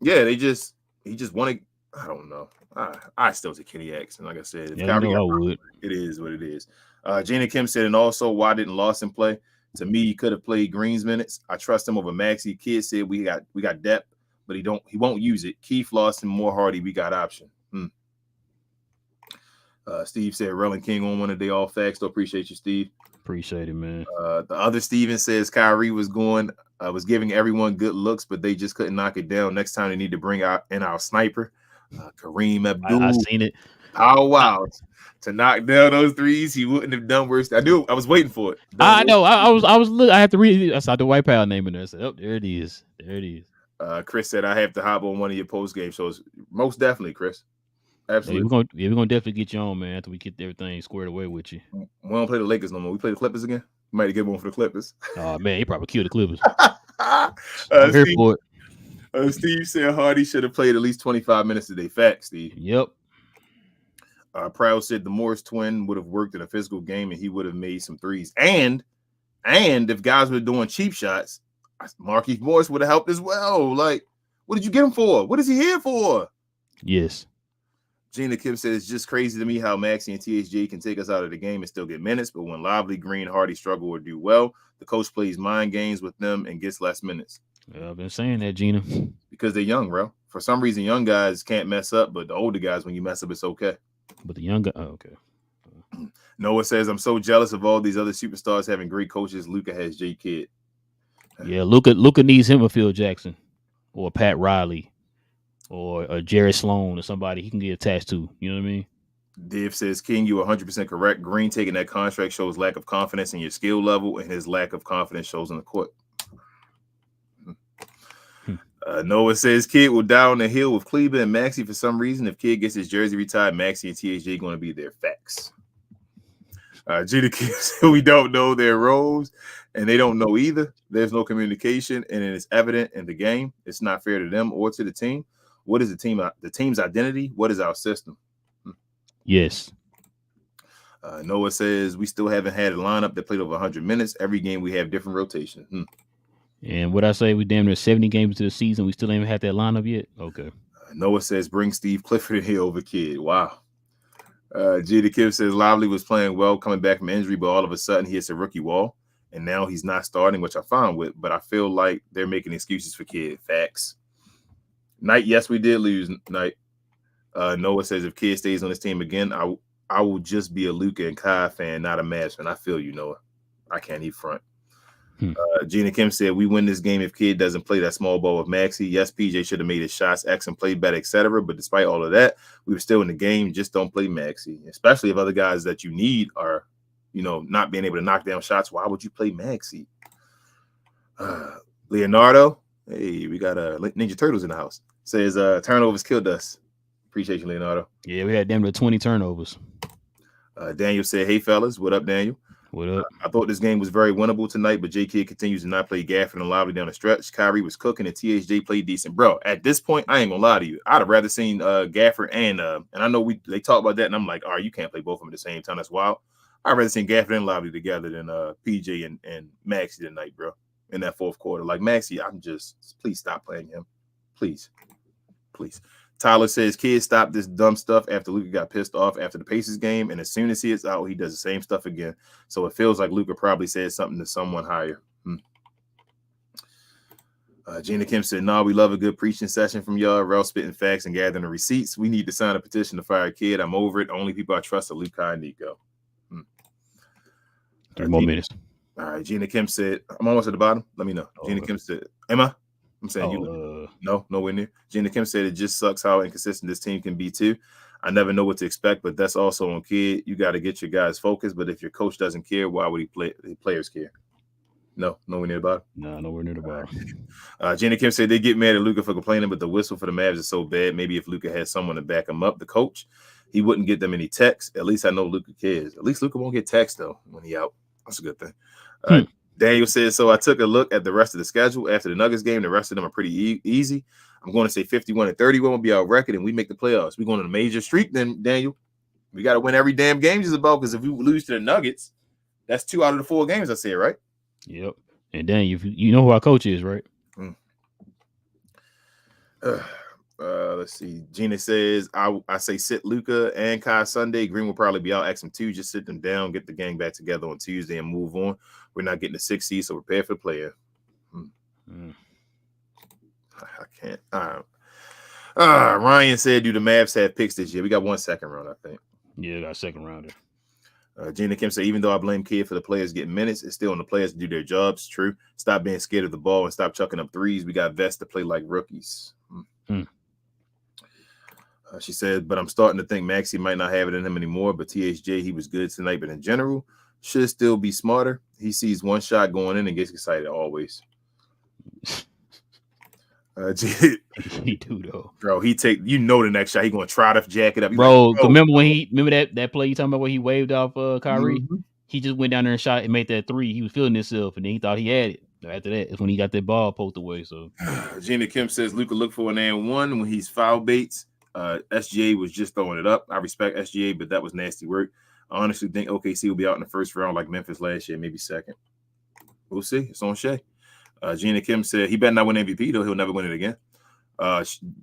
Yeah, he just wanted, I don't know. I still take Kenny Atkinson. Like I said, if Kyrie got a problem, it is what it is. Jana Kim said, and also, why didn't Lawson play? To me, he could have played Green's minutes. I trust him over Maxi. Kid said we got depth, but he won't use it. Keith Lawson, more Hardy, we got option. Steve said Relle and King on one of the all facts. So appreciate you, Steve. Appreciate it, man. The other Steven says Kyrie was giving everyone good looks, but they just couldn't knock it down. Next time they need to bring out our sniper, Kareem Abdul. I seen it. Oh wow. To knock down those threes, he wouldn't have done worse. I knew. I was waiting for it. I know. I was. I had to read. I saw the White Pal name in there. I said, "Oh, there it is. There it is." Chris said, "I have to hop on one of your post game shows." Most definitely, Chris. Absolutely. We're gonna definitely get you on, man. After we get everything squared away with you. We don't play the Lakers no more. We play the Clippers again. We might get one for the Clippers. Oh man, he probably killed the Clippers. I'm here for it. Steve said Hardy should have played at least 25 minutes today. Facts, Steve. Yep. Proud said the Morris twin would have worked in a physical game and he would have made some threes. And if guys were doing cheap shots, Markieff Morris would have helped as well. Like, what did you get him for? What is he here for? Yes. Gina Kim says it's just crazy to me how Maxi and THJ can take us out of the game and still get minutes, but when Lively, Green, Hardy struggle or do well, the coach plays mind games with them and gets less minutes. Yeah, I've been saying that, Gina. Because they're young, bro. For some reason, young guys can't mess up, but the older guys, when you mess up, it's okay. But the young guy, okay. Noah says, I'm so jealous of all these other superstars having great coaches. Luka has J Kidd. Yeah, Luka needs him a Phil Jackson or Pat Riley or a Jerry Sloan or somebody he can get attached to. You know what I mean? Div says, King, you are 100% correct. Green taking that contract shows lack of confidence in your skill level, and his lack of confidence shows on the court. Noah says, Kidd will die on the hill with Kleber and Maxi for some reason. If Kidd gets his jersey retired, Maxi and THJ going to be their facts. Gina Kim said, we don't know their roles, and they don't know either. There's no communication, and it is evident in the game. It's not fair to them or to the team. What is the team's identity? What is our system? Yes. Noah says, we still haven't had a lineup that played over 100 minutes. Every game we have different rotation. And what I say, we damn near 70 games into the season. We still ain't had that lineup yet. Okay. Noah says, bring Steve Clifford in here over Kidd. Wow. Gina Kim says, Lively was playing well coming back from injury, but all of a sudden he hits a rookie wall, and now he's not starting, which I'm fine with, but I feel like they're making excuses for Kidd. Facts. Knight, yes, we did lose, Knight. Noah says, if Kidd stays on this team again, I will just be a Luka and Kai fan, not a Mavs fan. I feel you, Noah. I can't eat front. Gina Kim said, we win this game if Kidd doesn't play that small ball with Maxi. Yes, PJ should have made his shots, X and played better, etc. But despite all of that, we were still in the game. Just don't play Maxi, especially if other guys that you need are, not being able to knock down shots. Why would you play Maxi? Leonardo, hey, we got Ninja Turtles in the house. Says turnovers killed us. Appreciate you, Leonardo. Yeah, we had damn near 20 turnovers. Daniel said, hey, fellas. What up, Daniel? What up? I thought this game was very winnable tonight, but J Kidd continues to not play Gafford and Lively down the stretch. Kyrie was cooking and THJ played decent. Bro, at this point, I ain't gonna lie to you. I'd have rather seen Gafford and I know they talk about that, and I'm like, all right, you can't play both of them at the same time. That's wild. I'd rather seen Gafford and Lively together than PJ and Maxi tonight, bro, in that fourth quarter. Like Maxi, please stop playing him. Please. Tyler says, kids, stop this dumb stuff after Luka got pissed off after the Pacers game, and as soon as he is out, he does the same stuff again. So it feels like Luka probably said something to someone higher. Gina Kim said, we love a good preaching session from y'all. Rel spitting facts and gathering the receipts. We need to sign a petition to fire Kidd. I'm over it. Only people I trust are Luka and Nico. 3 more minutes. All right. Gina Kim said, I'm almost at the bottom. Let me know. Gina Kim said, am I? I'm saying no, nowhere near. Gina Kim said it just sucks how inconsistent this team can be too. I never know what to expect, but that's also on Kidd. You got to get your guys focused. But if your coach doesn't care, why would the players care? No, nowhere near the bottom. No, nowhere near the bottom. Gina Kim said they get mad at Luka for complaining, but the whistle for the Mavs is so bad. Maybe if Luka had someone to back him up, the coach, he wouldn't get them any texts. At least I know Luka cares. At least Luka won't get texts though when he out. That's a good thing. Daniel says, so I took a look at the rest of the schedule. After the Nuggets game, the rest of them are pretty easy. I'm going to say 51-31 will be our record, and we make the playoffs. We're going on a major streak then, Daniel. We got to win every damn game just about, because if we lose to the Nuggets, that's 2 out of the 4 games I said, right? Yep. And Daniel, you know who our coach is, right? Let's see. Gina says, I say sit Luka and Kai Sunday. Green will probably be out. Ask them too. Just sit them down, get the gang back together on Tuesday and move on. We're not getting the 6th seed, so prepare for the player. I can't. Ryan said, do the Mavs have picks this year? We got 1 second round, I think. Yeah, got a second rounder. Gina Kim said, even though I blame Kidd for the players getting minutes, it's still on the players to do their jobs. True. Stop being scared of the ball and stop chucking up threes. We got vets to play like rookies. She said, but I'm starting to think Maxi might not have it in him anymore, but THJ, he was good tonight, but in general, should still be smarter. He sees one shot going in and gets excited always. He do though, bro. The next shot he gonna try to jack it up. Remember that play you talking about where he waved off Kyrie? Mm-hmm. He just went down there and shot and made that 3. He was feeling himself, and then he thought he had it. After that is when he got that ball poked away. So Gina Kim says Luka look for an and one when he's foul baits. SGA was just throwing it up. I respect SGA, but that was nasty work. I honestly think OKC will be out in the first round like Memphis last year, maybe second. We'll see. It's on Shea. Gina Kim said he better not win MVP, though. He'll never win it again.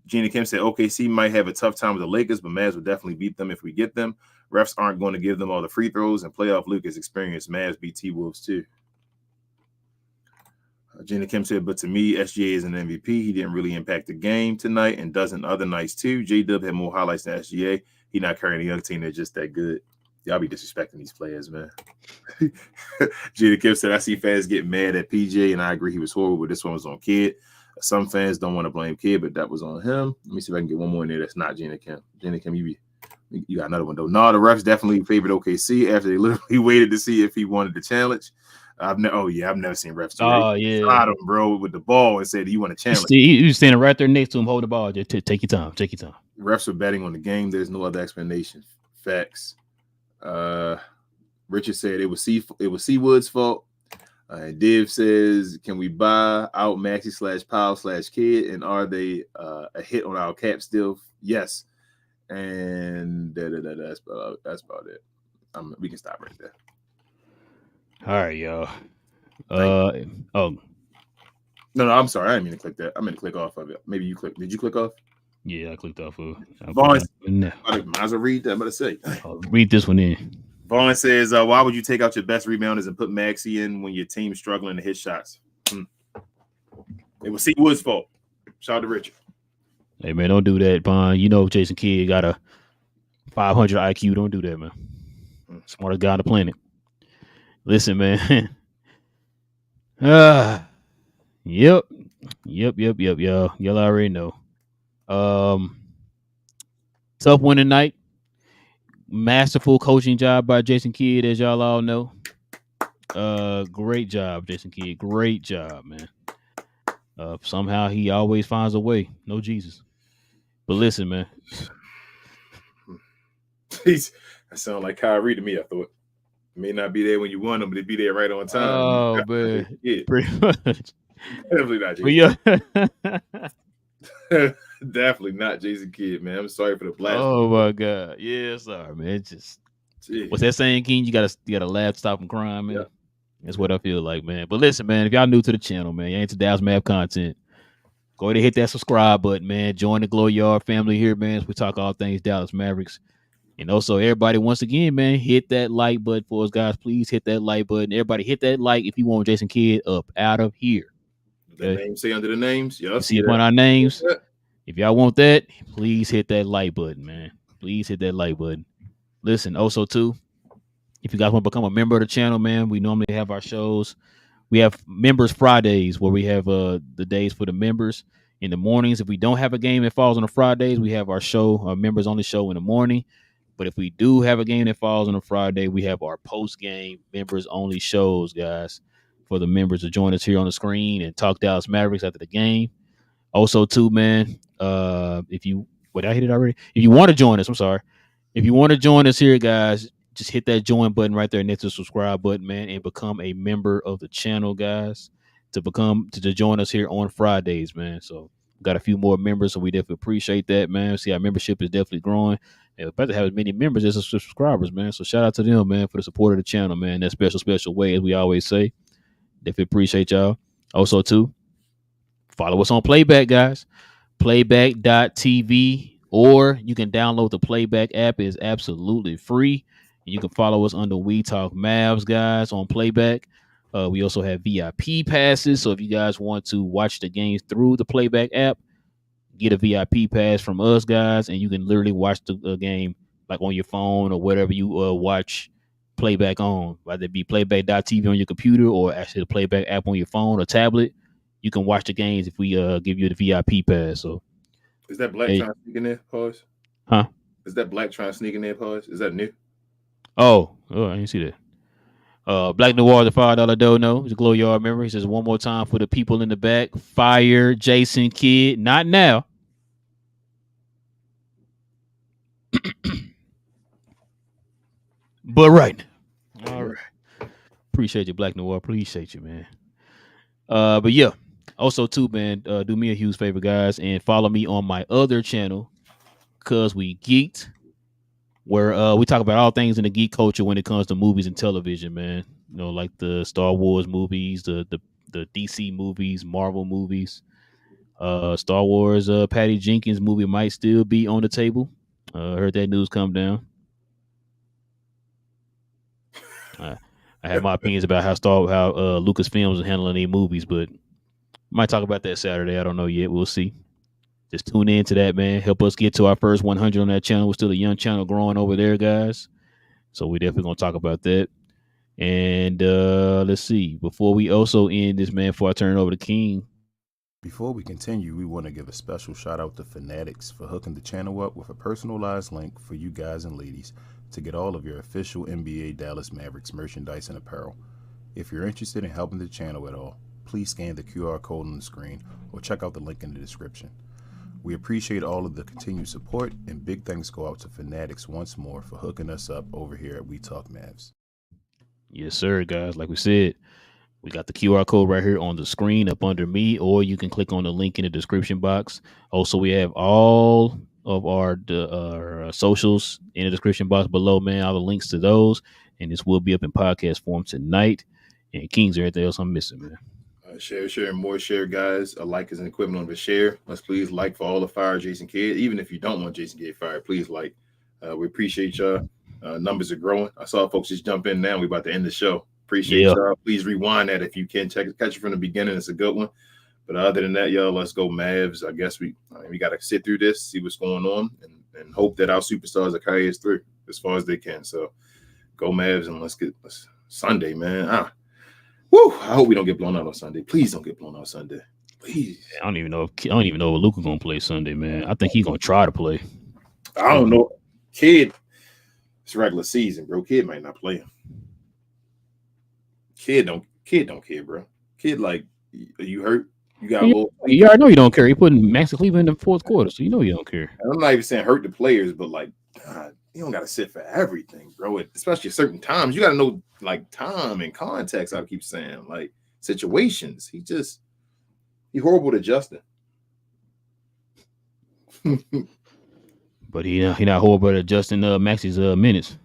Gina Kim said OKC might have a tough time with the Lakers, but Mavs will definitely beat them if we get them. Refs aren't going to give them all the free throws, and playoff Luke is experienced. Mavs beat T-Wolves too. Gina Kim said, but to me, SGA is an MVP. He didn't really impact the game tonight and doesn't other nights too. J-Dub had more highlights than SGA. He not carrying the other team. They're just that good. Y'all be disrespecting these players, man. Gina Kim said, I see fans get mad at PJ, and I agree he was horrible, but this one was on Kid. Some fans don't want to blame Kid, but that was on him. Let me see if I can get one more in there that's not Gina Kim. Gina Kim, you got another one, though. No, the refs definitely favored OKC after they literally waited to see if he wanted the challenge. I've never seen refs. Oh, yeah. Shot him, bro, with the ball and said, you want to challenge? He was standing right there next to him, hold the ball. Just take your time. Take your time. Refs are betting on the game. There's no other explanation. Facts. Richard said it was Seawood's fault. Div says, can we buy out Maxi /Powell/Kid? And are they a hit on our cap still? Yes. And that's about it. We can stop right there. All right, y'all. No, I'm sorry. I didn't mean to click that. I meant to click off of it. Maybe you clicked. Did you click off? Yeah, I clicked off of it. Vaughn, might as well read that. I'm about to say. I'll read this one in. Vaughn says, why would you take out your best rebounders and put Maxi in when your team's struggling to hit shots? It was Seawood's fault. Shout out to Richard. Hey, man, don't do that, Vaughn. You know Jason Kidd got a 500 IQ. Don't do that, man. Smartest guy on the planet. Listen, man. Yep, y'all. Y'all already know. Tough win tonight. Masterful coaching job by Jason Kidd, as y'all all know. Great job, Jason Kidd. Great job, man. Somehow he always finds a way. No Jesus. But listen, man. That sounds like Kyrie to me, I thought. May not be there when you want them, but they be there right on time. Oh, man. Yeah. Pretty much. Definitely not Jason. Definitely not Jason Kidd, man. I'm sorry for the blast. Oh my God. Yeah, sorry, man. What's that saying, King? You gotta laugh, stop from crying, man. Yeah. That's what I feel like, man. But listen, man, if y'all new to the channel, man, you ain't to Dallas Mav content, go ahead and hit that subscribe button, man. Join the Glow Yard family here, man. We talk all things Dallas Mavericks. And also, everybody, once again, man, hit that like button for us, guys. Please hit that like button. Everybody, hit that like if you want Jason Kidd up out of here. Okay? The name say under the names. Y'all see upon our names. If y'all want that, please hit that like button, man. Please hit that like button. Listen, also, too, if you guys want to become a member of the channel, man, we normally have our shows. We have Members Fridays where we have the days for the members in the mornings. If we don't have a game that falls on the Fridays, we have our show, our members only show in the morning. But if we do have a game that falls on a Friday, we have our post-game members-only shows, guys, for the members to join us here on the screen and talk Dallas Mavericks after the game. Also, too, man, if you I hit it already? If you want to join us, I'm sorry. If you want to join us here, guys, just hit that join button right there next to the subscribe button, man, and become a member of the channel, guys, to join us here on Fridays, man. So got a few more members, so we definitely appreciate that, man. See, our membership is definitely growing. We're about to have as many members as subscribers, man. So shout out to them, man, for the support of the channel, man. That special way, as we always say. Definitely appreciate y'all. Also, too, follow us on Playback, guys. Playback.tv, or you can download the Playback app. It's absolutely free. And you can follow us under We Talk Mavs, guys, on Playback. We also have VIP passes. So if you guys want to watch the games through the Playback app, get a VIP pass from us, guys, and you can literally watch the game like on your phone or whatever you watch Playback on, whether it be Playback.tv on your computer or actually the Playback app on your phone or tablet. You can watch the games if we give you the VIP pass. So, is that Black trying to sneak in there? Pause. Huh? Is that Black trying to sneak in there? Pause. Is that new? Oh, I didn't see that. Black Noir, the $5 dono. He's a Glow Yard member. He says one more time for the people in the back. Fire Jason Kidd. Not now. But right now. All right. Appreciate you, Black Noir. Appreciate you, man. But yeah. Also, too, man, do me a huge favor, guys, and follow me on my other channel, Cause We Geeked, where we talk about all things in the geek culture when it comes to movies and television, man. You know, like the Star Wars movies, the DC movies, Marvel movies. Star Wars Patty Jenkins movie might still be on the table. Heard that news come down. I have my opinions about how Lucasfilms is handling these movies, but might talk about that Saturday. I don't know yet. We'll see. Just tune in to that, man. Help us get to our first 100 on that channel. We're still a young channel growing over there, guys. So we're definitely going to talk about that. And let's see. Before we also end this, man, before I turn it over to King. Before we continue, we want to give a special shout out to Fanatics for hooking the channel up with a personalized link for you guys and ladies to get all of your official NBA Dallas Mavericks merchandise and apparel. If you're interested in helping the channel at all, please scan the QR code on the screen or check out the link in the description. We appreciate all of the continued support, and big thanks go out to Fanatics once more for hooking us up over here at We Talk Mavs. Yes, sir, guys. Like we said, we got the QR code right here on the screen up under me, or you can click on the link in the description box. Also, we have all of our socials in the description box below, man. All the links to those, and this will be up in podcast form tonight. And King's everything else I'm missing, man. Share, and more share, guys. A like is an equivalent of a share. Let's please like for all the fire Jason Kidd. Even if you don't want Jason Kidd fired, please like. We appreciate y'all. Numbers are growing. I saw folks just jump in now. We about to end the show. Appreciate y'all. Please rewind that if you can. Catch it from the beginning. It's a good one. But other than that, y'all, let's go Mavs. I guess we got to sit through this, see what's going on, and hope that our superstars are carry us through as far as they can. So go Mavs, and let's Sunday, man. Woo! I hope we don't get blown out on Sunday. Please don't get blown out Sunday. Please. I don't even know if Luka gonna play Sunday, man. I think he's gonna try to play. I don't know. Kid, it's regular season, bro. Kid might not play him. Kid don't care, bro. Kid, like, are you hurt? You got a little. Yeah, I know you don't care. He putting Maxi Kleber in the fourth quarter, so you know you don't care. I'm not even saying hurt the players, but like, God, you don't got to sit for everything, bro. Especially at certain times, you got to know like time and context. I keep saying like situations. He horrible to Justin. But he not horrible at adjusting Maxi's minutes.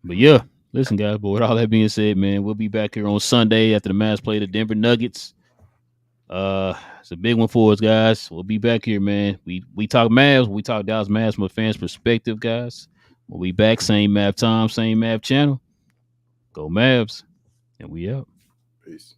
But yeah, listen, guys. But with all that being said, man, we'll be back here on Sunday after the Mavs play the Denver Nuggets. It's a big one for us, guys. We'll be back here, man. We talk Mavs. We talk Dallas Mavs from a fan's perspective, guys. We'll be back, same Mav time, same Mav channel. Go Mavs, and we out. Peace.